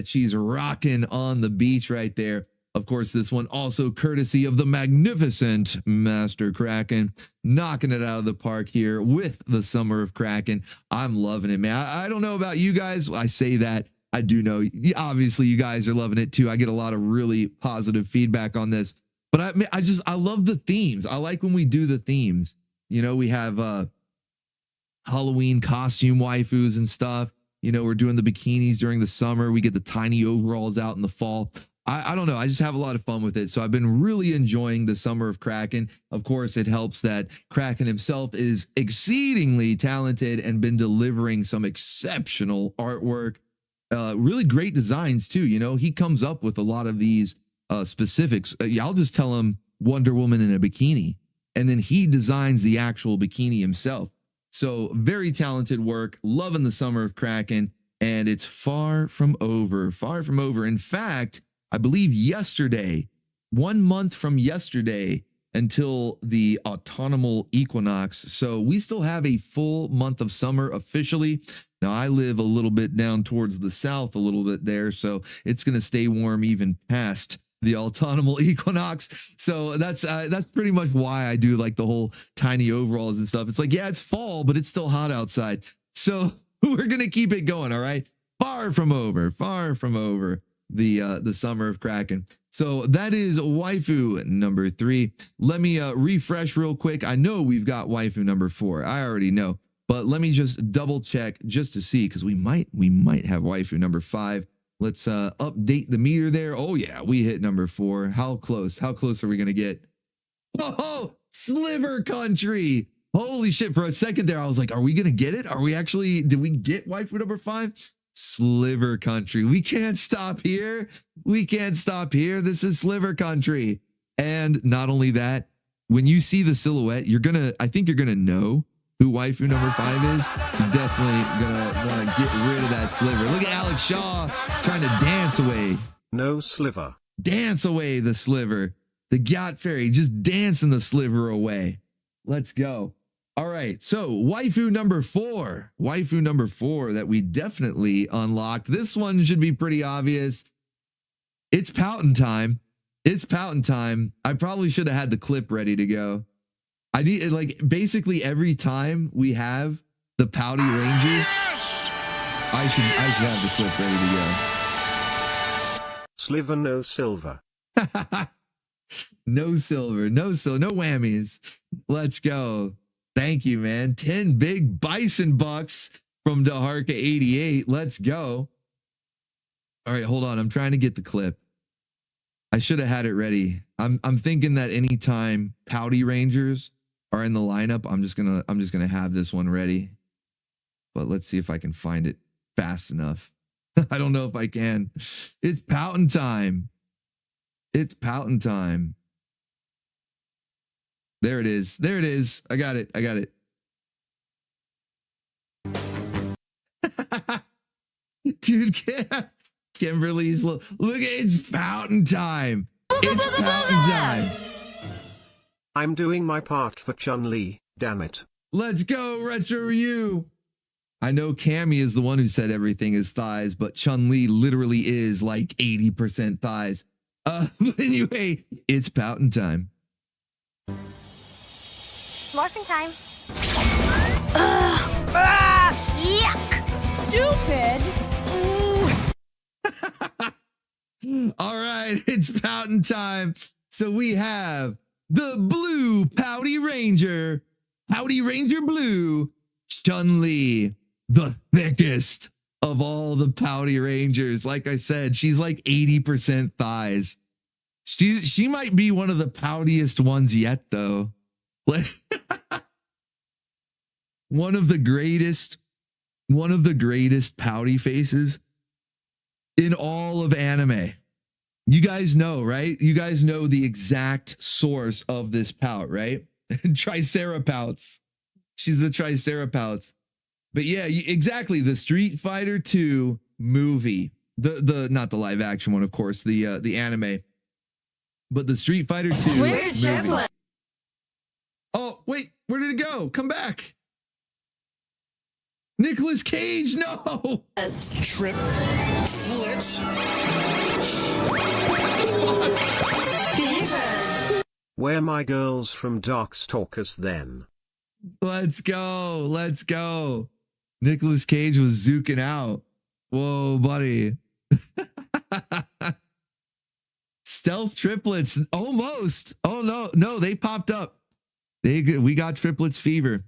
She's rocking on the beach right there. Of course, this one also courtesy of the magnificent Master Krakken, knocking it out of the park here with the Summer of Krakken. I'm loving it, man. I don't know about you guys. I say that. I do know. Obviously, you guys are loving it too. I get a lot of really positive feedback on this. But I love the themes. I like when we do the themes. You know, we have Halloween costume waifus and stuff. You know, we're doing the bikinis during the summer. We get the tiny overalls out in the fall. I don't know. I just have a lot of fun with it. So I've been really enjoying the Summer of Krakken. Of course, it helps that Krakken himself is exceedingly talented and been delivering some exceptional artwork. Really great designs too. You know, he comes up with a lot of these specifics. I'll just tell him Wonder Woman in a bikini. and then he designs the actual bikini himself. So very talented work, loving the summer of Krakken, and it's far from over, far from over. In fact, I believe yesterday, 1 month from yesterday until the autumnal equinox. So we still have a full month of summer officially. Now I live a little bit down towards the south, a little bit there. So it's going to stay warm even past the autumnal equinox. So that's pretty much why I do like the whole tiny overalls and stuff. It's like, yeah, it's fall, but it's still hot outside. So we're going to keep it going. All right. Far from over the summer of Krakken. So that is waifu number 3. Let me refresh real quick. I know we've got waifu number 4. I already know, but let me just double check just to see, because we might have waifu number 5. Let's update the meter there. Oh yeah, we hit number 4. How close are we gonna get? Oh, Sliver Country. Holy shit, for a second there I was like, are we gonna get it? Did we get waifu number 5? Sliver Country. We can't stop here. This is Sliver Country. And not only that, when you see the silhouette, I think you're gonna know who waifu number 5 is. You're definitely gonna want to get rid of that sliver. Look at Alex Shaw trying to dance away. No sliver. Dance away the sliver. The Gyat Fairy just dancing the sliver away. Let's go. All right, so waifu number 4 that we definitely unlocked. This one should be pretty obvious. It's pouting time. I probably should have had the clip ready to go. I need, like, basically every time we have the pouty rangers, I should have the clip ready to go. Sliver, no silver. No silver, no whammies. Let's go. Thank you, man. 10 big Bison Bucks from Daharka 88. Let's go. All right, hold on. I'm trying to get the clip. I should have had it ready. I'm thinking that anytime pouty rangers are in the lineup, I'm just gonna have this one ready. But let's see if I can find it fast enough. I don't know if I can. It's pouting time. There it is. I got it. Dude, Kimberly's look at it's fountain time. I'm doing my part for Chun-Li, damn it. Let's go, Retro Ryu. I know Cammy is the one who said everything is thighs, but Chun-Li literally is like 80% thighs. But anyway, it's pouting time. Morphing time. Yuck! Stupid. All right, it's pouting time. So we have the blue Pouty Ranger Blue, Chun-Li, the thickest of all the Pouty Rangers. Like I said, she's like 80% thighs. She might be one of the poutiest ones yet, though. One of the greatest pouty faces in all of anime. You guys know, right? You guys know the exact source of this pout, right? Tricerapouts. She's the Tricerapouts. But yeah, exactly. The Street Fighter 2 movie, the not the live action one, of course, the anime, but the Street Fighter 2 Where's Triplet? Oh, wait, where did it go? Come back. Nicolas Cage, no. Triplets. Where my girls from Darkstalkers then? Let's go. Nicolas Cage was zooking out. Whoa, buddy. Stealth triplets, almost. Oh no, they popped up. We got triplets fever.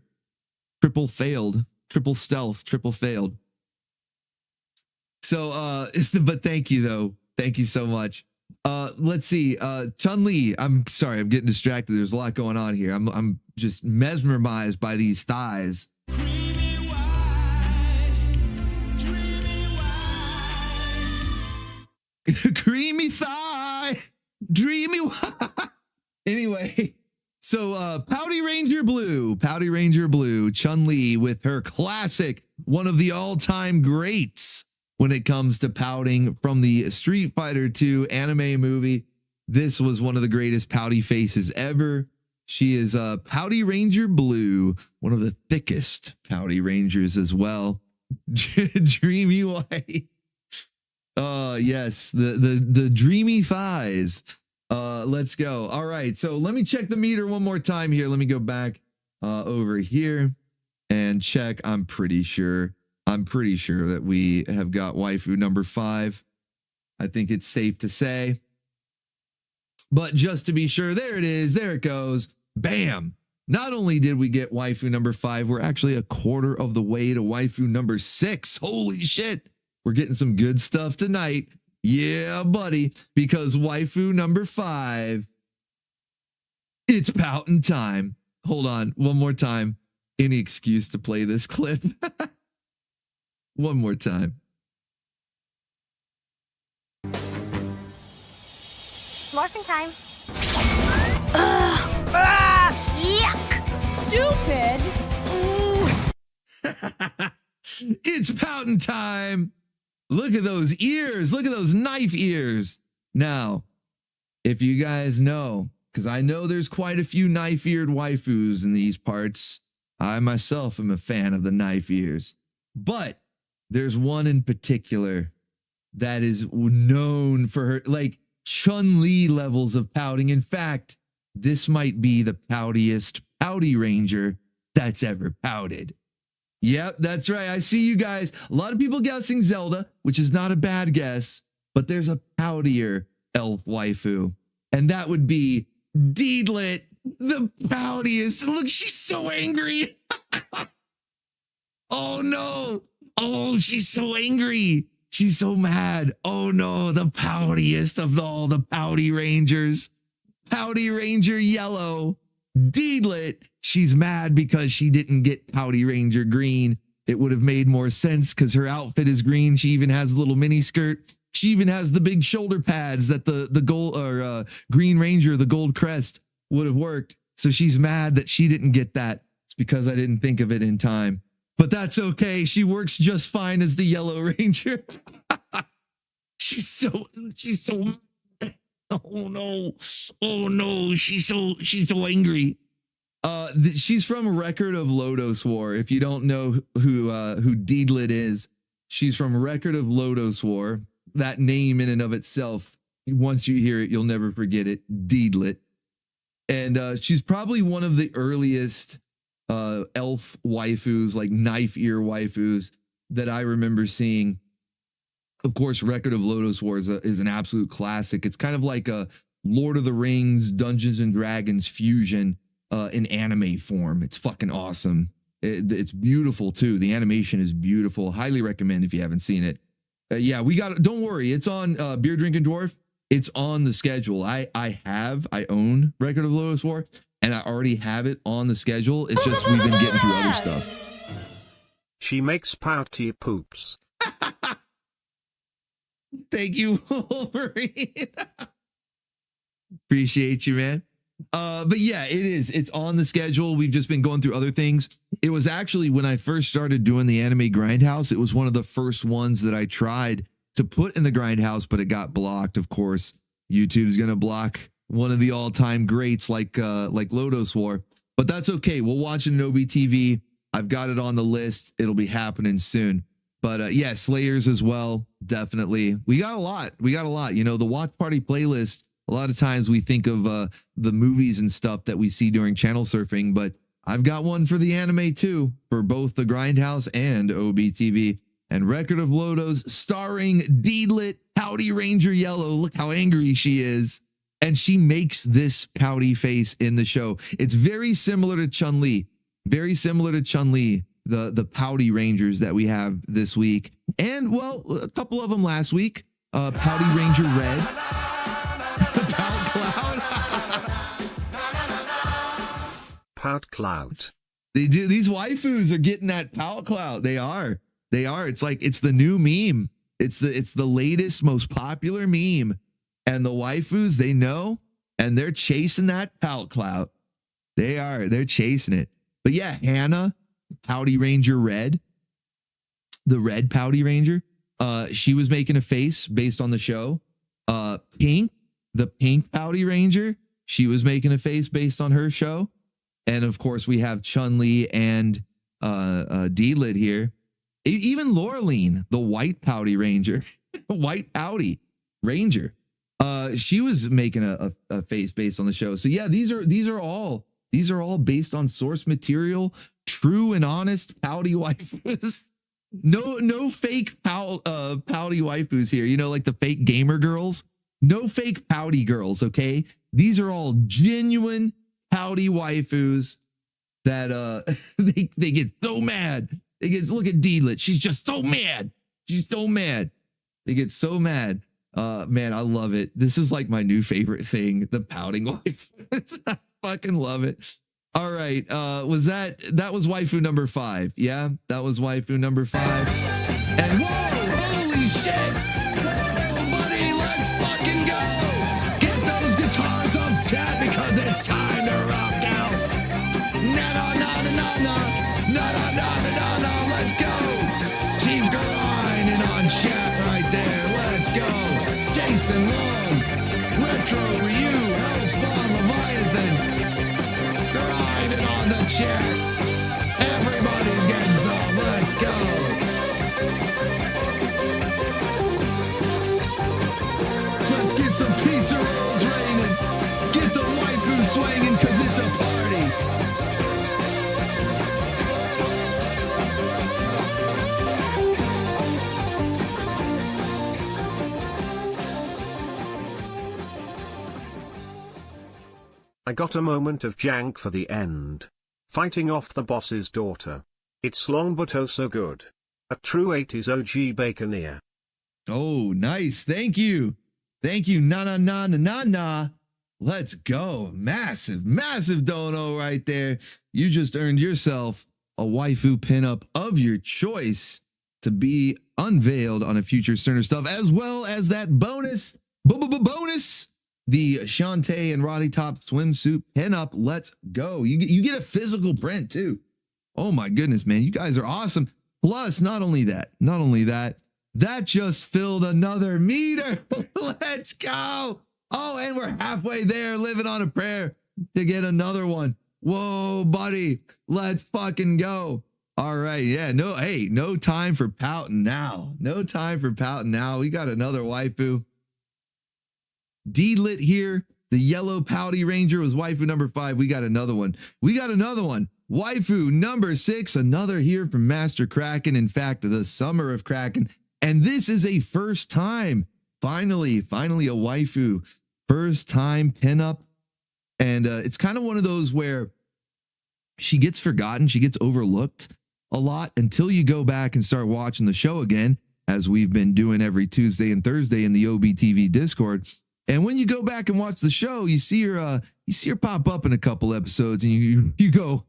Triple failed. Triple stealth. Triple failed. So, but thank you though. Thank you so much. Let's see. Chun-Li. I'm sorry. I'm getting distracted. There's a lot going on here. I'm just mesmerized by these thighs. Creamy thigh. Dreamy. Anyway, So Pouty Ranger Blue, Chun-Li with her classic, one of the all-time greats when it comes to pouting from the Street Fighter II anime movie. This was one of the greatest pouty faces ever. She is Pouty Ranger Blue, one of the thickest Pouty Rangers as well. Dreamy White. Yes, the dreamy thighs. Let's go. All right, so let me check the meter one more time here. Let me go back over here and check. I'm pretty sure that we have got waifu number 5. I think it's safe to say. But just to be sure, there it is. There it goes. Bam. Not only did we get waifu number 5, we're actually a quarter of the way to waifu number 6. Holy shit. We're getting some good stuff tonight. Yeah, buddy. Because waifu number 5, it's pouting time. Hold on. One more time. Any excuse to play this clip. One more time. Morphin time. Yuck. Stupid. It's pouting time. Look at those ears. Look at those knife ears. Now, if you guys know, because I know there's quite a few knife-eared waifus in these parts. I myself am a fan of the knife ears. But there's one in particular that is known for her, like Chun-Li levels of pouting. In fact, this might be the poutiest pouty ranger that's ever pouted. Yep, that's right. I see you guys. A lot of people guessing Zelda, which is not a bad guess, but there's a poutier elf waifu, and that would be Deedlit, the poutiest. Look, she's so angry. Oh no. Oh, she's so angry. She's so mad. Oh no, the poutiest of all the pouty rangers. Pouty Ranger Yellow. Deedlit, she's mad because she didn't get Pouty Ranger Green. It would have made more sense because her outfit is green. She even has a little mini skirt. She even has the big shoulder pads that the gold or Green Ranger, the gold crest, would have worked. So she's mad that she didn't get that. It's because I didn't think of it in time. But that's okay. She works just fine as the Yellow Ranger. she's so oh no, she's so angry. She's from Record of Lodos War. If you don't know who Deedlit is, she's from Record of Lodos War. That name in and of itself, once you hear it, you'll never forget it. Deedlit. And she's probably one of the earliest elf waifus, like knife ear waifus, that I remember seeing. Of course, Record of Lodos War is an absolute classic. It's kind of like a Lord of the Rings, Dungeons and Dragons fusion in anime form. It's fucking awesome. It's beautiful too. The animation is beautiful. Highly recommend if you haven't seen it. Yeah, we got it. Don't worry. It's on Beer Drinking Dwarf. It's on the schedule. I own Record of Lodos War, and I already have it on the schedule. It's just we've been getting through other stuff. She makes pouty poops. Thank you, Wolverine. Appreciate you, man. But yeah, it is. It's on the schedule. We've just been going through other things. It was actually when I first started doing the Anime Grindhouse, it was one of the first ones that I tried to put in the Grindhouse, but it got blocked. Of course, YouTube's going to block one of the all-time greats like Lodos War, but that's okay. We'll watch it in OBTV. I've got it on the list. It'll be happening soon. But yeah, Slayers as well. Definitely. We got a lot. You know, the watch party playlist, a lot of times we think of the movies and stuff that we see during channel surfing, but I've got one for the anime too, for both the Grindhouse and OBTV. And Record of Lodos starring Deedlit, Pouty Ranger Yellow. Look how angry she is. And she makes this pouty face in the show. It's very similar to Chun-Li. Very similar to Chun-Li, the pouty rangers that we have this week. And, well, a couple of them last week. Pouty Ranger Red. Pout Cloud. Pout Cloud. They do. These waifus are getting that Pout Cloud. They are. It's like, it's the new meme. It's the latest, most popular meme. And the waifus, they know, and they're chasing that Pout Cloud. They're chasing it. But yeah, Hannah, Pouty Ranger Red, the red Pouty Ranger, she was making a face based on the show. Pink, the pink Pouty Ranger, she was making a face based on her show. And of course, we have Chun-Li and D-Lit here. Even Laureline, the white Pouty Ranger, white Pouty Ranger, she was making a face based on the show. So yeah, these are all based on source material, true and honest Pouty waifus. No fake pouty waifus here. You know, like the fake gamer girls. No fake pouty girls. Okay, these are all genuine pouty waifus that they get so mad. They get, look at D-Lit. She's just so mad. She's so mad. They get so mad. Man, I love it. This is like my new favorite thing, the pouting wife. I fucking love it. All right. That was waifu number 5. Yeah, that was waifu number 5. And whoa, holy shit. Whoa, buddy, let's fucking go. Get those guitars up, Chad, because it's time to rock out. Na-na-na-na-na-na. Let's go. She's grinding on chat right there. Let's go. Jason Long, Retro Ryu, Hellspawn Leviathan, grinding on the chat. Everybody's getting some. Let's go. Let's get some pizza rolls raining. Get the waifu swinging, cause it's a party. I got a moment of jank for the end. Fighting off the boss's daughter. It's long but oh so good. A true 80s OG Baconeer. Oh, nice. Thank you. Thank you. Na. Let's go. Massive dono right there. You just earned yourself a waifu pinup of your choice to be unveiled on a future Cerner Stuff, as well as that bonus, the Shantae and Roddy Top swimsuit pinup. Let's go. You get a physical print too. Oh my goodness, man. You guys are awesome. Plus, not only that, that just filled another meter. Let's go. Oh, and we're halfway there, living on a prayer to get another one. Whoa, buddy. Let's fucking go. All right. Yeah. No time for pouting now. No time for pouting now. We got another waifu. D-Lit here. The yellow pouty ranger was waifu number 5. We got another one. Waifu number 6. Another here from Master Krakken. In fact, the summer of Krakken. And this is a first time. Finally a waifu. First time pinup. And it's kind of one of those where she gets forgotten. She gets overlooked a lot until you go back and start watching the show again, as we've been doing every Tuesday and Thursday in the OBTV Discord. And when you go back and watch the show, you see her pop up in a couple episodes, and you go,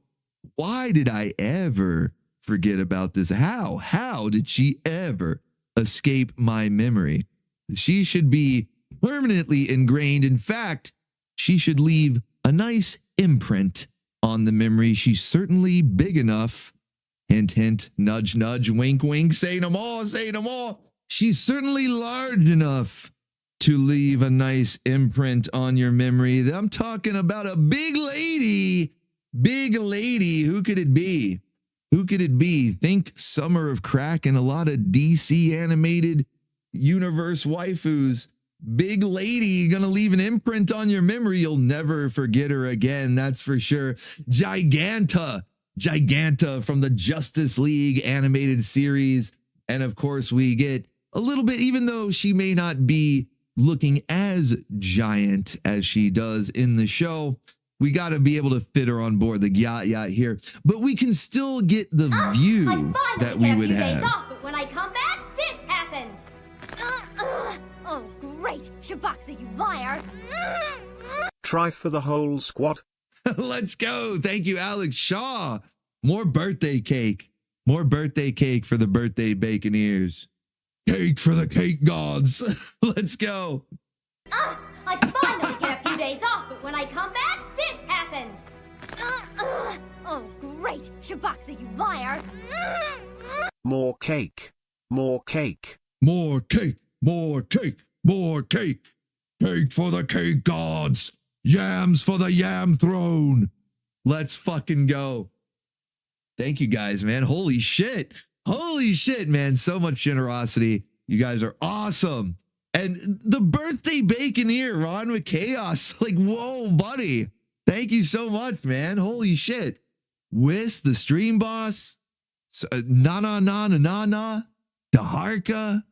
why did I ever forget about this? How did she ever escape my memory? She should be permanently ingrained. In fact, she should leave a nice imprint on the memory. She's certainly big enough. Hint, hint, nudge, nudge, wink, wink, say no more. She's certainly large enough to leave a nice imprint on your memory. I'm talking about a big lady. Who could it be? Think Summer of Krakken, a lot of DC animated universe waifus. Big lady, gonna leave an imprint on your memory. You'll never forget her again, that's for sure. Giganta from the Justice League animated series. And of course, we get a little bit, even though she may not be looking as giant as she does in the show, we got to be able to fit her on board the Gyat here. But we can still get the view that we would have. Days off, but when I come back, this happens. Oh, great. Shabaksa, you liar. Try for the whole squad. Let's go. Thank you, Alex Shaw. More birthday cake for the birthday baconeers. Cake for the cake gods. Let's go. I finally get a few days off, but when I come back, this happens. Oh, great! Shaboxa, you liar! More cake. More cake. More cake, more cake, more cake. Cake for the cake gods. Yams for the yam throne. Let's fucking go. Thank you guys, man. Holy shit. Holy shit, man. So much generosity. You guys are awesome. And the birthday bacon here, Ron with Chaos. Like, whoa, buddy. Thank you so much, man. Holy shit. Whis, the stream boss. Na. Daharka.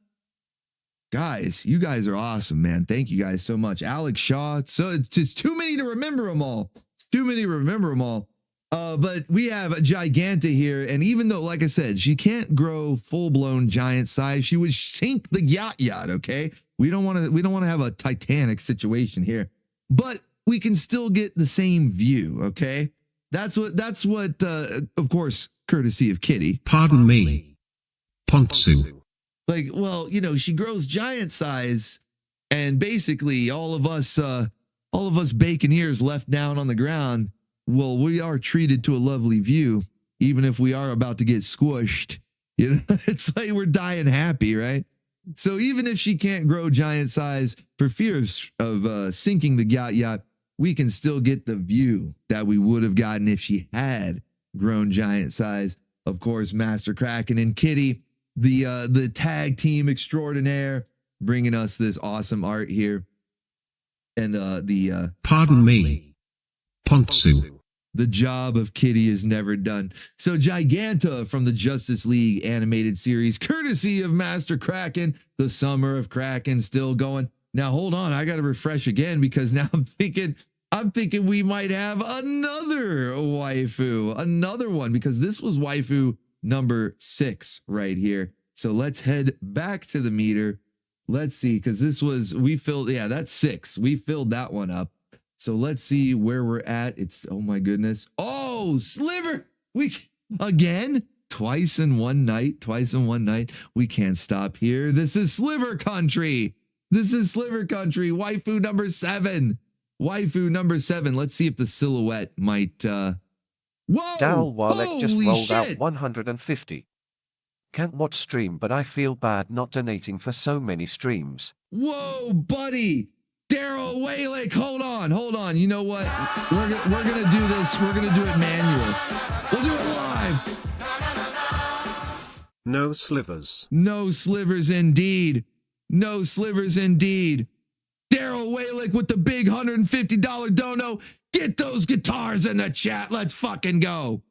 Guys, you guys are awesome, man. Thank you guys so much. Alex Shaw. So it's just too many to remember them all. It's too many to remember them all. But we have a Giganta here, and even though, like I said, she can't grow full-blown giant size, she would sink the Gyat, okay? We don't want to have a Titanic situation here. But we can still get the same view, okay? That's what of course, courtesy of Kitty. Pardon me. Pontsu. Like, well, you know, she grows giant size, and basically all of us baconeers left down on the ground, well, we are treated to a lovely view, even if we are about to get squished. You know, it's like we're dying happy, right? So even if she can't grow giant size for fear of sinking the Gyat, we can still get the view that we would have gotten if she had grown giant size. Of course, Master Krakken and Kitty, the tag team extraordinaire, bringing us this awesome art here. And pardon me. Pontsu. The job of Kitty is never done. So Giganta from the Justice League animated series, courtesy of Master Krakken, the summer of Krakken still going. Now hold on, I got to refresh again because now I'm thinking we might have another waifu, another one, because this was waifu number 6 right here. So let's head back to the meter. Let's see, because that's 6. We filled that one up. So let's see where we're at. It's, oh my goodness. Oh, Sliver. Again, twice in one night. We can't stop here. This is Sliver Country. Waifu number 7. Let's see if the silhouette might, whoa. Daryl Warlick just Holy rolled shit. out 150. Can't watch stream, but I feel bad not donating for so many streams. Whoa, buddy. Daryl Walick, hold on. You know what? We're gonna do this. We're gonna do it manual. We'll do it live. No slivers. No slivers indeed. Daryl Walick with the big $150 dono. Get those guitars in the chat. Let's fucking go.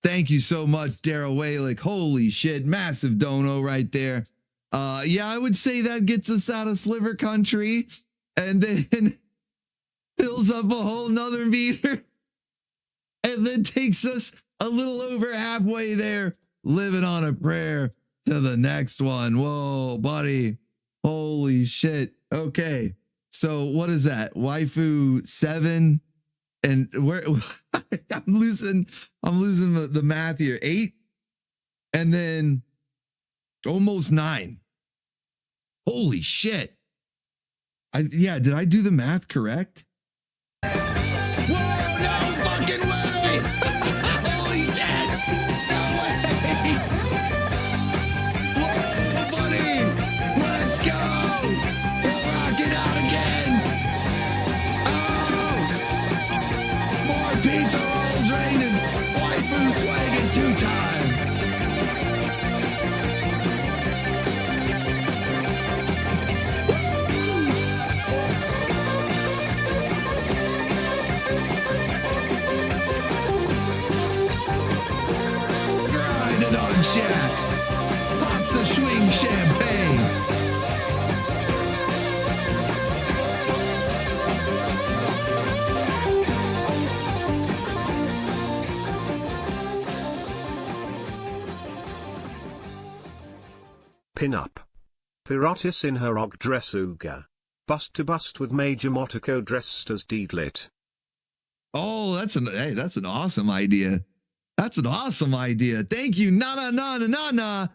Thank you so much, Daryl Walick. Holy shit, massive dono right there. Yeah, I would say that gets us out of Sliver Country and then fills up a whole nother meter and then takes us a little over halfway there, living on a prayer to the next one. Whoa, buddy. Holy shit. Okay. So what is that? Waifu 7. And where I'm losing the math here. 8 and then almost 9. Holy shit. Did I do the math correct? Whoa, no fucking way! Holy shit! No way! Whoa, buddy! Let's go! We'll rock it out again! Oh! Pizza rolls raining, waifu swagging 2 time. shack. Pop the swing champagne. Pin-up. Piratis in her og dressuga. Bust to bust with Major Motoko dressed as Deedlit. Oh, that's an awesome idea. That's an awesome idea. Thank you, na.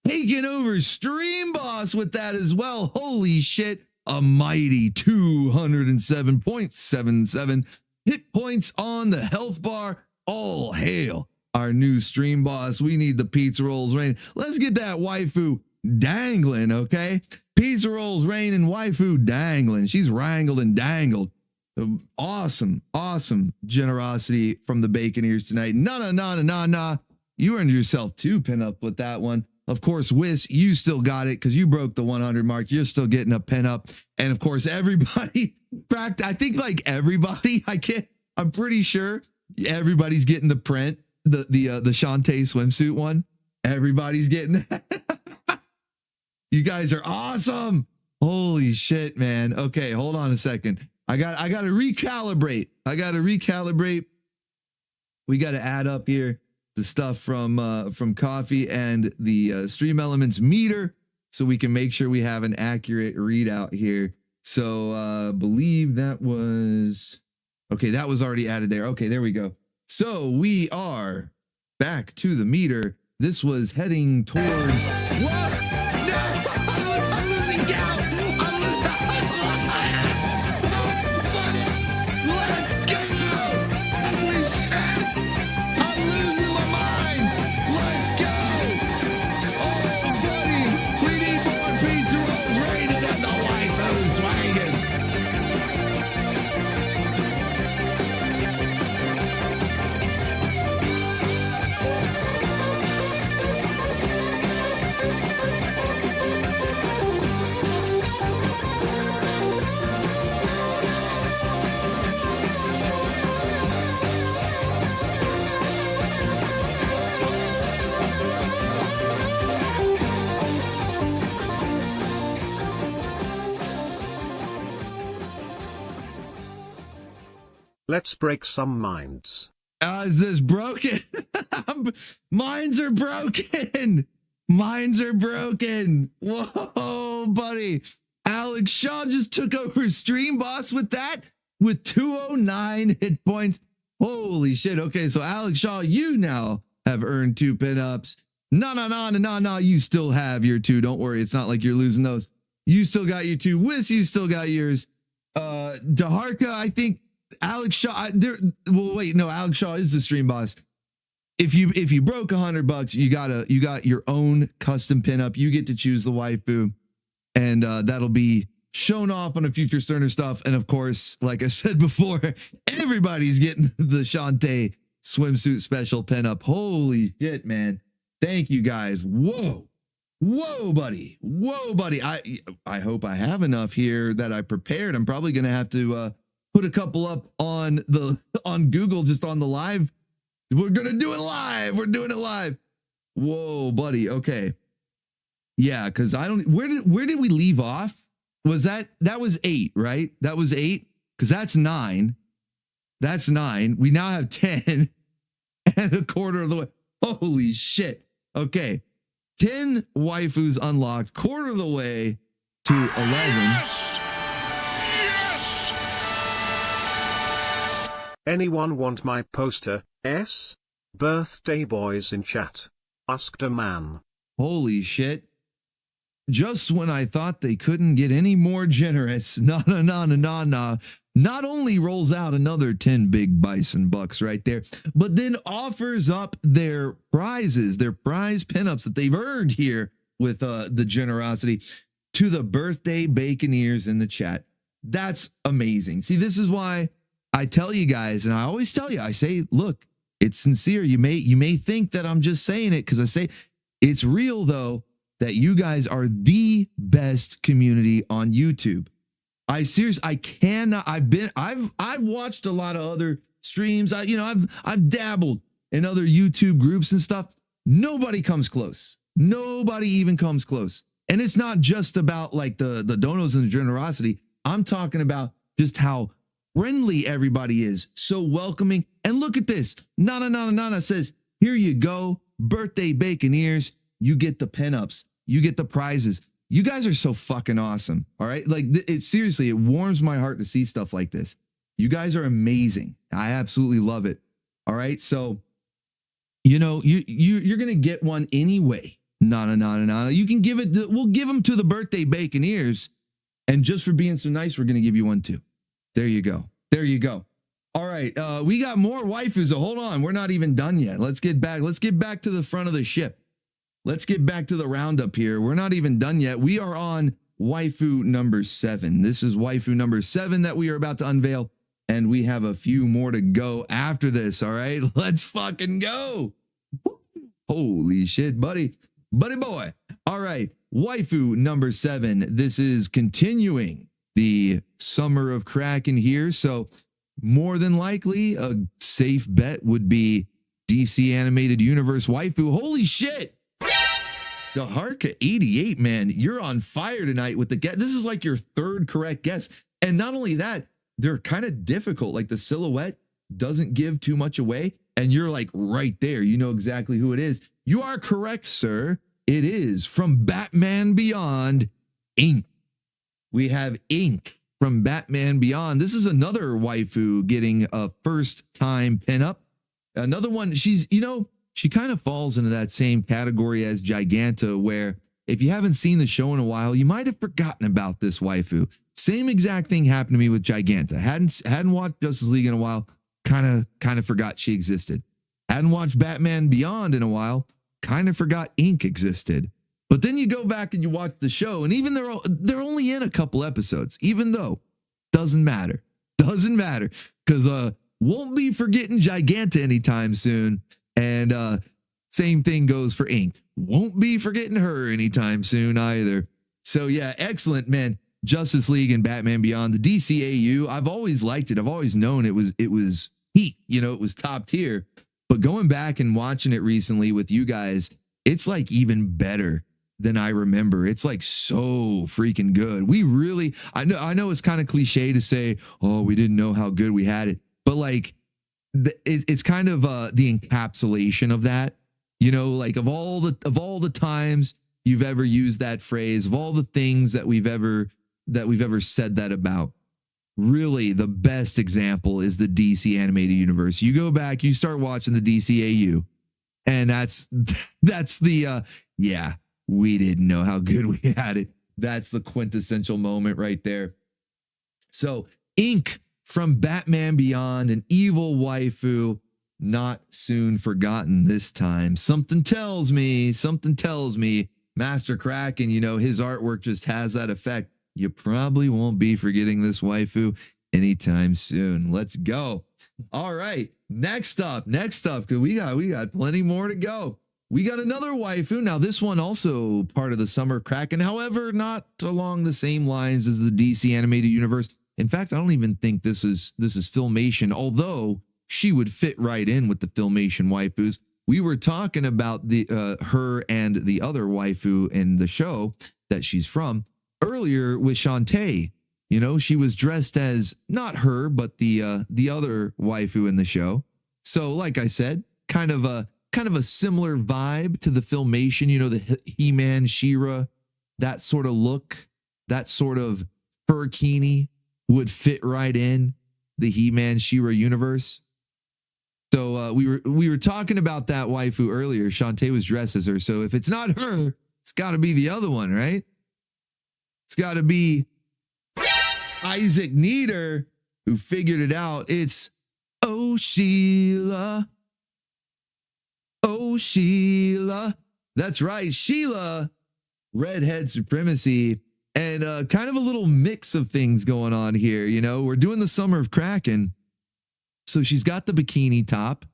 Taking over Stream Boss with that as well. Holy shit. A mighty 207.77 hit points on the health bar. All hail our new Stream Boss. We need the pizza rolls rain. Let's get that waifu dangling, okay? Pizza rolls rain and waifu dangling. She's wrangled and dangled. Awesome generosity from the bacon ears tonight. Na. You earned yourself 2 pin-up with that one. Of course, Wiss, you still got it because you broke the 100 mark. You're still getting a pin-up. And of course, everybody, I think like everybody, I'm pretty sure everybody's getting the print, the Shantae swimsuit one. Everybody's getting that. You guys are awesome. Holy shit, man. Okay, hold on a second. I got to recalibrate. We got to add up here the stuff from Coffee and the Stream Elements meter so we can make sure we have an accurate readout here. So believe that was that was already added there. Okay, there we go. So we are back to the meter. This was heading towards what? No, I'm losing count. Let's go! Holy shit! I'm losing my mind! Let's go! Oh, buddy! We need more pizza rolls rated and the waifu swinging! Let's break some minds. Is this broken? Minds are broken. Minds are broken. Whoa, buddy. Alex Shaw just took over Stream Boss with that, with 209 hit points. Holy shit. Okay, so Alex Shaw, you now have earned 2 pin-ups. No, you still have your 2. Don't worry, it's not like you're losing those. You still got your 2. Wiss, you still got yours. Daharka, I think Alex Shaw, Alex Shaw is the Stream Boss. If you broke $100, you got your own custom pinup. You get to choose the waifu, and that'll be shown off on a future Sterner stuff. And of course, like I said before, everybody's getting the Shantae swimsuit special pinup. Holy shit, man! Thank you guys. Whoa, buddy. I hope I have enough here that I prepared. I'm probably gonna have to put a couple up on Google, just on the live. We're gonna do it live. We're doing it live. Whoa, buddy. Okay. Yeah, because I don't. Where did we leave off? Was that was 8, right? That was 8, because that's 9. That's 9. We now have 10 and a quarter of the way. Holy shit. Okay. 10 waifus unlocked, quarter of the way to 11. Yes! Anyone want my poster? Birthday boys in chat. Asked a man. Holy shit. Just when I thought they couldn't get any more generous, nah. Not only rolls out another 10 big Bison Bucks right there, but then offers up their prizes, their prize pinups that they've earned here with the generosity to the birthday baconeers in the chat. That's amazing. See, this is why I tell you guys, and I always tell you, I say, look, it's sincere. You may think that I'm just saying it because I say it's real, though, that you guys are the best community on YouTube. I cannot. I've watched a lot of other streams. I've dabbled in other YouTube groups and stuff. nobody comes close. Nobody even comes close. And it's not just about like the donos and the generosity. I'm talking about just how friendly everybody is. So welcoming. And look at this. Nana says, here you go. Birthday bacon ears. You get the pinups. You get the prizes. You guys are so fucking awesome. All right. Like it seriously, it warms my heart to see stuff like this. You guys are amazing. I absolutely love it. All right. So, you know, you're going to get one anyway. Nana. You can give it. We'll give them to the birthday bacon ears. And just for being so nice, we're going to give you one too. There you go. There you go. All right. We got more waifus. So hold on. We're not even done yet. Let's get back. Let's get back to the front of the ship. Let's get back to the roundup here. We're not even done yet. We are on waifu number 7. This is waifu number 7 that we are about to unveil. And we have a few more to go after this. All right. Let's fucking go. Holy shit, buddy. Buddy boy. All right. Waifu number 7. This is continuing the summer of Krakken here. So more than likely a safe bet would be DC Animated Universe waifu. Holy shit. Daharka 88, man, you're on fire tonight with the guess. This is like your third correct guess. And not only that, they're kind of difficult. Like the silhouette doesn't give too much away. And you're like right there. You know exactly who it is. You are correct, sir. It is from Batman Beyond, Ink. We have Ink from Batman Beyond. This is another waifu getting a first time pinup. Another one, she's, you know, she kind of falls into that same category as Giganta, where if you haven't seen the show in a while, you might have forgotten about this waifu. Same exact thing happened to me with Giganta. Hadn't watched Justice League in a while, kind of forgot she existed. Hadn't watched Batman Beyond in a while, kind of forgot Ink existed. But then you go back and you watch the show, and even they're only in a couple episodes, even though doesn't matter, because won't be forgetting Giganta anytime soon. And same thing goes for Ink. Won't be forgetting her anytime soon either. So yeah, excellent, man. Justice League and Batman Beyond, the DCAU. I've always liked it. I've always known it was heat. You know, it was top tier. But going back and watching it recently with you guys, it's like even better than I remember. It's like so freaking good. We really, I know it's kind of cliche to say, oh, we didn't know how good we had it, but like it's kind of the encapsulation of that, you know, like of all the times you've ever used that phrase, of all the things that we've ever said that about. Really, the best example is the DC Animated Universe. You go back, you start watching the DCAU, and that's the yeah, we didn't know how good we had it. That's the quintessential moment right there. So Ink from Batman Beyond, an evil waifu, not soon forgotten this time. Something tells me, Master Krakken, you know, his artwork just has that effect. You probably won't be forgetting this waifu anytime soon. Let's go. All right. Next up, because we got plenty more to go. We got another waifu. Now, this one also part of the Summer of Krakken, however, not along the same lines as the DC Animated Universe. In fact, I don't even think this is Filmation, although she would fit right in with the Filmation waifus. We were talking about the her and the other waifu in the show that she's from earlier with Shantae. You know, she was dressed as not her, but the other waifu in the show. So, like I said, kind of a similar vibe to the Filmation, you know, the He-Man, She-Ra, that sort of look, that sort of furkini would fit right in the He-Man, She-Ra universe. So we were talking about that waifu earlier. Shantae was dressed as her. So if it's not her, it's got to be the other one, right? It's got to be Isaac Nieder, who figured it out. It's Oh Sheila. Oh Sheila. That's right, Sheila. Redhead supremacy. And kind of a little mix of things going on here. You know, we're doing the Summer of Krakken. So she's got the bikini top.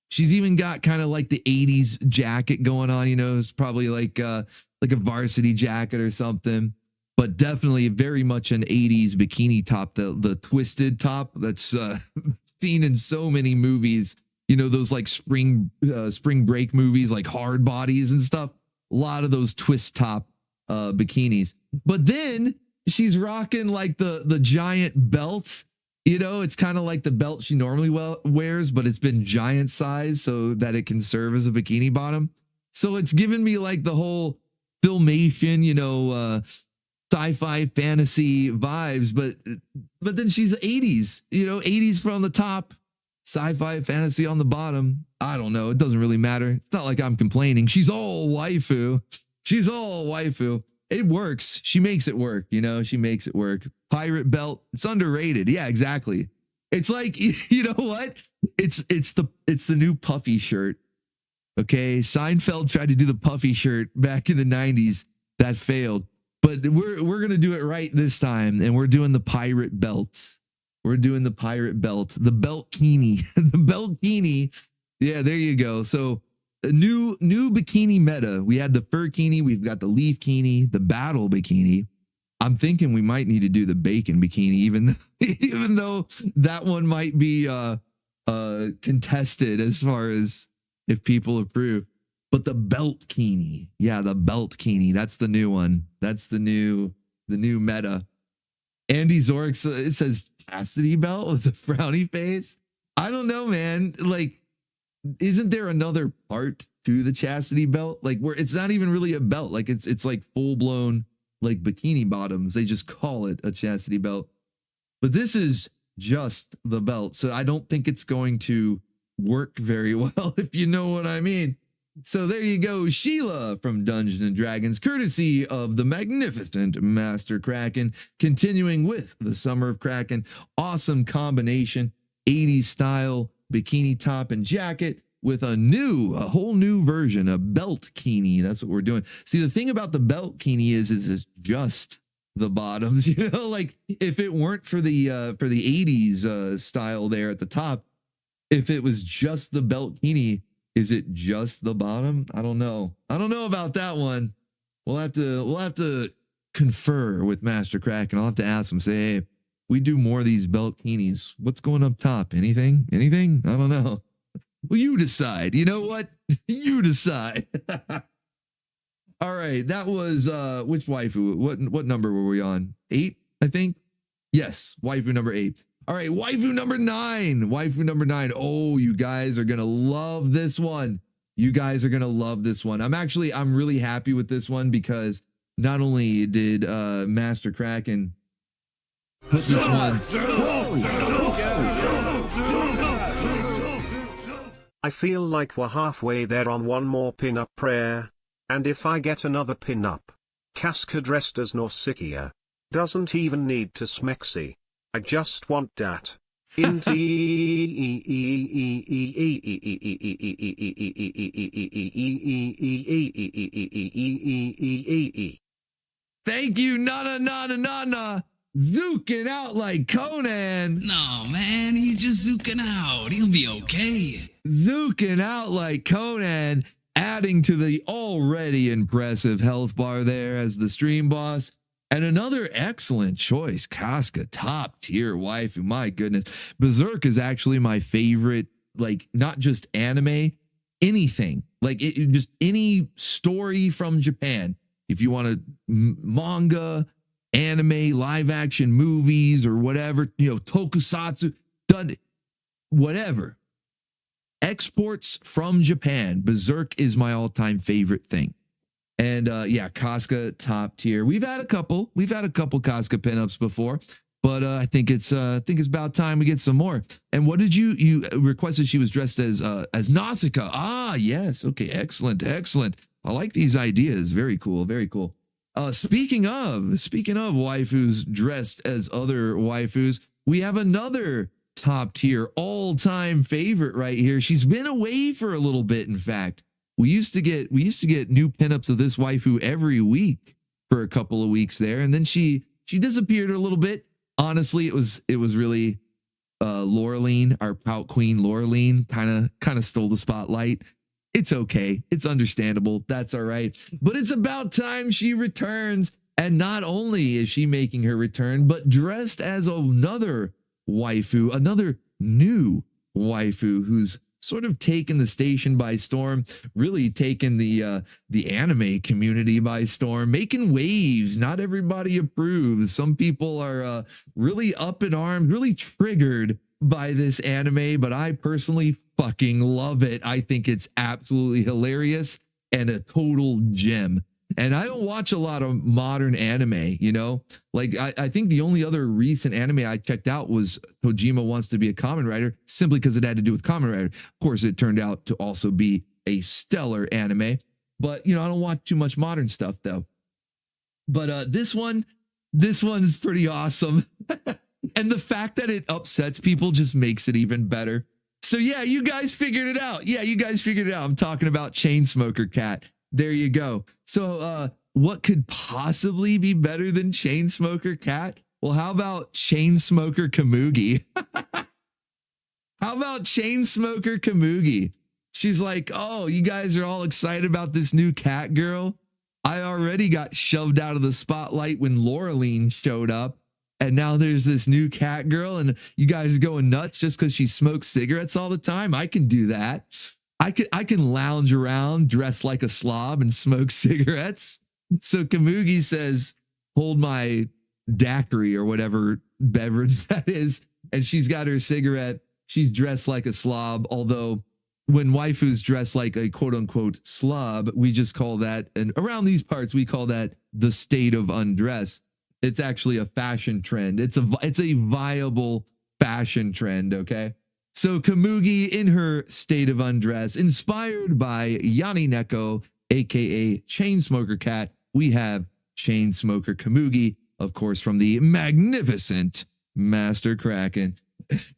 She's even got kind of like the 80s jacket going on. You know, it's probably like a varsity jacket or something. But definitely very much an 80s bikini top. The twisted top that's seen in so many movies you know, those like spring break movies like Hard Bodies and stuff. A lot of those twist top bikinis. But then she's rocking like the giant belts. You know, it's kind of like the belt she normally wears, but it's been giant size so that it can serve as a bikini bottom. So it's given me like the whole Filmation, you know, sci-fi fantasy vibes, but then she's 80s, you know, 80s from the top, sci-fi fantasy on the bottom. I don't know. It doesn't really matter. It's not like I'm complaining. She's all waifu. She's all waifu. It works. She makes it work. You know, she makes it work. Pirate belt. It's underrated. Yeah, exactly. It's like, you know what? It's the new puffy shirt. Okay. Seinfeld tried to do the puffy shirt back in the 90s. That failed. But we're going to do it right this time. And we're doing the pirate belt. We're doing the pirate belt. The beltkini. The beltkini. Yeah, there you go. So a new bikini meta. We had the furkini, we've got the leafkini, the battle bikini. I'm thinking we might need to do the bacon bikini, even though that one might be contested as far as if people approve. But the beltkini, yeah, the beltkini, that's the new one. That's the new meta. Andy Zorix, it says chastity belt with the frowny face. I don't know, man. Like, isn't there another part to the chastity belt? Like, where it's not even really a belt. Like, it's like full blown like bikini bottoms. They just call it a chastity belt. But this is just the belt. So I don't think it's going to work very well, if you know what I mean. So there you go, Sheila from Dungeons and Dragons, courtesy of the magnificent Master Krakken, continuing with the Summer of Krakken. Awesome combination, 80s style bikini top and jacket with a whole new version, a beltkini. That's what we're doing. See, the thing about the beltkini is it's just the bottoms, you know, like if it weren't for the 80s style there at the top, if it was just the beltkini, is it just the bottom? I don't know. I don't know about that one. We'll have to confer with Master Krakken. I'll have to ask him, say, hey, we do more of these beltkinis. What's going up top? Anything? Anything? I don't know. Well, you decide. You know what? You decide. All right. That was which waifu? What number were we on? 8, I think. Yes, waifu number 8. All right, waifu number 9. Waifu number 9. Oh, you guys are gonna love this one. You guys are gonna love this one. I'm really happy with this one because not only did Master Krakken put this one. I feel like we're halfway there on one more pin-up prayer. And if I get another pin-up, Casca dressed as Nausicaa doesn't even need to smexy. I just want that. Thank you, Nana. Zooking out like Conan. No, man, he's just zooking out. He'll be okay. Zooking out like Conan, adding to the already impressive health bar there as the stream boss. And another excellent choice, Casca, top tier waifu. My goodness. Berserk is actually my favorite, like not just anime, anything. Like just any story from Japan. If you want to manga, anime, live action movies or whatever, you know, tokusatsu, done whatever. Exports from Japan. Berserk is my all-time favorite thing. And yeah, Casca top tier. We've had a couple Casca pinups before, but I think it's about time we get some more. And what did you requested? She was dressed as Nausicaa. Ah, yes. Okay, excellent. I like these ideas. Very cool. Speaking of waifus dressed as other waifus, we have another top tier all-time favorite right here. She's been away for a little bit, in fact. We used to get new pinups of this waifu every week for a couple of weeks there, and then she disappeared a little bit. Honestly, it was really Laureline, our pout queen Laureline, kind of stole the spotlight. It's okay, it's understandable, that's all right. But it's about time she returns, and not only is she making her return, but dressed as another waifu, another new waifu who's sort of taken the station by storm, really taken the anime community by storm, making waves. Not everybody approves. Some people are really up in arms, really triggered by this anime, but I personally fucking love it. I think it's absolutely hilarious and a total gem. And I don't watch a lot of modern anime, you know, like I think the only other recent anime I checked out was Kojima Wants to Be a Kamen Rider, simply because it had to do with Kamen Rider. Of course, it turned out to also be a stellar anime, but you know, I don't watch too much modern stuff though. But this one's pretty awesome. And the fact that it upsets people just makes it even better. So yeah, you guys figured it out. I'm talking about Chainsmoker Cat. There you go. So what could possibly be better than Chainsmoker Cat? Well, how about Chainsmoker Kamugi? How about Chainsmoker Kamugi? She's like, oh, you guys are all excited about this new cat girl? I already got shoved out of the spotlight when Laureline showed up. And now there's this new cat girl and you guys are going nuts just because she smokes cigarettes all the time. I can do that. I can lounge around, dress like a slob and smoke cigarettes. So Kamugi says, hold my daiquiri or whatever beverage that is. And she's got her cigarette. She's dressed like a slob. Although when waifus dress like a quote unquote slob, we just call that, and around these parts, we call that the state of undress. It's actually a fashion trend. It's a viable fashion trend, okay? So Kamugi in her state of undress, inspired by Yanni Neko, aka Chainsmoker Cat, we have Chainsmoker Kamugi, of course, from the magnificent Master Krakken.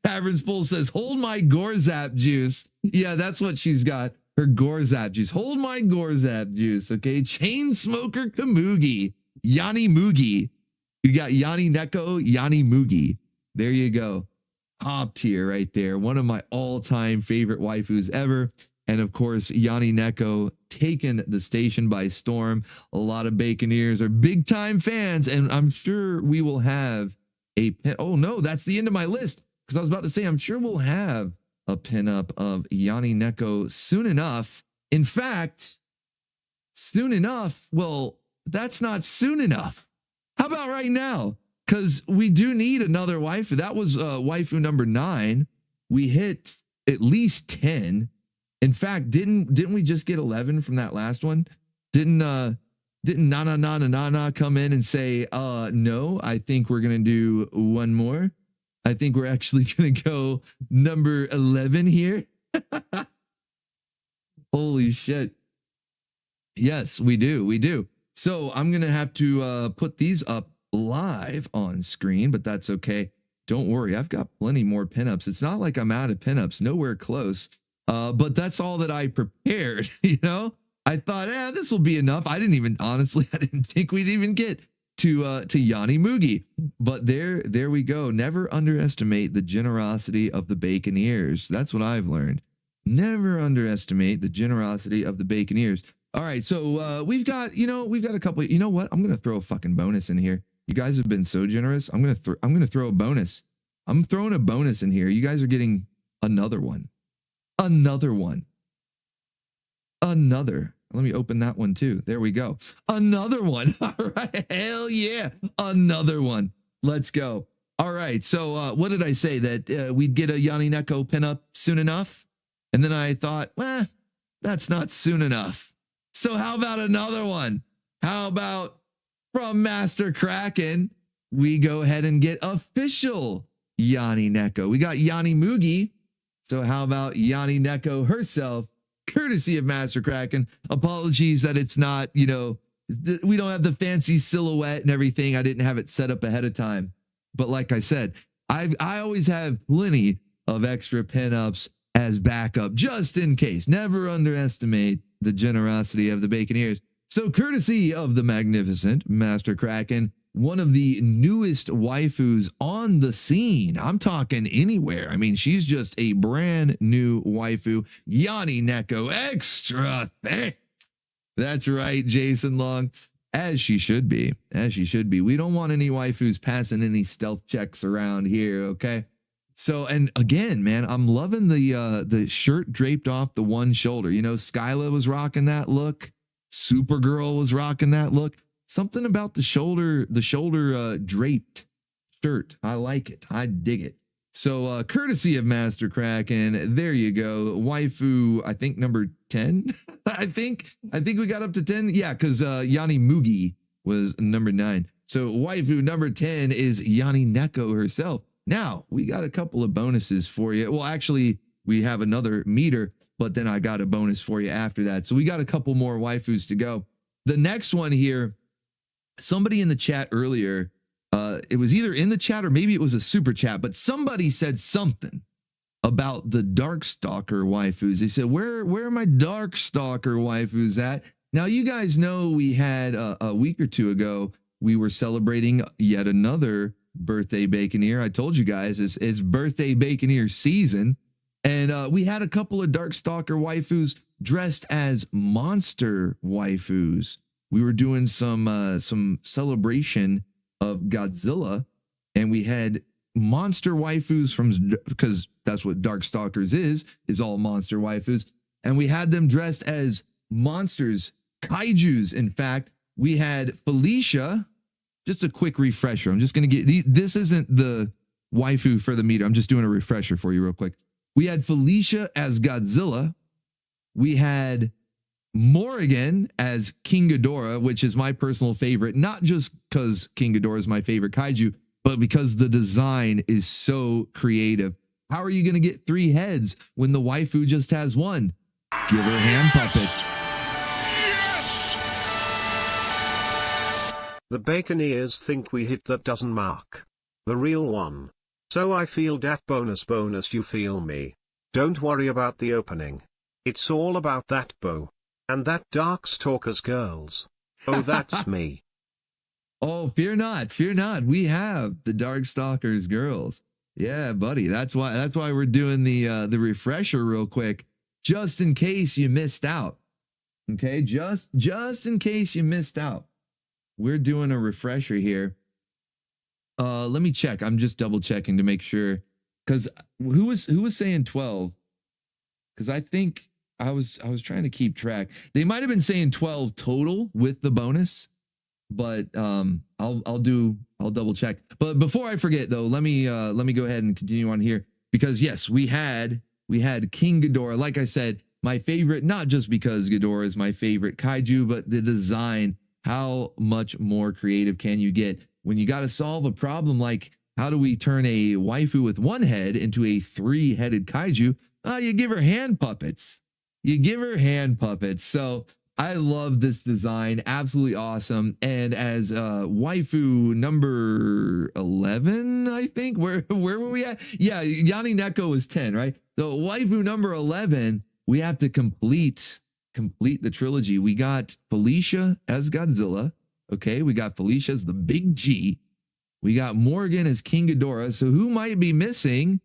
Tavern's Bull says, hold my Gorzap juice. Yeah, that's what she's got. Her Gorzap juice. Hold my Gorzap juice, okay? Chainsmoker Kamugi. Yanni Mugi. You got Yanni Neko, Yanni Mugi. There you go. Top tier right there. One of my all-time favorite waifus ever. And of course, Yanni Neko taking the station by storm. A lot of Baconeers are big-time fans, and I'm sure we will have a pin. Oh no, that's the end of my list. Because I was about to say, I'm sure we'll have a pinup of Yanni Neko soon enough. In fact, soon enough, well, that's not soon enough. How about right now? Because we do need another waifu. That was waifu number 9. We hit at least 10. In fact, didn't we just get 11 from that last one? Didn't Nana come in and say, no, I think we're gonna do one more. I think we're actually gonna go number 11 here. Holy shit. Yes, we do. So I'm going to have to put these up live on screen, but that's okay. Don't worry. I've got plenty more pinups. It's not like I'm out of pinups, nowhere close. But that's all that I prepared. You know, I thought, this will be enough. I didn't think we'd even get to Yanni Mugi, but there we go. Never underestimate the generosity of the Baconeers. That's what I've learned. Never underestimate the generosity of the Baconeers. All right, so we've got a couple. You know what? I'm gonna throw a fucking bonus in here. You guys have been so generous. I'm gonna throw a bonus. I'm throwing a bonus in here. You guys are getting another one. Another. Let me open that one too. There we go. Another one. All right. Hell yeah. Another one. Let's go. All right. So what did I say? That we'd get a Yanni Neko pinup soon enough? And then I thought, that's not soon enough. So how about another one? How about from Master Krakken, we go ahead and get official Yanni Neko. We got Yanni Mugi. So how about Yanni Neko herself, courtesy of Master Krakken? Apologies that it's not, we don't have the fancy silhouette and everything. I didn't have it set up ahead of time. But like I said, I always have plenty of extra pinups as backup, just in case. Never underestimate the generosity of the Baconeers. So courtesy of the magnificent Master Krakken, one of the newest waifus on the scene. I'm talking anywhere. I mean, she's just a brand new waifu. Yanni Neko, extra thick. That's right, Jason Long. As she should be. As she should be. We don't want any waifus passing any stealth checks around here, okay? So, and again, man, I'm loving the shirt draped off the one shoulder. You know, Skyla was rocking that look. Supergirl was rocking that look. Something about the shoulder draped shirt. I like it. I dig it. So, courtesy of Master Krakken, there you go. Waifu, I think number 10. I think we got up to 10. Yeah, because Yanni Mugi was number 9. So, waifu number 10 is Yanni Neko herself. Now, we got a couple of bonuses for you. Well, actually, we have another meter, but then I got a bonus for you after that. So we got a couple more waifus to go. The next one here, somebody in the chat earlier, it was either in the chat or maybe it was a super chat, but somebody said something about the Darkstalker waifus. They said, where are my Darkstalker waifus at? Now, you guys know we had a week or two ago, we were celebrating yet another birthday Baconeer. I told you guys it's birthday Baconeer season, and we had a couple of Darkstalker waifus dressed as monster waifus. We were doing some celebration of Godzilla, and we had monster waifus because that's what Darkstalkers is all monster waifus, and we had them dressed as monsters, kaijus. In fact, we had Felicia. Just a quick refresher. I'm just going to get this isn't the waifu for the meter. I'm just doing a refresher for you real quick. We had Felicia as Godzilla. We had Morrigan as King Ghidorah, which is my personal favorite, not just because King Ghidorah is my favorite kaiju, but because the design is so creative. How are you going to get 3 heads when the waifu just has 1? Give her hand puppets. The Baconeers think we hit that dozen mark. The real one. So I feel that bonus, you feel me. Don't worry about the opening. It's all about that bow. And that Darkstalkers girls. Oh, that's me. Oh, fear not, fear not. We have the Darkstalkers girls. Yeah, buddy. That's why we're doing the refresher real quick, just in case you missed out. Okay, just in case you missed out. We're doing a refresher here. Let me check. I'm just double checking to make sure. Because who was saying 12? Because I think I was trying to keep track. They might have been saying 12 total with the bonus, but I'll double check. But before I forget though, let me go ahead and continue on here, because yes, we had King Ghidorah. Like I said, my favorite, not just because Ghidorah is my favorite kaiju, but the design. How much more creative can you get when you got to solve a problem like how do we turn a waifu with 1 head into a 3-headed kaiju? You give her hand puppets. You give her hand puppets. So I love this design. Absolutely awesome. And as waifu number 11, I think, where were we at? Yeah, Yanni Neko was 10, right? So waifu number 11, we have to complete the trilogy. We got Felicia as Godzilla. Okay, we got Felicia as the Big G. We got Morgan as King Ghidorah. So who might be missing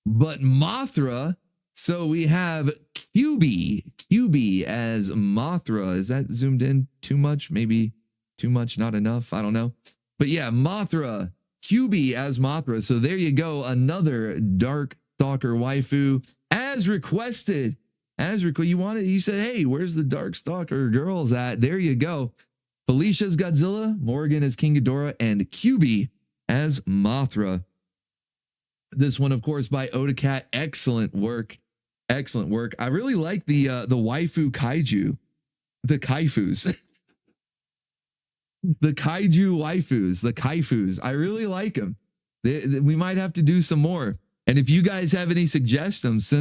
but Mothra? So we have QB as Mothra. Is that zoomed in too much? Maybe too much, not enough. I don't know. But yeah, Mothra, QB as Mothra. So there you go. Another Darkstalker waifu as requested. You said, hey, where's the Darkstalker girls at? There you go. Felicia's Godzilla, Morgan as King Ghidorah, and QB as Mothra. This one, of course, by Odacat. Excellent work. Excellent work. I really like the waifu kaiju. The kaifus. The kaiju waifus. The kaifus. I really like them. We might have to do some more. And if you guys have any suggestions,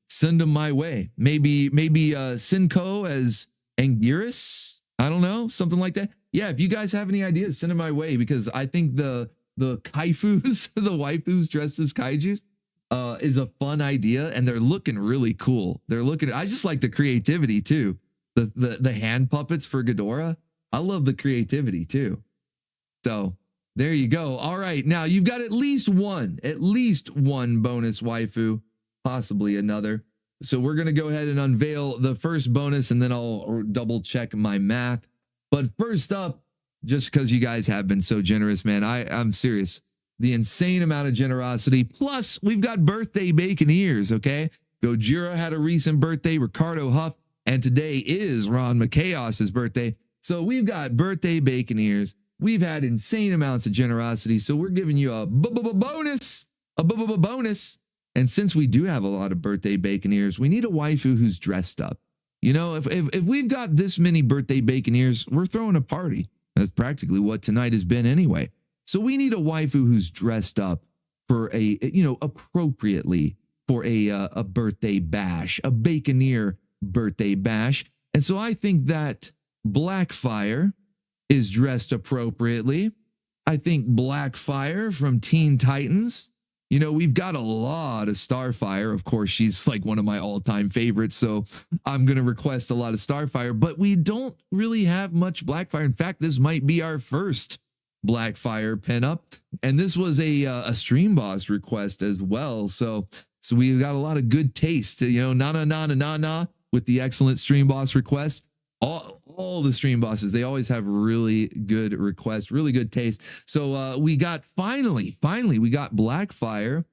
send them my way. Maybe Sinko as Anguirus. I don't know, something like that. Yeah, if you guys have any ideas, send them my way, because I think the kaifus, the waifus dressed as kaijus, is a fun idea, and they're looking really cool. I just like the creativity too. The hand puppets for Ghidorah. I love the creativity too. So there you go. All right, now you've got at least one bonus waifu, possibly another. So we're going to go ahead and unveil the first bonus, and then I'll double check my math. But first up, just because you guys have been so generous, man, I'm serious. the insane amount of generosity. Plus, we've got birthday bacon ears, okay? Gojira had a recent birthday, Ricardo Huff, and today is Ron McChaos's birthday. So we've got birthday bacon ears. We've had insane amounts of generosity, so we're giving you a bonus, bonus. And since we do have a lot of birthday bacon ears, we need a waifu who's dressed up. You know, if we've got this many birthday bacon ears, we're throwing a party. That's practically what tonight has been anyway. So we need a waifu who's dressed up for a, you know, appropriately for a birthday bash, a baconeer birthday bash. And so I think that Blackfire is dressed appropriately. I think Blackfire from Teen Titans. You know, we've got a lot of Starfire. Of course, she's like one of my all-time favorites, so I'm going to request a lot of Starfire, but we don't really have much Blackfire. In fact, this might be our first Blackfire pinup, and this was a stream boss request as well. So we've got a lot of good taste. You know, na with the excellent stream boss request. All the stream bosses, they always have really good requests, really good taste. So we got finally we got Blackfire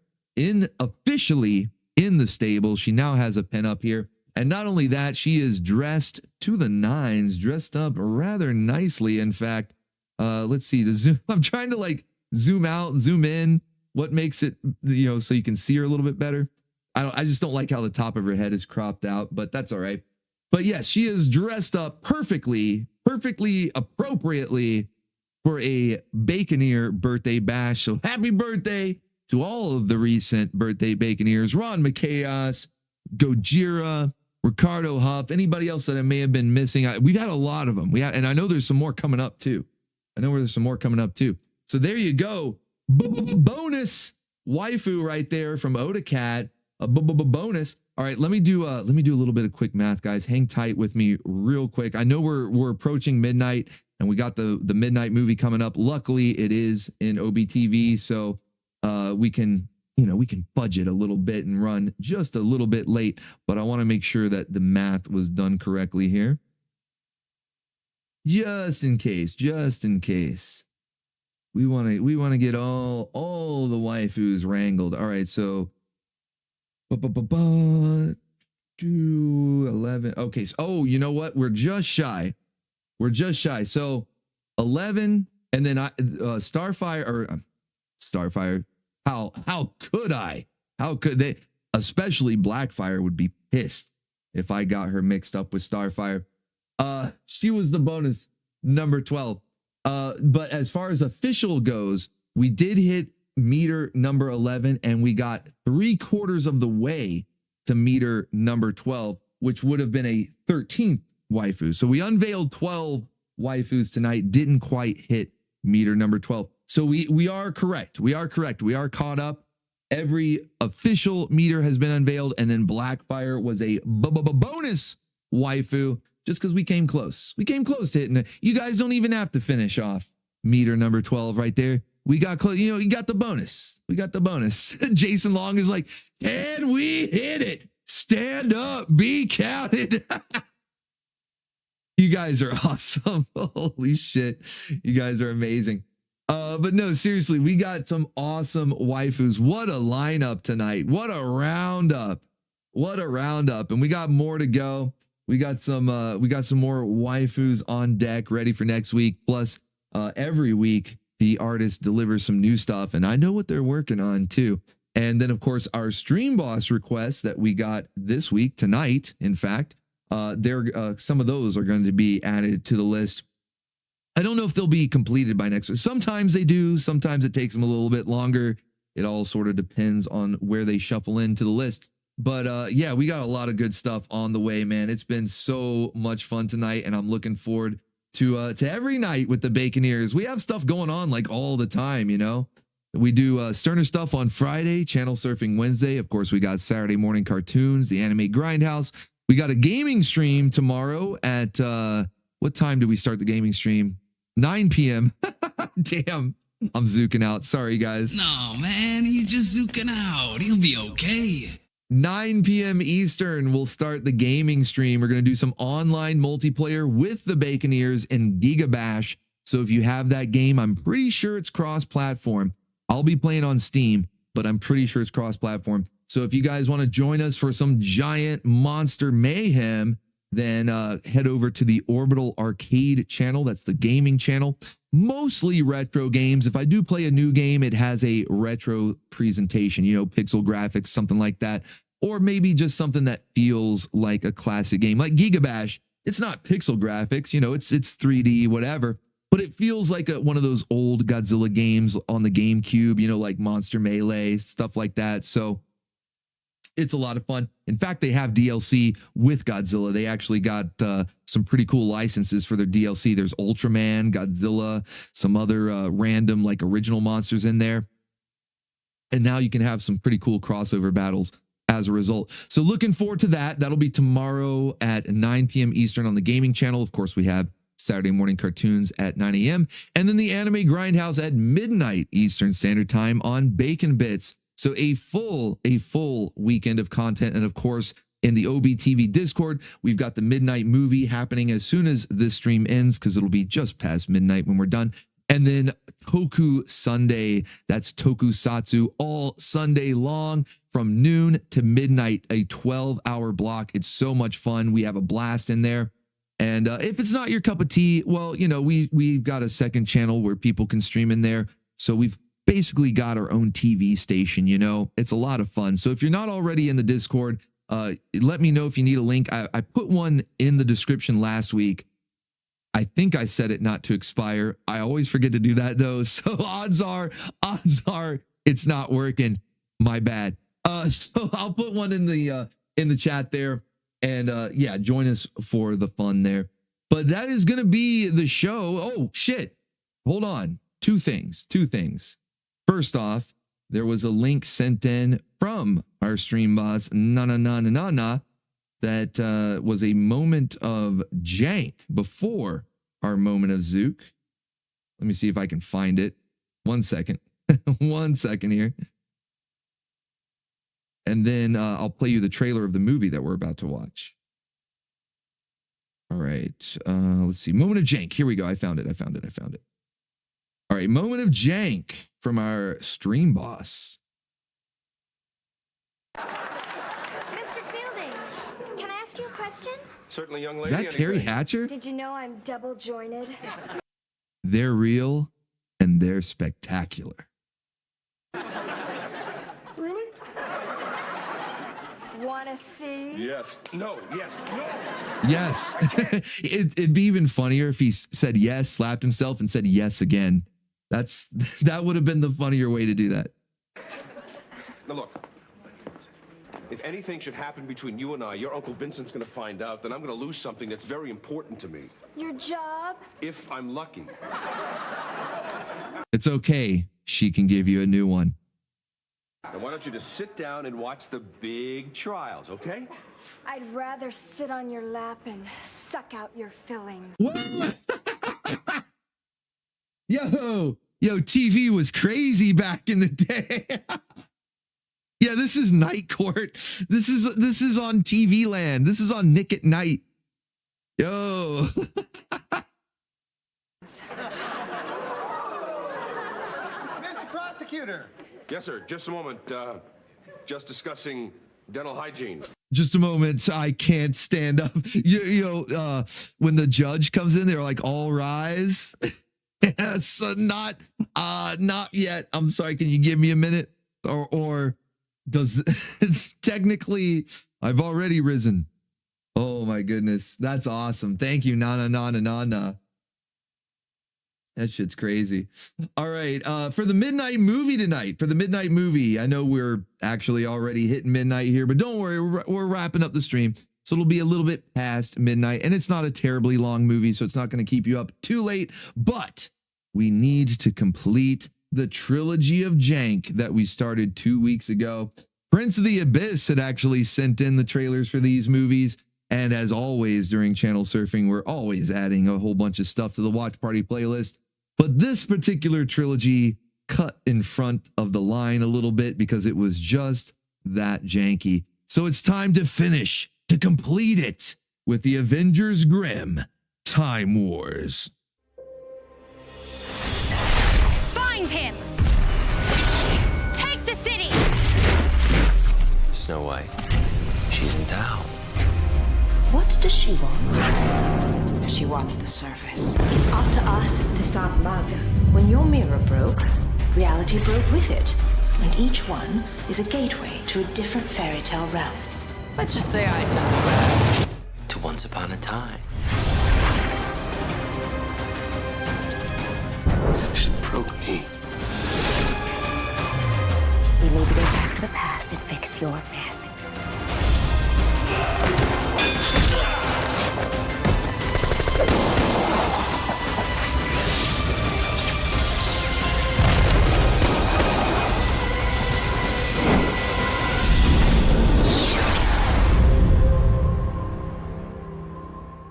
officially in the stable. She now has a pin up here. And not only that, she is dressed to the nines, dressed up rather nicely. In fact, let's see, to zoom, I'm trying to like zoom out, zoom in, what makes it, you know, so you can see her a little bit better. I just don't like how the top of her head is cropped out, but that's all right. But yes, she is dressed up perfectly appropriately for a baconeer birthday bash. So happy birthday to all of the recent birthday baconeers. Ron McChaos, Gojira, Ricardo Huff, anybody else that I may have been missing. We've had a lot of them. And I know there's some more coming up too. So there you go. Bonus waifu right there from Odacat. A bonus. All right, let me do a little bit of quick math, guys. Hang tight with me real quick. I know we're approaching midnight, and we got the midnight movie coming up. Luckily, it is in OBTV, so we can budget a little bit and run just a little bit late. But I want to make sure that the math was done correctly here, just in case. We want to get all the waifus wrangled. All right, so. 11. Okay. So, oh, you know what? We're just shy. So 11, and then Starfire. How could I? How could they? Especially Blackfire would be pissed if I got her mixed up with Starfire. She was the bonus number 12. But as far as official goes, we did hit meter number 11, and we got 3/4 of the way to meter number 12, which would have been a 13th waifu. So we unveiled 12 waifus tonight, didn't quite hit meter number 12. So we are correct. We are caught up. Every official meter has been unveiled, and then Blackfire was a bonus waifu just because we came close. We came close to hitting it. You guys don't even have to finish off meter number 12 right there. We got close. You know, you got the bonus. Jason Long is like, can we hit it? Stand up, be counted. You guys are awesome. Holy shit. You guys are amazing. But no, seriously, we got some awesome waifus. What a lineup tonight. What a roundup. And we got more to go. We got some more waifus on deck ready for next week. Plus, every week, the artist delivers some new stuff, and I know what they're working on too. And then, of course, our stream boss requests that we got this week, tonight, in fact, some of those are going to be added to the list. I don't know if they'll be completed by next week. Sometimes they do. Sometimes it takes them a little bit longer. It all sort of depends on where they shuffle into the list. But yeah, we got a lot of good stuff on the way, man. It's been so much fun tonight, and I'm looking forward to every night with the Baconeers. We have stuff going on like all the time, you know. We do Sterner stuff on Friday, Channel Surfing Wednesday. Of course, we got Saturday morning cartoons, the Anime Grindhouse. We got a gaming stream tomorrow at what time do we start the gaming stream? 9 p.m. Damn, I'm zooking out. Sorry, guys. No, man, he's just zooking out. He'll be okay. 9 p.m. Eastern, we'll start the gaming stream. We're going to do some online multiplayer with the Baconeers in Giga Bash. So if you have that game, I'm pretty sure it's cross-platform. I'll be playing on Steam, but I'm pretty sure it's cross-platform. So if you guys want to join us for some giant monster mayhem, then head over to the Orbital Arcade channel. That's the gaming channel. Mostly retro games. If I do play a new game, it has a retro presentation, you know, pixel graphics, something like that. Or maybe just something that feels like a classic game. Like Gigabash, it's not pixel graphics, you know, it's 3D, whatever. But it feels like one of those old Godzilla games on the GameCube, you know, like Monster Melee, stuff like that. So it's a lot of fun. In fact, they have DLC with Godzilla. They actually got some pretty cool licenses for their DLC. There's Ultraman, Godzilla, some other random like original monsters in there. And now you can have some pretty cool crossover battles as a result. So looking forward to that. That'll be tomorrow at 9 p.m. Eastern on the gaming channel. Of course, we have Saturday morning cartoons at 9 a.m. and then the Anime Grindhouse at midnight Eastern Standard Time on Bacon Bits. So a full weekend of content. And of course, in the OBTV Discord, we've got the midnight movie happening as soon as this stream ends, because it'll be just past midnight when we're done. And then Toku Sunday, that's Tokusatsu, all Sunday long from noon to midnight, a 12-hour block. It's so much fun. We have a blast in there. And if it's not your cup of tea, well, you know, we've got a second channel where people can stream in there. So we've basically got our own TV station, you know. It's a lot of fun. So if you're not already in the Discord, let me know if you need a link. I put one in the description last week. I think I set it not to expire. I always forget to do that though. So odds are it's not working. My bad. So I'll put one in the chat there, and yeah, join us for the fun there. But that is going to be the show. Oh shit. Hold on. Two things. First off, there was a link sent in from our stream boss, Nana, that was a moment of jank before our moment of Zook. Let me see if I can find it. 1 second. 1 second here. And then I'll play you the trailer of the movie that we're about to watch. All right. Let's see. Moment of jank. Here we go. I found it. All right. Moment of jank from our stream boss. Certainly, young lady. Is that Terry Hatcher? Did you know I'm double jointed? They're real and they're spectacular. Really? Wanna see? Yes. No. Yes. No. Yes. It'd be even funnier if he said yes, slapped himself, and said yes again. That would have been the funnier way to do that. Now look. If anything should happen between you and I, your Uncle Vincent's going to find out, then I'm going to lose something that's very important to me. Your job? If I'm lucky. It's okay. She can give you a new one. Now, why don't you just sit down and watch the big trials, okay? I'd rather sit on your lap and suck out your fillings. Yo, TV was crazy back in the day. Yeah, this is Night Court. This is on TV Land. This is on Nick at Night. Yo. Mr. Prosecutor. Yes, sir. Just a moment. Just discussing dental hygiene. Just a moment. I can't stand up. When the judge comes in, they're like, all rise. Yes, not yet. I'm sorry. Can you give me a minute? Or it's technically, I've already risen. Oh my goodness. That's awesome. Thank you, Nana. That shit's crazy. All right. For the midnight movie tonight, I know we're actually already hitting midnight here, but don't worry. We're wrapping up the stream. So it'll be a little bit past midnight, and it's not a terribly long movie, so it's not going to keep you up too late, but we need to complete the trilogy of jank that we started 2 weeks ago. Prince of the Abyss had actually sent in the trailers for these movies. And as always, during channel surfing, we're always adding a whole bunch of stuff to the watch party playlist. But this particular trilogy cut in front of the line a little bit because it was just that janky. So it's time to finish, to complete it with the Avengers Grimm Time Wars. Find him! Snow White. She's in town. What does she want? She wants the surface. It's up to us to stop BOOGA. When your mirror broke, reality broke with it. And each one is a gateway to a different fairy tale realm. Let's just say I sent you back to once upon a time. She broke me. We need to go back to the past and fix your mess.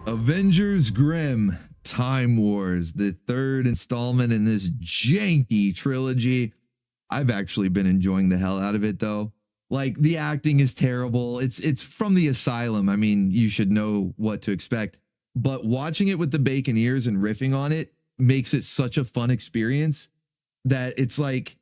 Avengers Grimm Time Wars, the third installment in this janky trilogy. I've actually been enjoying the hell out of it, though. Like, the acting is terrible. It's from the asylum. I mean, you should know what to expect. But watching it with the bacon ears and riffing on it makes it such a fun experience that it's like,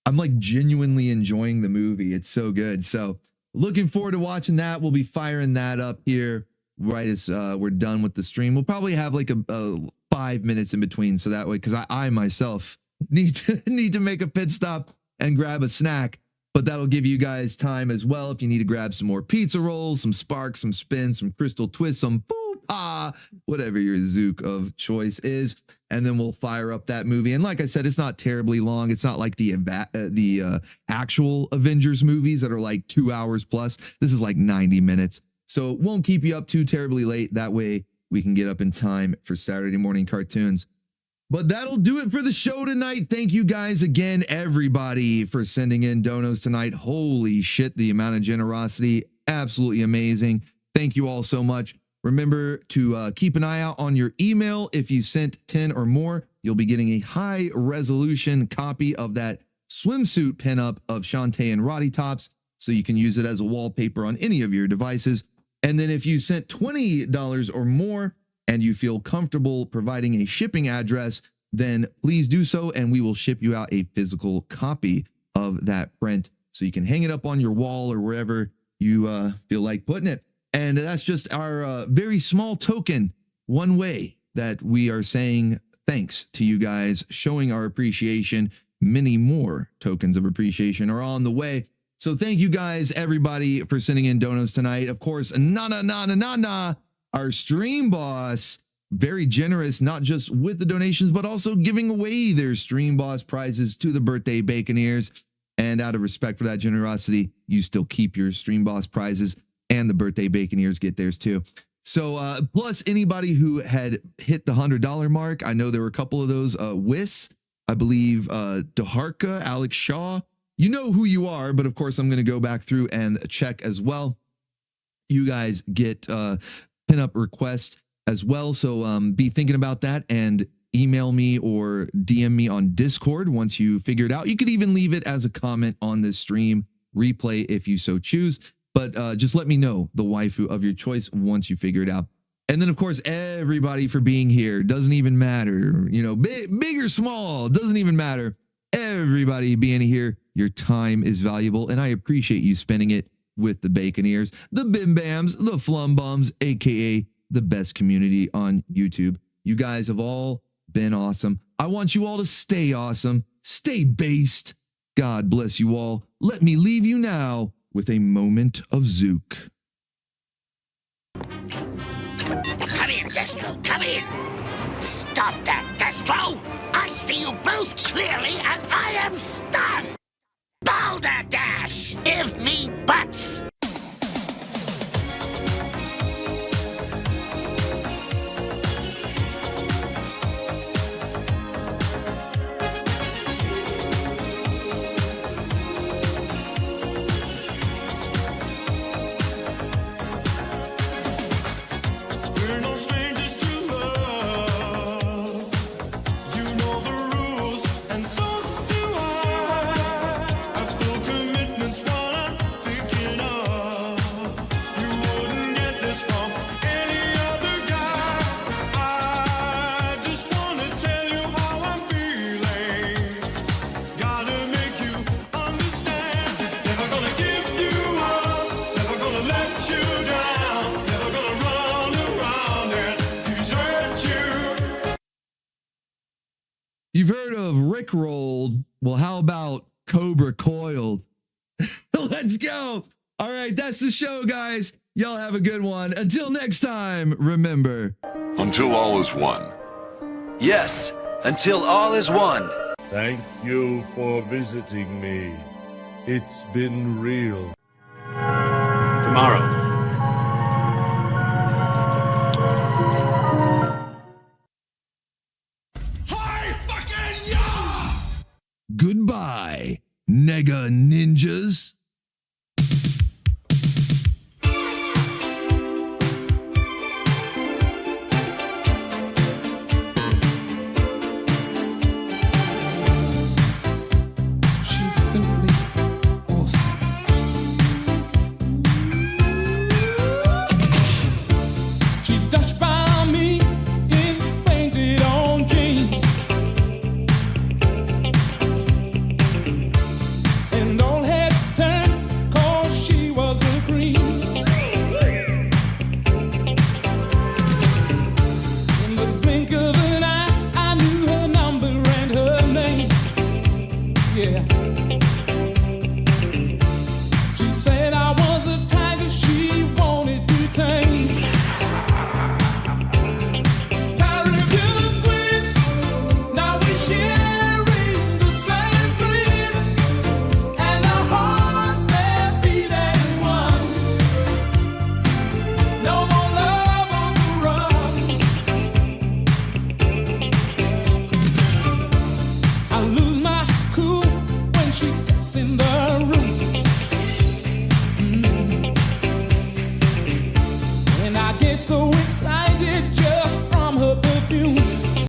I'm like genuinely enjoying the movie. It's so good. So looking forward to watching that. We'll be firing that up here right as we're done with the stream. We'll probably have like a 5 minutes in between, so that way, because I myself need to make a pit stop and grab a snack, but that'll give you guys time as well if you need to grab some more pizza rolls, some sparks, some spins, some crystal twists, some whatever your zook of choice is, and then we'll fire up that movie. And like I said, it's not terribly long. It's not like the actual Avengers movies that are like 2 hours plus. This is like 90 minutes. So it won't keep you up too terribly late. That way we can get up in time for Saturday morning cartoons. But that'll do it for the show tonight. Thank you guys again, everybody, for sending in donos tonight. Holy shit, the amount of generosity. Absolutely amazing. Thank you all so much. Remember to keep an eye out on your email. If you sent 10 or more, you'll be getting a high resolution copy of that swimsuit pinup of Shantae and Roddy Tops, so you can use it as a wallpaper on any of your devices. And then if you sent $20 or more and you feel comfortable providing a shipping address, then please do so, and we will ship you out a physical copy of that print so you can hang it up on your wall or wherever you feel like putting it. And that's just our very small token, one way that we are saying thanks to you guys, showing our appreciation. Many more tokens of appreciation are on the way. So thank you guys, everybody, for sending in donos tonight. Of course, Nana, our stream boss, very generous, not just with the donations, but also giving away their stream boss prizes to the birthday baconeers. And out of respect for that generosity, you still keep your stream boss prizes, and the birthday baconeers get theirs too. So plus anybody who had hit the $100 mark, I know there were a couple of those, Wiss, I believe, Deharka, Alex Shaw. You know who you are, but of course I'm going to go back through and check as well. You guys get pinup requests as well, so be thinking about that and email me or DM me on Discord once you figure it out. You could even leave it as a comment on this stream replay if you so choose, but just let me know the waifu of your choice once you figure it out. And then, of course, everybody for being here. Doesn't even matter, you know, big or small, doesn't even matter. Everybody being here, your time is valuable, and I appreciate you spending it with the Baconeers, the Bim Bams, the Flum Bums, aka the best community on YouTube. You guys have all been awesome. I want you all to stay awesome, stay based. God bless you all. Let me leave you now with a moment of Zook. Come in, Destro, come in! Stop that, Destro! I see you both clearly, and I am stunned! Boulder Dash! Give me butts! We're no strangers to love. You know the rules, and so do I. I've no commitments while I'm thinking of Rickrolled. Well, how about Cobra Coiled? Let's go. All right, that's the show, guys. Y'all have a good one. Until next time, remember. Until all is one. Yes, until all is one. Thank you for visiting me. It's been real. Tomorrow,